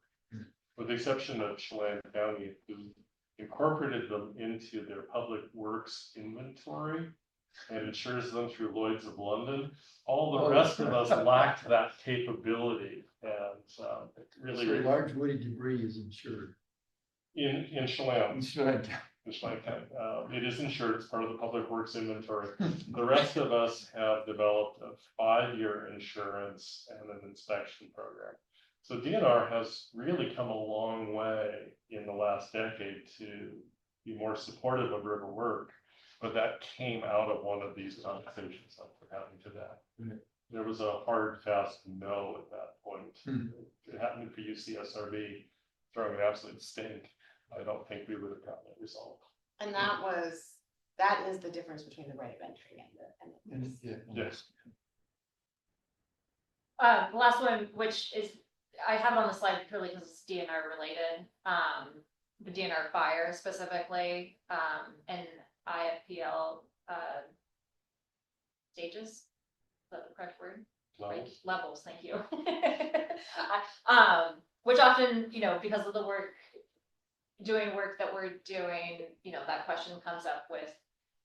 With the exception of Chelan County, who incorporated them into their public works inventory and insures them through Lloyd's of London. All the rest of us lacked that capability, and really, So large woody debris is insured. in Chelan. In Chelan County. It is insured as part of the public works inventory. The rest of us have developed a 5-year insurance and an inspection program. So DNR has really come a long way in the last decade to be more supportive of river work, but that came out of one of these conversations that we're having today. There was a hard, fast no at that point. It happened for UCSRB throwing an absolute stink. I don't think we would have gotten it resolved. And that is the difference between the right of entry and the. Yes. The last one, which is, I have on the slide purely because it's DNR related, the DNR fire specifically, and IFPL stages, is that the correct word? Right, levels, thank you. Which often, you know, because of the work that we're doing, you know, that question comes up with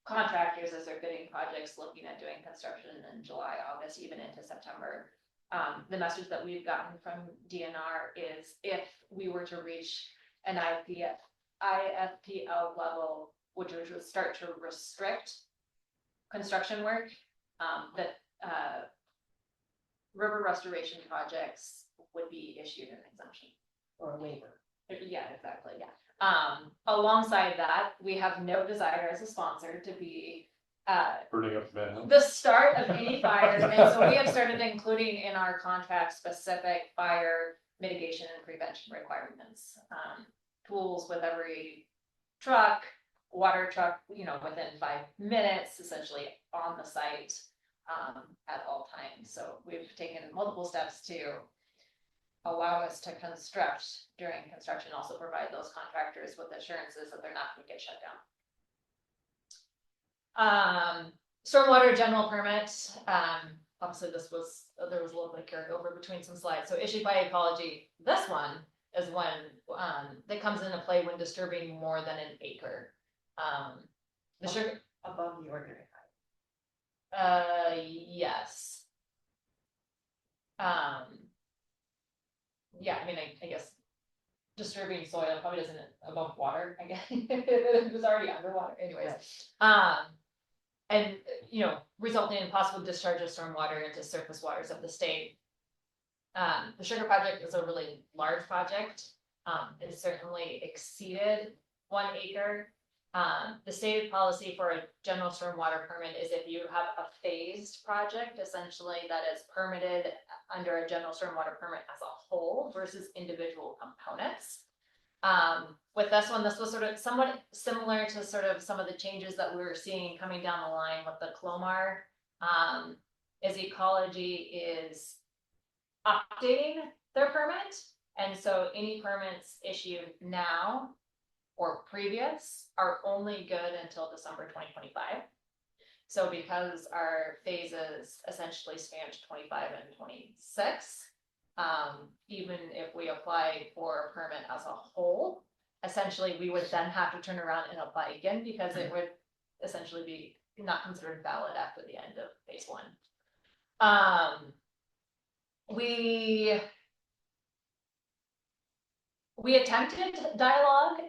contractors as they're bidding projects, looking at doing construction in July, August, even into September. The message that we've gotten from DNR is if we were to reach an IFPL level, which would start to restrict construction work, that river restoration projects would be issued an exemption Or a waiver. Yeah, exactly. Yeah. Alongside that, we have no desire as a sponsor to be Burning up the Methow. the start of any fire, and so we have started including in our contract specific fire mitigation and prevention requirements. Tools with every truck, water truck, you know, within 5 minutes, essentially on the site at all times. So we've taken multiple steps to allow us to construct during construction, also provide those contractors with assurances that they're not going to get shut down. Stormwater general permit. Obviously there was a little bit of carryover between some slides. So issued by ecology. This one is when that comes into play when disturbing more than an acre. The sugar Above the ordinary height. yes. yeah, I mean, I guess disturbing soil probably doesn't above water, I guess, it was already underwater anyways. And, resulting in possible discharge of stormwater into surface waters of the state. The sugar project is a really large project. It certainly exceeded 1 acre. The stated policy for a general stormwater permit is if you have a phased project, essentially that is permitted under a general stormwater permit as a whole versus individual components. With this one, this was sort of somewhat similar to sort of some of the changes that we were seeing coming down the line with the Clomar. Is Ecology is updating their permit, and so any permits issued now or previous are only good until December 2025. So because our phases essentially spanned 25 and 26, even if we apply for a permit as a whole, essentially we would then have to turn around and apply again because it would essentially be not considered valid after the end of phase 1. We attempted dialogue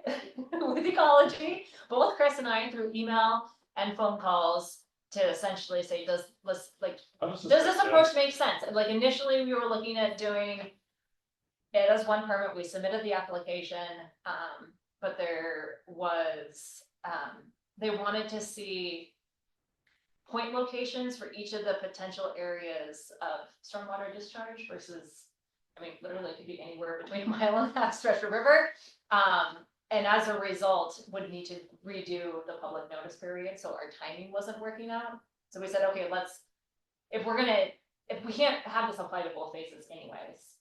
with Ecology, both Chris and I, through email and phone calls to essentially say, does this approach make sense? And like initially we were looking at doing it as one permit. We submitted the application, but there was, they wanted to see point locations for each of the potential areas of stormwater discharge versus, I mean, literally it could be anywhere between a mile and a half stretch of river. And as a result, would need to redo the public notice period. So our timing wasn't working out. So we said, okay, if we can't have this apply to both phases anyways,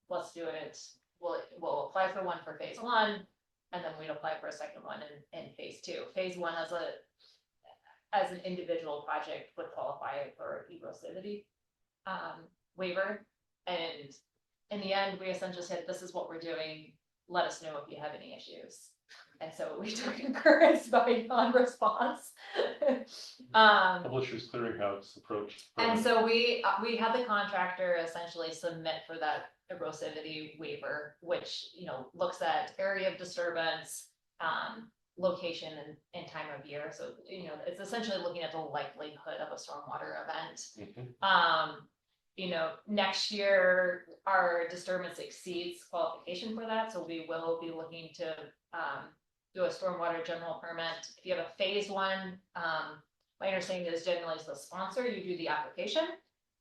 let's do it. We'll apply for one for phase 1, and then we'd apply for a second one in phase 2. Phase 1 as an individual project would qualify for erosivity waiver. And in the end, we essentially said, this is what we're doing. Let us know if you have any issues. And so we took concurrence by non-response. Publishers Clearinghouse approach. And so we had the contractor essentially submit for that erosivity waiver, which, looks at area of disturbance, location and time of year. So, it's essentially looking at the likelihood of a stormwater event. Next year, our disturbance exceeds qualification for that. So we will be looking to do a stormwater general permit. If you have a phase 1, my understanding is generally as the sponsor, you do the application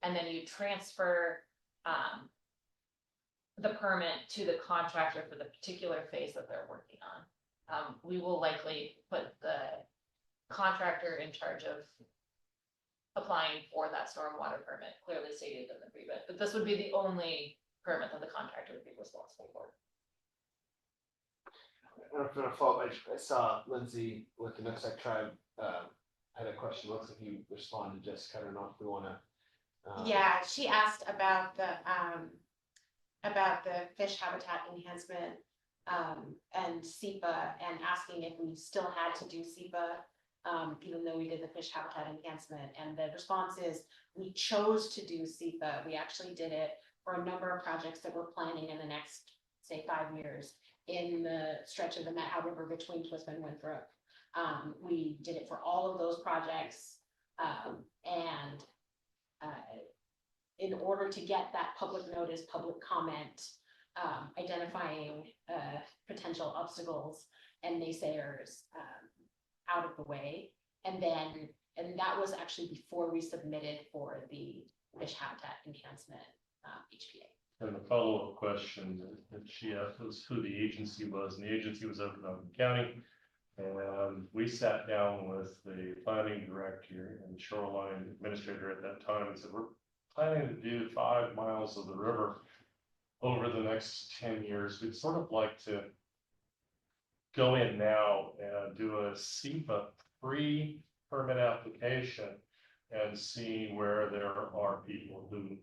and then you transfer the permit to the contractor for the particular phase that they're working on. We will likely put the contractor in charge of applying for that stormwater permit, clearly stated in the pre-bid, but this would be the only permit that the contractor would be responsible for. I'm gonna follow up. I saw Lindsay with the Methow tribe had a question. Looks like you responded, Jessica. I don't know if we want to. Yeah, she asked about the fish habitat enhancement and SEPA, and asking if we still had to do SEPA, even though we did the fish habitat enhancement. And the response is we chose to do SEPA. We actually did it for a number of projects that we're planning in the next, say, 5 years in the stretch of the Methow River between Twisp and Winthrop. We did it for all of those projects, and in order to get that public notice, public comment, identifying potential obstacles and naysayers out of the way. And that was actually before we submitted for the fish habitat enhancement HPA. And the follow-up question that she asked was who the agency was, and the agency was Okanagan County. And we sat down with the planning director and shoreline administrator at that time and said, we're planning to do 5 miles of the river over the next 10 years. We'd sort of like to go in now and do a SEPA pre-permit application and see where there are people who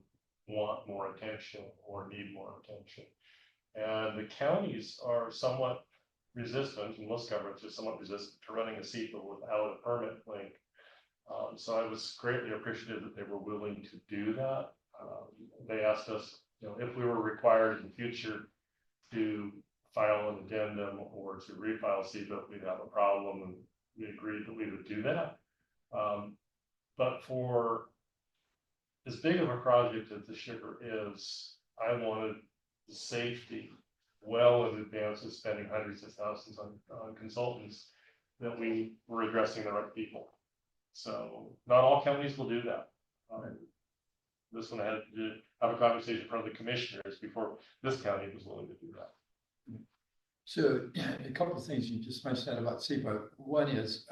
want more attention or need more attention. And the counties are somewhat resistant, and most governments are somewhat resistant to running a SEPA without a permit link. So I was greatly appreciative that they were willing to do that. They asked us You know, if we were required in the future to file an addendum or to refile CEPA, we'd have a problem, and we agreed that we would do that. But for as big of a project as the shipper is, I wanted the safety well in advance of spending hundreds of thousands on consultants, that we were addressing the right people. So not all counties will do that. This one I had to have a conversation in front of the commissioners before this county was willing to do that. So a couple of things you just mentioned about SEPA. One is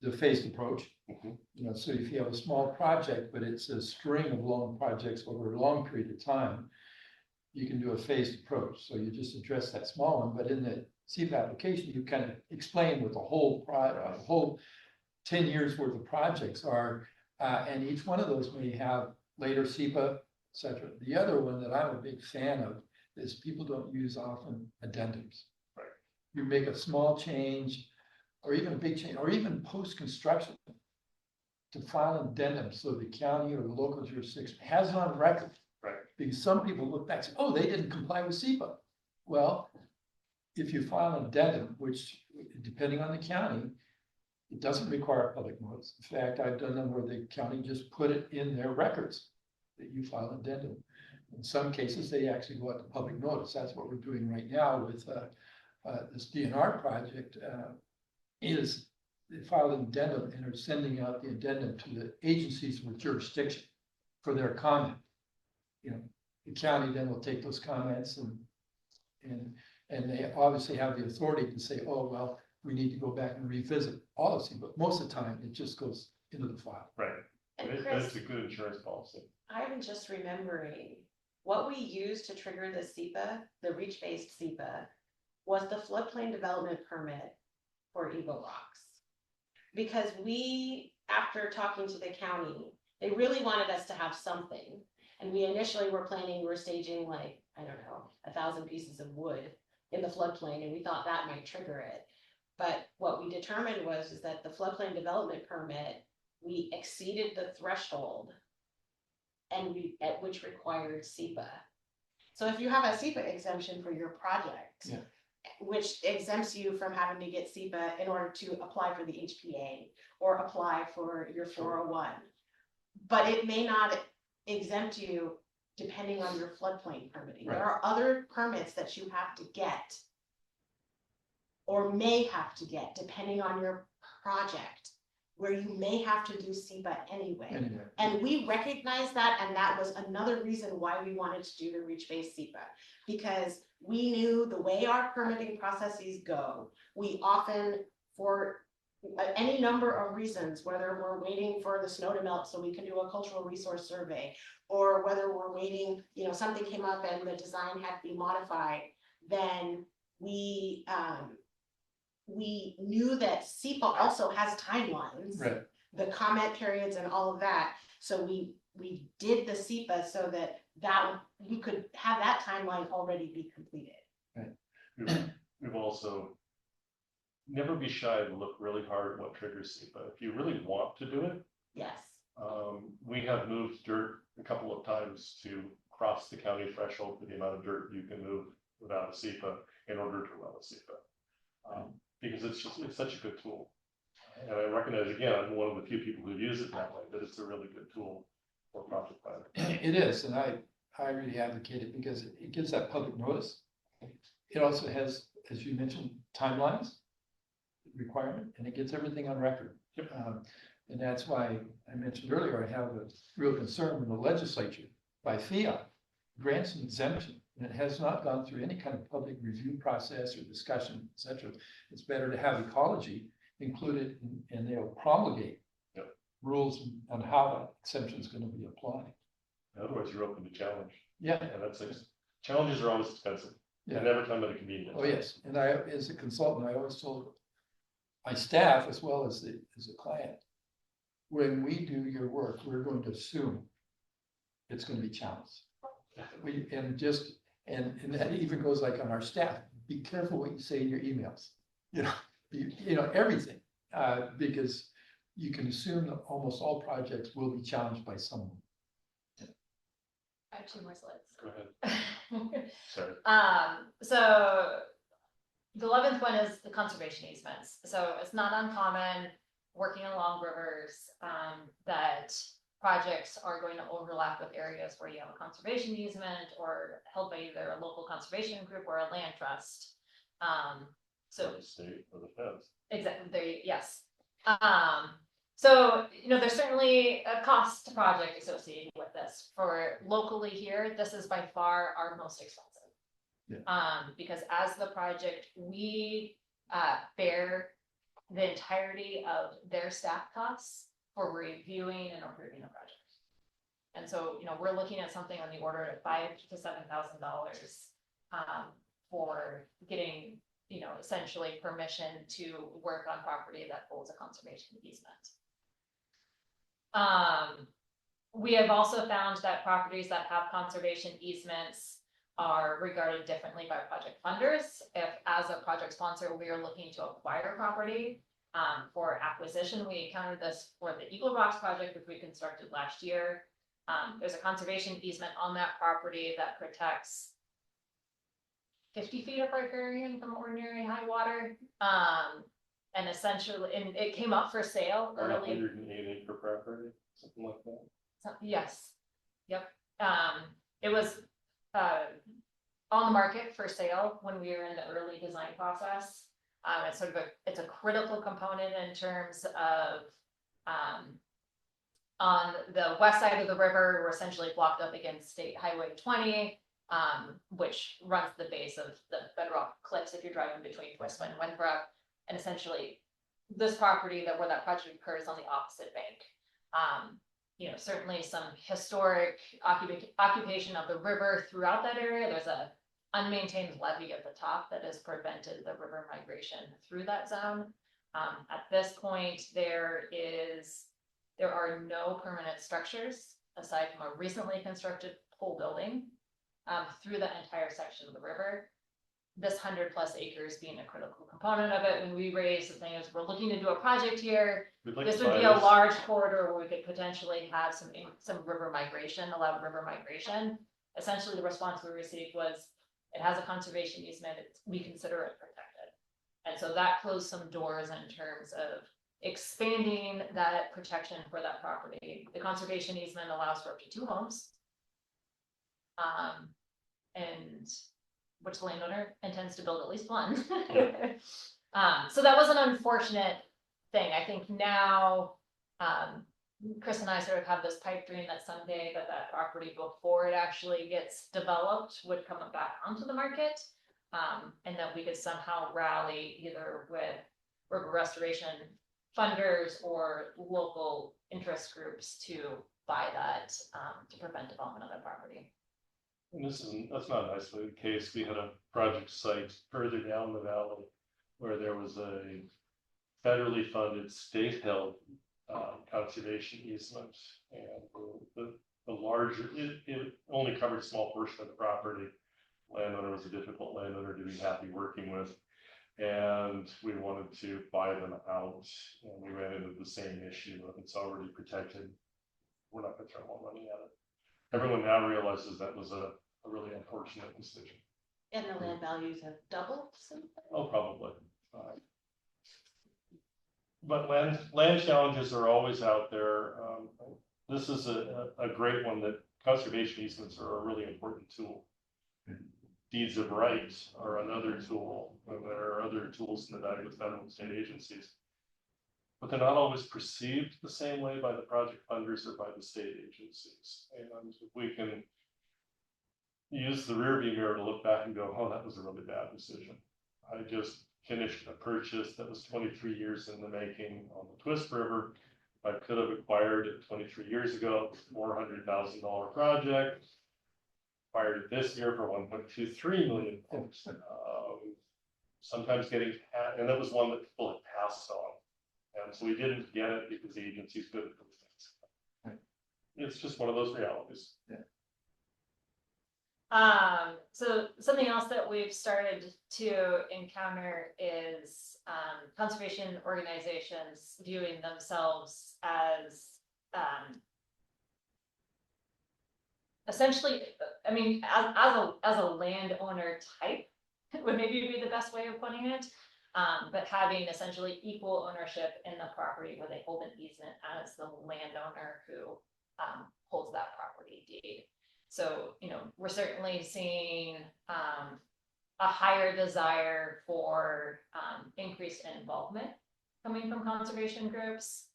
the phased approach. Mhm. You know, so if you have a small project, but it's a string of long projects over a long period of time, you can do a phased approach. So you just address that small one, but in the SEPA application, you kind of explain what the whole 10 years worth of projects are, and each one of those may have later SEPA, et cetera. The other one that I'm a big fan of is people don't use often addendums. Right. You make a small change, or even a big change, or even post-construction, to file an addendum so the county or the local jurisdiction has it on record. Right. Because some people look back and say, oh, they didn't comply with SEPA. Well, if you file an addendum, which depending on the county, it doesn't require a public notice. In fact, I've done them where the county just put it in their records that you file an addendum. In some cases, they actually go out to public notice. That's what we're doing right now with this DNR project. Is they filed an addendum and are sending out the addendum to the agencies with jurisdiction for their comment. You know, the county then will take those comments and they obviously have the authority to say, oh, well, we need to go back and revisit policy, but most of the time it just goes into the file. Right. And That's Chris, a good insurance policy. I'm just remembering, what we used to trigger the SEPA, the reach-based SEPA, was the floodplain development permit for Eagle Rocks. Because we, after talking to the county, they really wanted us to have something. And we initially were planning, we were staging like, I don't know, 1,000 pieces of wood in the floodplain, and we thought that might trigger it. But what we determined is that the floodplain development permit, we exceeded the threshold, and which required SEPA. So if you have a SEPA exemption for your project, Yeah. which exempts you from having to get SEPA in order to apply for the HPA or apply for your 401, but it may not exempt you depending on your floodplain permitting. Right. There are other permits that you have to get or may have to get depending on your project, where you may have to do SEPA anyway. Anyway, And we recognize that, and that was another reason why we wanted to do the reach-based SEPA. Because we knew the way our permitting processes go, we often, for any number of reasons, whether we're waiting for the snow to melt so we can do a cultural resource survey, or whether we're waiting, you know, something came up and the design had to be modified, then we knew that SEPA also has timelines, right. the comment periods and all of that. So we did the SEPA so that we could have that timeline already be completed. We've also never be shy to look really hard at what triggers SEPA. If you really want to do it, Yes. we have moved dirt a couple of times to cross the county threshold for the amount of dirt you can move without a SEPA in order to run a SEPA. Because it's such a good tool. And I recognize, again, I'm one of the few people who use it that way, but it's a really good tool for project planning. It is, and I really advocate it because it gives that public notice. It also has, as you mentioned, timelines requirement, and it gets everything on record. Yep. And that's why I mentioned earlier, I have a real concern when the legislature, by fiat, grants an exemption, and it has not gone through any kind of public review process or discussion, et cetera. It's better to have ecology included, and they'll promulgate Yep. rules on how that exemption is going to be applied. Otherwise, you're open to challenge. Yeah. And challenges are always expensive. They Yeah. never come at a convenience. Oh, yes. And I, as a consultant, I always told my staff as well as the client, when we do your work, we're going to assume it's going to be challenged. And that even goes like on our staff, be careful what you say in your emails, everything, because you can assume that almost all projects will be challenged by someone. I have two more slides. Go ahead. Sorry. So the 11th one is the conservation easements. So it's not uncommon working along rivers, that projects are going to overlap with areas where you have a conservation easement or held by either a local conservation group or a land trust. So The state or the feds. exactly, there, yes. So, there's certainly a cost to project associated with this. For locally here, this is by far our most expensive. Yeah. Because as the project, we bear the entirety of their staff costs for reviewing and approving a project. And so, we're looking at something on the order of $5,000 to $7,000 for getting, essentially permission to work on property that holds a conservation easement. We have also found that properties that have conservation easements are regarded differently by project funders. If, as a project sponsor, we are looking to acquire property for acquisition, we encountered this for the Eagle Rocks project, which we constructed last year. There's a conservation easement on that property that protects 50 feet of riparian from ordinary high water. And essentially, and it came up for sale Or early. 108 acre property, something like that. Yes, yep. It was on the market for sale when we were in the early design process. It's sort of it's a critical component in terms of on the west side of the river, we're essentially blocked up against State Highway 20, which runs the base of the bedrock cliffs if you're driving between Twistman and Winthrop. And essentially, this property where that project occurs on the opposite bank. Certainly some historic occupation of the river throughout that area. There's a unmaintained levee at the top that has prevented the river migration through that zone. At this point, there are no permanent structures aside from a recently constructed pole building through the entire section of the river. This 100+ acres being a critical component of it. When we raise the thing is we're looking to do a project here, this would be a large corridor where we could potentially have some river migration, allowed river migration. Essentially, the response we received was, it has a conservation easement, we consider it protected. And so that closed some doors in terms of expanding that protection for that property. The conservation easement allows for up to 2 homes. And which the landowner intends to build at least one. So that was an unfortunate thing. I think now, Chris and I sort of have this pipe dream that someday that property before it actually gets developed would come back onto the market. And that we could somehow rally either with river restoration funders or local interest groups to buy that to prevent development of that property. And that's not an isolated case. We had a project site further down the valley where there was a federally funded state-held conservation easement, and the larger it only covered a small portion of the property. Landowner was a difficult landowner to be happy working with, and we wanted to buy them out, and we ran into the same issue of it's already protected. We're not going to throw more money at it. Everyone now realizes that was a really unfortunate decision. And the land values have doubled since then? Oh, probably. But land challenges are always out there. This is a great one that conservation easements are a really important tool. Deeds of rights are another tool. There are other tools in the bag with federal and state agencies. But they're not always perceived the same way by the project funders or by the state agencies. And if we can use the rearview mirror to look back and go, oh, that was a really bad decision. I just finished a purchase that was 23 years in the making on the Twist River. I could have acquired it 23 years ago, $400,000 project. Acquired it this year for 1.23 million. Sometimes getting, and that was one that people had passed on. And so we didn't get it because the agencies couldn't do things. Right. It's just one of those realities. Yeah. So something else that we've started to encounter is conservation organizations viewing themselves as essentially, I mean, as a landowner type, would maybe be the best way of putting it. But having essentially equal ownership in the property where they hold an easement as the landowner who holds that property deed. So, you know, we're certainly seeing a higher desire for increased involvement coming from conservation groups.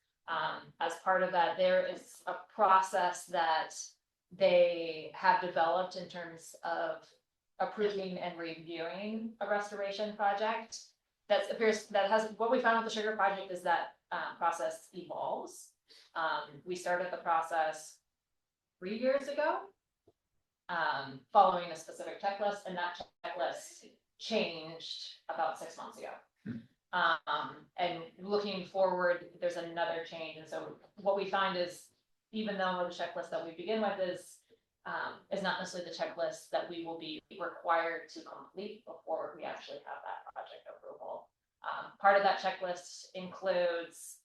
As part of that, there is a process that they have developed in terms of approving and reviewing a restoration project. What we found with the sugar project is that process evolves. We started the process 3 years ago, following a specific checklist, and that checklist changed about 6 months ago. And looking forward, there's another change. And so what we find is, even though the checklist that we begin with is not necessarily the checklist that we will be required to complete before we actually have that project approval. Part of that checklist includes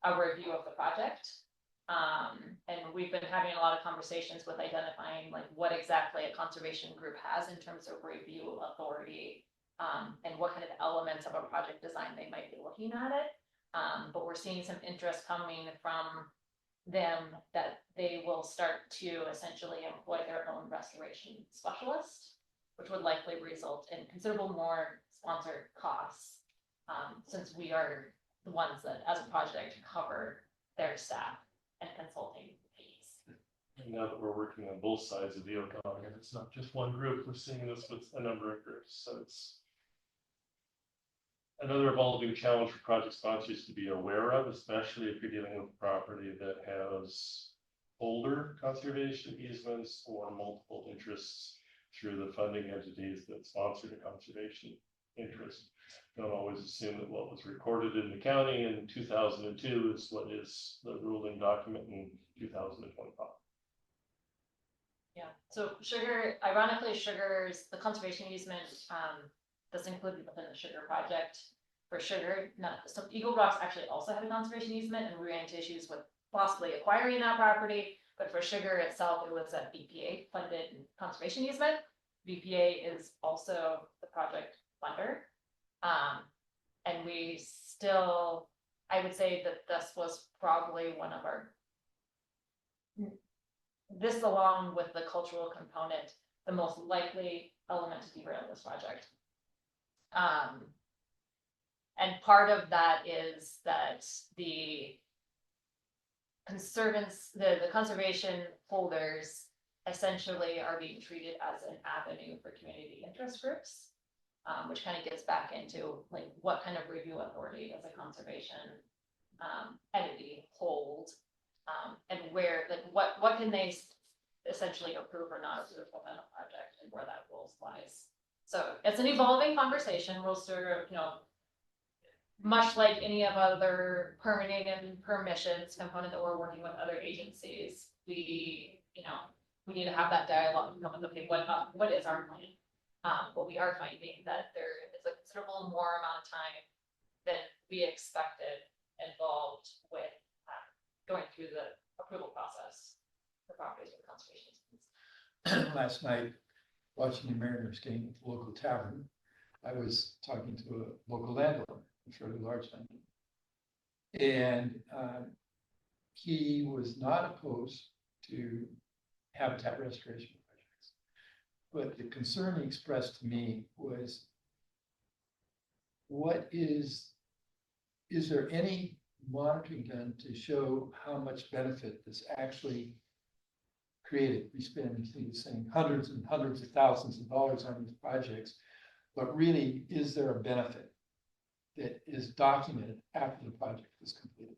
a review of the project. And we've been having a lot of conversations with identifying like what exactly a conservation group has in terms of review authority, and what kind of elements of a project design they might be looking at it. But we're seeing some interest coming from them that they will start to essentially employ their own restoration specialist, which would likely result in considerable more sponsored costs, since we are the ones that, as a project, cover their staff and consulting fees. And now that we're working on both sides of the Okanagan, and it's not just one group, we're seeing this with a number of groups, so it's another evolving challenge for project sponsors to be aware of, especially if you're dealing with property that has older conservation easements or multiple interests through the funding entities that sponsor the conservation interest. Don't always assume that what was recorded in the county in 2002 is what is the ruling document in 2025. Yeah, so sugar, ironically, sugar's, the conservation easement, that's included within the sugar project. For sugar, so Eagle Rocks actually also had a conservation easement, and we ran into issues with possibly acquiring that property. But for sugar itself, it was a BPA funded conservation easement. BPA is also the project funder. And we still, I would say that this was probably one of our, this along with the cultural component, the most likely element to derail this project. And part of that is that the conservation holders essentially are being treated as an avenue for community interest groups, which kind of gets back into like what kind of review authority does a conservation entity hold, and where, like, what can they essentially approve or not approve within a project, and where that role lies. So it's an evolving conversation. We'll sort of, you know, much like any of other permitting and permissions component that we're working with other agencies, we need to have that dialogue and come with, okay, what is our plan? But we are finding that there is a considerable more amount of time than we expected involved with going through the approval process for properties with conservation. Last night, watching the Mariners game at the local tavern, I was talking to a local landlord, a fairly large landlord. And he was not opposed to habitat restoration projects. But the concern he expressed to me was, is there any monitoring done to show how much benefit this actually created? We spend, he was saying, hundreds and hundreds of thousands of dollars on these projects, but really, is there a benefit that is documented after the project is completed?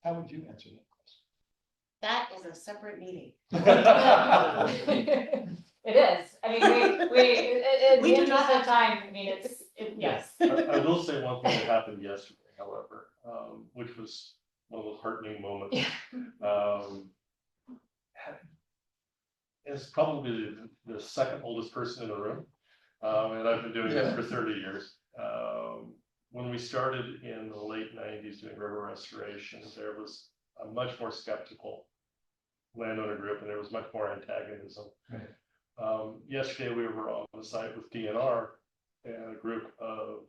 How would you answer that That is a separate meeting. question? It is. I mean, we do not have time. I mean, yes. I will say one thing that happened yesterday, however, which was one of those heartening moments. It's probably the second oldest person in the room, and I've been doing this for 30 years. When we started in the late 90s doing river restoration, there was a much more skeptical landowner group, and there was much more antagonism. Right. Yesterday we were on the site with DNR, and a group of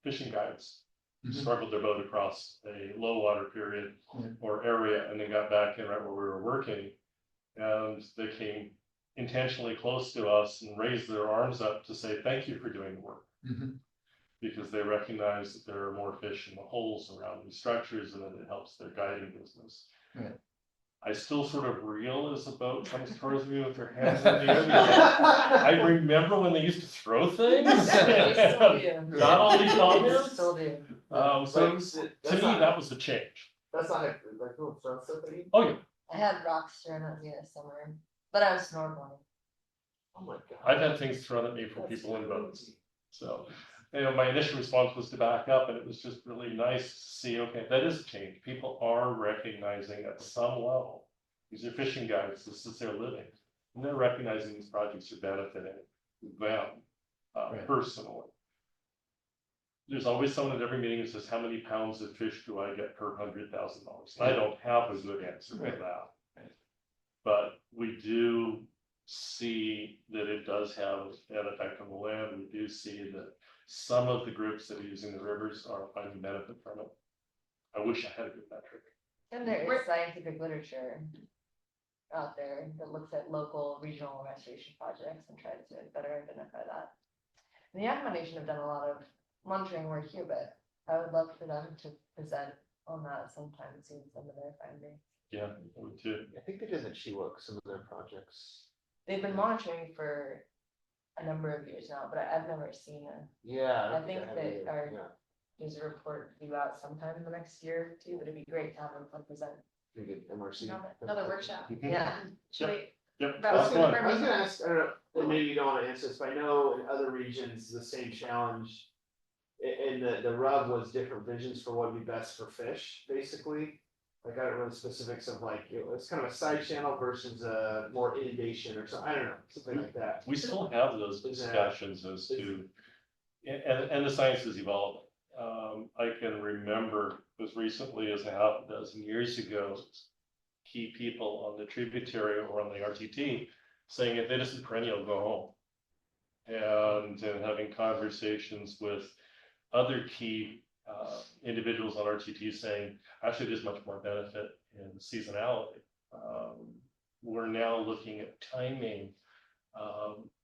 fishing guides Mhm. struggled their boat across a low water period Yeah. or area, and then got back in right where we were working. And they came intentionally close to us and raised their arms up to say, thank you for doing the work. Mhm. Because they recognize that there are more fish in the holes around these structures, and that it helps their guiding business. Right. I still sort of reel as a boat comes towards me with their hands in the air. I remember when they used to throw things. Not all these comments. Still do. So Like, to me, that was a change. That's not like little throw stuff that you. Oh yeah, I had rocks thrown at me this summer, but I was snorkeling. Oh my god. I've had things thrown at me from people in boats. So, my initial response was to back up, and it was just really nice to see, okay, that is a change. People are recognizing at some level, these are fishing guides, this is their living. And they're recognizing these projects are benefiting them Right. personally. There's always someone at every meeting who says, how many pounds of fish do I get per $100,000? I don't have a good answer for Right. that. Right. But we do see that it does have an effect on the land. We do see that some of the groups that are using the rivers are finding benefit from it. I wish I had a good metric. And there We're- is scientific literature out there that looks at local, regional restoration projects and tries to better identify that. And the Yakima Nation have done a lot of monitoring work here, but I would love for them to present on that sometime, seeing some of their findings. Yeah, I would too. I think they did in Chewok, some of their projects. They've been monitoring for a number of years now, but I've never seen a, Yeah. I think have that either. our- Yeah, there's a report due out sometime in the next year or two, but it'd be great to have them come present. pretty good MRC. Another workshop. Yeah. Should we? Yep, That that's was fun. I was gonna ask, I don't know, and maybe you don't wanna answer this, but I know in other regions, the same challenge. And the rub was different visions for what would be best for fish, basically. Like, I don't know the specifics of like, it's kind of a side channel versus a more inundation or something, I don't know, something like that. We still have those discussions as to, and the science is evolving. I can remember as recently as a half a dozen years ago, key people on the tributary or on the RTT saying if it isn't perennial, go home. And having conversations with other key individuals on RTT saying, actually, there's much more benefit in seasonality. We're now looking at timing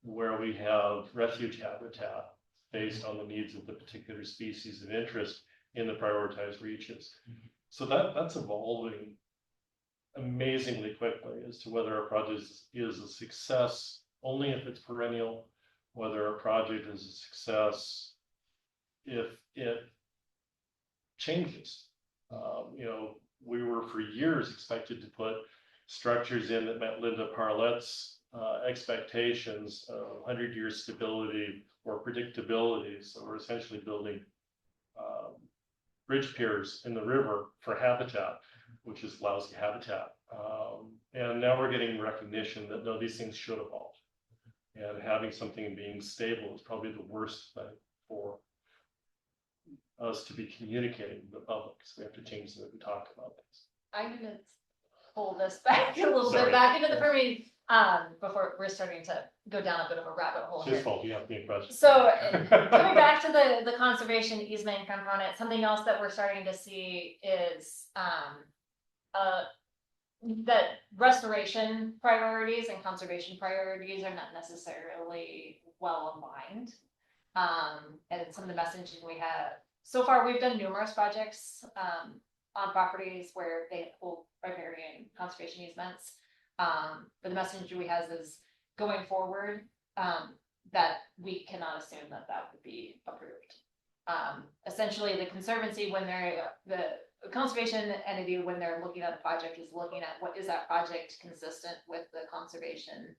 where we have refuge habitat based on the needs of the particular species of interest in the prioritized regions. So that's evolving amazingly quickly as to whether a project is a success only if it's perennial, whether a project is a success if it changes. We were for years expected to put structures in that met Linda Parlette's expectations of 100-year stability or predictability. So we're essentially building bridge piers in the river for habitat, which is lousy habitat. And now we're getting recognition that no, these things should evolve. And having something being stable is probably the worst thing for us to be communicating to the public. So we have to change the way we talk about things. I'm gonna pull this back a little Sorry. bit back into the Permian, before we're starting to go down a bit of a rabbit hole It's here. his fault, you have to be impressed. So coming back to the conservation easement component, something else that we're starting to see is that restoration priorities and conservation priorities are not necessarily well aligned. And some of the messaging we have so far, we've done numerous projects on properties where they hold riparian conservation easements. But the message we have is going forward, that we cannot assume that would be approved. Essentially, the conservancy, when the conservation entity, when they're looking at a project, is looking at what is that project consistent with the conservation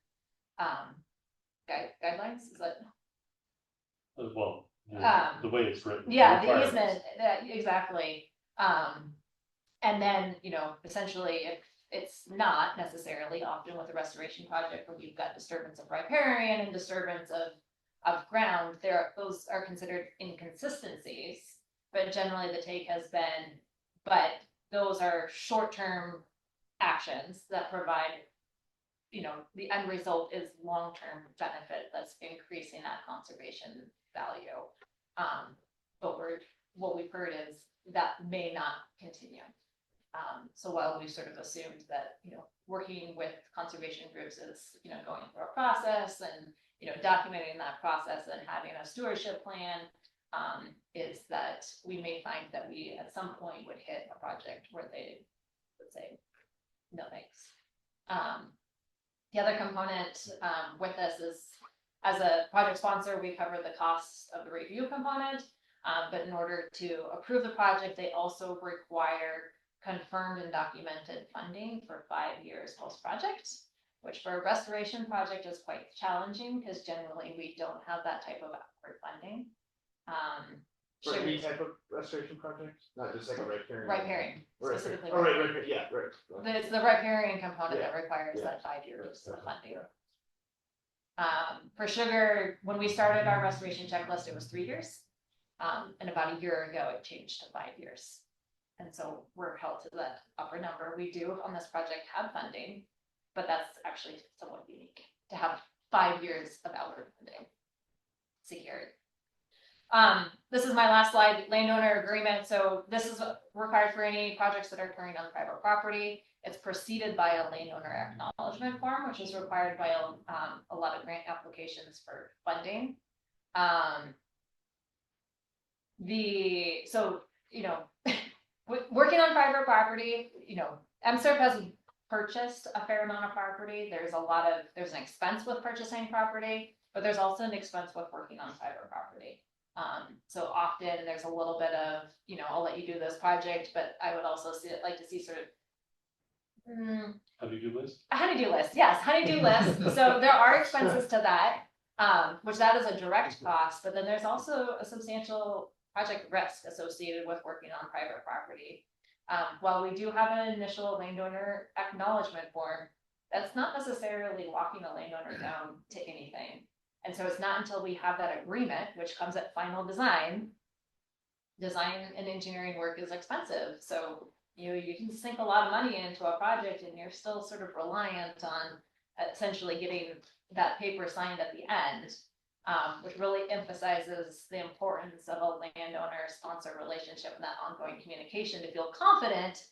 guidelines? Is that? Well, the way it's written. Yeah, the requirements. easement, exactly. And then, essentially, if it's not necessarily, often with a restoration project where you've got disturbance of riparian and disturbance of ground, those are considered inconsistencies. But generally the take has been, but those are short-term actions that provide, you know, the end result is long-term benefit that's increasing that conservation value. But what we've heard is that may not continue. So while we've sort of assumed that, you know, working with conservation groups is, you know, going through a process and, you know, documenting that process and having a stewardship plan, is that we may find that we at some point would hit a project where they would say, no thanks. The other component with this is, as a project sponsor, we cover the cost of the review component, but in order to approve the project, they also require confirmed and documented funding for 5 years post-project, which for a restoration project is quite challenging because generally we don't have that type of upward funding. For any type of restoration project, not just like a riparian. Riparian, specifically. Oh, right, yeah, right. It's the riparian component that Yeah, requires yeah. that 5 years of funding. Yeah. For sugar, when we started our restoration checklist, it was 3 years. And about a year ago, it changed to 5 years. And so we're held to that upper number. We do on this project have funding, but that's actually somewhat unique to have 5 years of outward funding secured. This is my last slide, landowner agreement. So this is required for any projects that are occurring on private property. It's preceded by a landowner acknowledgement form, which is required by a lot of grant applications for funding. So, you know, working on private property, you know, MSERP has purchased a fair amount of property. There's an expense with purchasing property, but there's also an expense with working on private property. So often there's a little bit of, you know, I'll let you do this project, but I would also like to see sort of Honey-do list? a honey-do list. Yes, honey-do list. So there are expenses to that, which that is a direct cost, but then there's also a substantial project risk associated with working on private property. While we do have an initial landowner acknowledgement form, that's not necessarily locking the landowner down to anything. And so it's not until we have that agreement, which comes at final design and engineering work is expensive. So, you know, you can sink a lot of money into a project and you're still sort of reliant on essentially getting that paper signed at the end, which really emphasizes the importance of a landowner-sponsor relationship and that ongoing communication to feel confident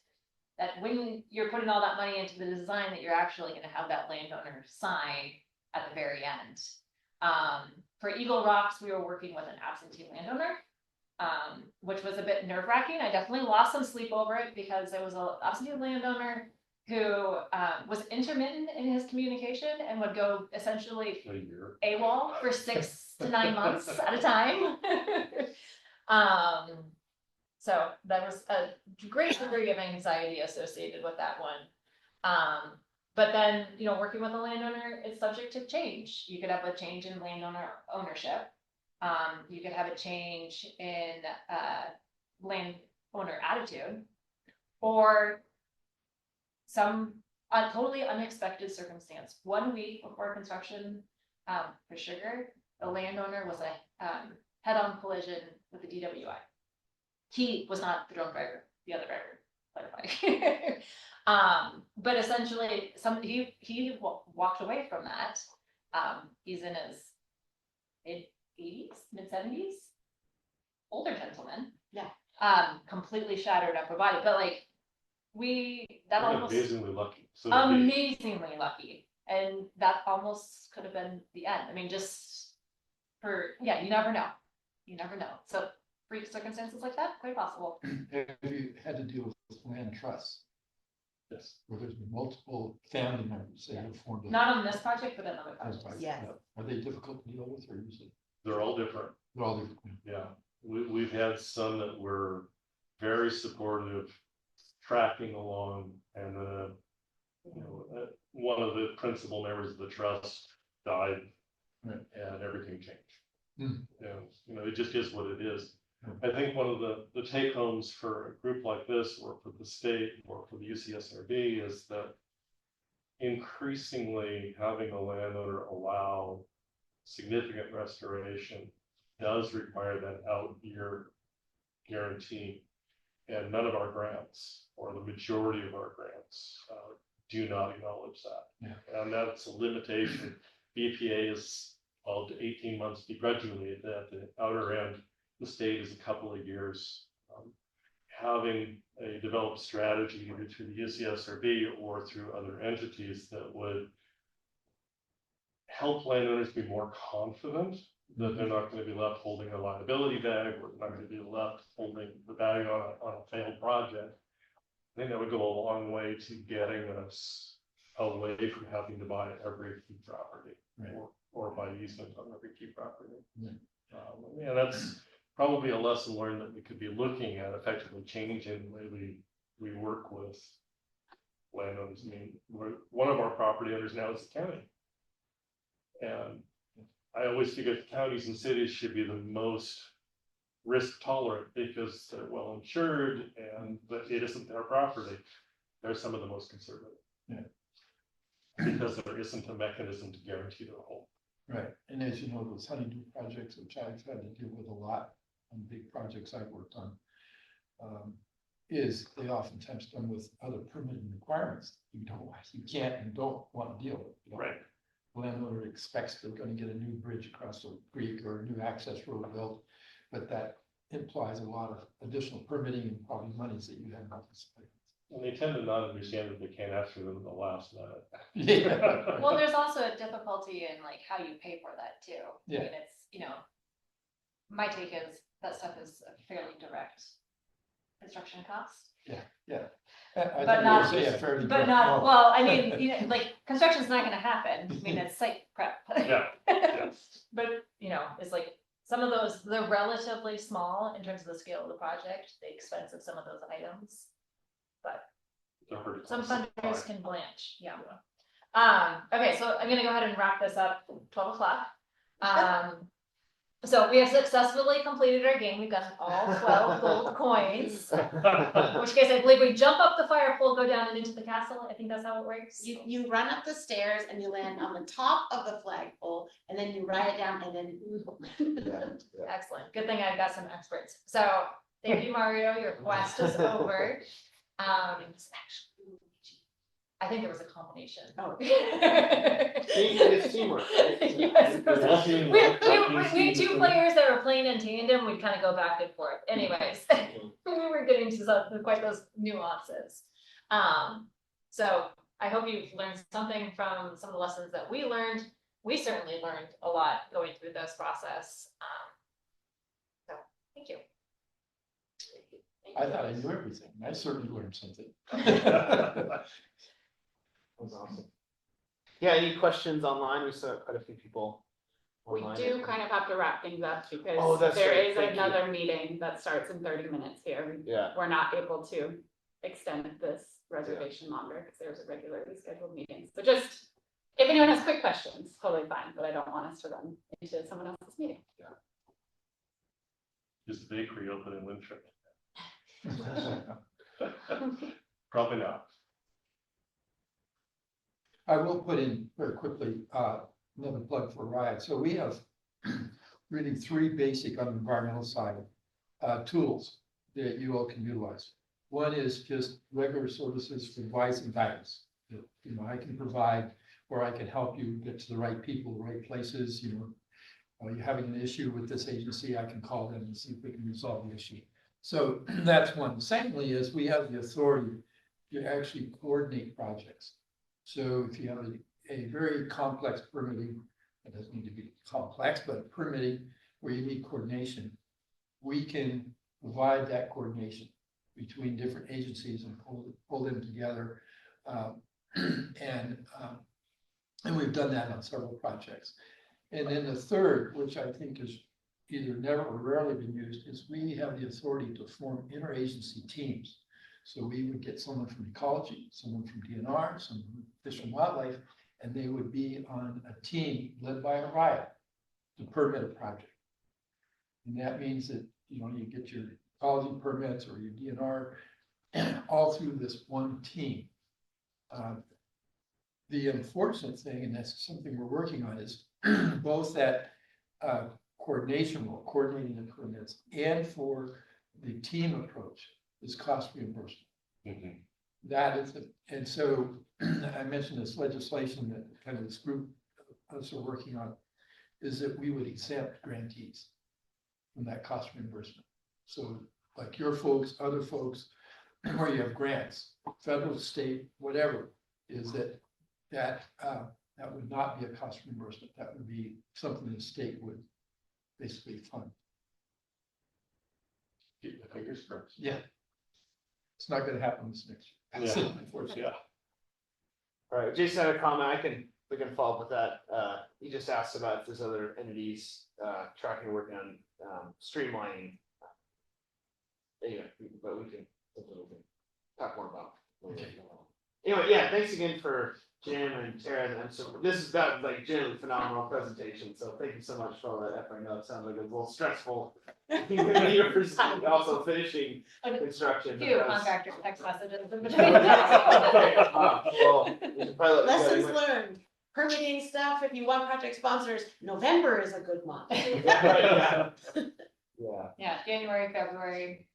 that when you're putting all that money into the design that you're actually going to have that landowner sign at the very end. For Eagle Rocks, we were working with an absentee landowner, which was a bit nerve-wracking. I definitely lost some sleep over it because there was an absentee landowner who was intermittent in his communication and would go essentially A year. AWOL for 6 to 9 months at a time. So there was a great degree of anxiety associated with that one. But then, you know, working with a landowner is subject to change. You could have a change in landowner ownership. You could have a change in landowner attitude, or some totally unexpected circumstance. 1 week before construction for sugar, the landowner was a head-on collision with the DWI. He was not the drunk driver, the other driver, clarify. But essentially, he walked away from that. He's in his mid-80s, mid-70s, older gentleman. Yeah. Completely shattered upper body, but like that We're almost amazingly lucky. So to be. amazingly lucky, and that almost could have been the end. I mean, just you never know. You never know. So freak circumstances like that, quite possible. Have you had to deal with land trusts Yes. where there's been multiple family members that have formed? Not on this project, but another Those project. projects, Yes. yeah. Are they difficult to deal with or usually? They're all different. They're all different. Yeah. We've had some that were very supportive, tracking along, and one of the principal members of the trust died, Right. and everything changed. Hmm. And, you know, it just is what it is. Hmm. I think one of the take homes for a group like this, or for the state, or for the UCSRB, is that increasingly having a landowner allow significant restoration does require that out-year guarantee. And none of our grants or the majority of our grants, do not acknowledge that. Yeah. And that's a limitation. BPA is 12 to 18 months begrudgingly at the outer end. The state is a couple of years. Having a developed strategy either through the UCSRB or through other entities that would help landowners be more confident that they're not going to be left holding a liability bag, or not going to be left holding the bag on a failed project. I think that would go a long way to getting us away from having to buy every key property, Right. or buy easement on every key property. Yeah. And that's probably a lesson learned that we could be looking at, effectively changing the way we work with landowners. I mean, one of our property owners now is the county. And I always figure counties and cities should be the most risk tolerant because they're well insured and but it isn't their property. They're some of the most conservative. Yeah. Because there isn't a mechanism to guarantee their home. Right, and as you know, those honeydew projects, which I've had to deal with a lot on big projects I've worked on, is they oftentimes come with other permitting requirements. You can't and don't want to deal with. You know? Right. Landowner expects they're going to get a new bridge across the creek or a new access road built, but that implies a lot of additional permitting and probably monies that you haven't anticipated. And they tend to not understand that they can't ask for them in the last minute. Yeah. Well, there's also a difficulty in like how you pay for that too. Yeah. I mean, it's, you know, my take is that stuff is a fairly direct construction cost. I But think not- you'll say a fairly But direct not, no. well, I mean, you know, like, construction's not gonna happen, I mean, it's site prep. Yeah, yeah. But, you know, it's like, some of those, they're relatively small in terms of the scale of the project, the expense of some of those items. But They're pretty some close. funders can blanch, yeah. Okay, so I'm gonna go ahead and wrap this up, 12 o'clock. So we have successfully completed our game, we've gotten all 12 gold coins. In which case, I believe we jump up the fire pole, go down and into the castle, I think that's how it works. You run up the stairs and you land on the top of the flagpole, and then you ride it down and then. Excellent, good thing I've got some experts. So, thank you, Mario, your quest is over. I think there was a combination. Oh. It's teamwork. Yes, it was- Walking, we had two players that were playing in tandem, we'd kind of go back and forth. Anyways, we were getting to quite those nuances. So I hope you've learned something from some of the lessons that we learned. We certainly learned a lot going through this process. So thank you. I thought I knew everything. I certainly learned something. That was awesome. Yeah, any questions online? We saw quite a few people We online. do kind of have to wrap things up Oh, because that's there right. is Thank you. another meeting that starts in 30 minutes here. Yeah, We're not able to extend this reservation longer because there's a regularly scheduled meeting. So just, if anyone has quick questions, totally fine, but I don't want us to run into someone else's meeting. Is the bakery open in Winthrop? Probably not. I will put in very quickly, another plug for RIOT. So we have really three basic on the environmental side, tools that you all can utilize. One is just regular services for advice and guidance. That, you know, I can provide, or I can help you get to the right people, the right places, you know. You're having an issue with this agency, I can call them and see if we can resolve the issue. So that's one. Secondly is we have the authority to actually coordinate projects. So if you have a very complex permitting, it doesn't need to be complex, but permitting where you need coordination, we can provide that coordination between different agencies and pull them together. And we've done that on several projects. And then the third, which I think is either never or rarely been used, is we have the authority to form interagency teams. So we would get someone from ecology, someone from DNR, someone from Fish and Wildlife, and they would be on a team led by a RIOT to permit a project. And that means that, you know, you get your ecology permits or your DNR all through this one team. The unfortunate thing, and that's something we're working on, is both that coordination role, coordinating the permits, and for the team approach is cost reimbursement. Mhm. That is, and so I mentioned this legislation that kind of this group of us are working on, is that we would exempt grantees from that cost reimbursement. So like your folks, other folks, where you have grants, federal, state, whatever, is that that would not be a cost reimbursement. That would be something the state would basically fund. Keep the fingers crossed. Yeah. It's not gonna happen this next year. Yeah. Unfortunately. Yeah. All right, Jason had a comment, we can follow up with that, he just asked about if there's other entities, tracking, working on, streamlining. Anyway, but we can talk more about. Anyway, yeah, thanks again for Jim and Tara, and so this has been like generally phenomenal presentation, so thank you so much for all that effort. I know it sounds like a little stressful. Years, also finishing construction. Few but that's- contractor text messages in between. Okay, well, we should probably let you Lessons go. learned, permitting stuff, if you want project sponsors, November is a good month. Right, yeah. Yeah, Yeah, January, February.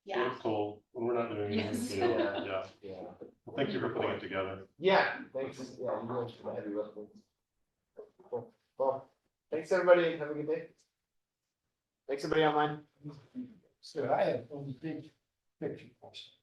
Yeah, It's cool, when we're not doing anything, Yes. you know, Yeah. yeah. yeah. Well, thank you for putting it together. Yeah, thanks, yeah, you guys for the heavy lifting. Cool. Well, thanks, everybody, and have a good day. Thanks, everybody online. So I have one big picture question.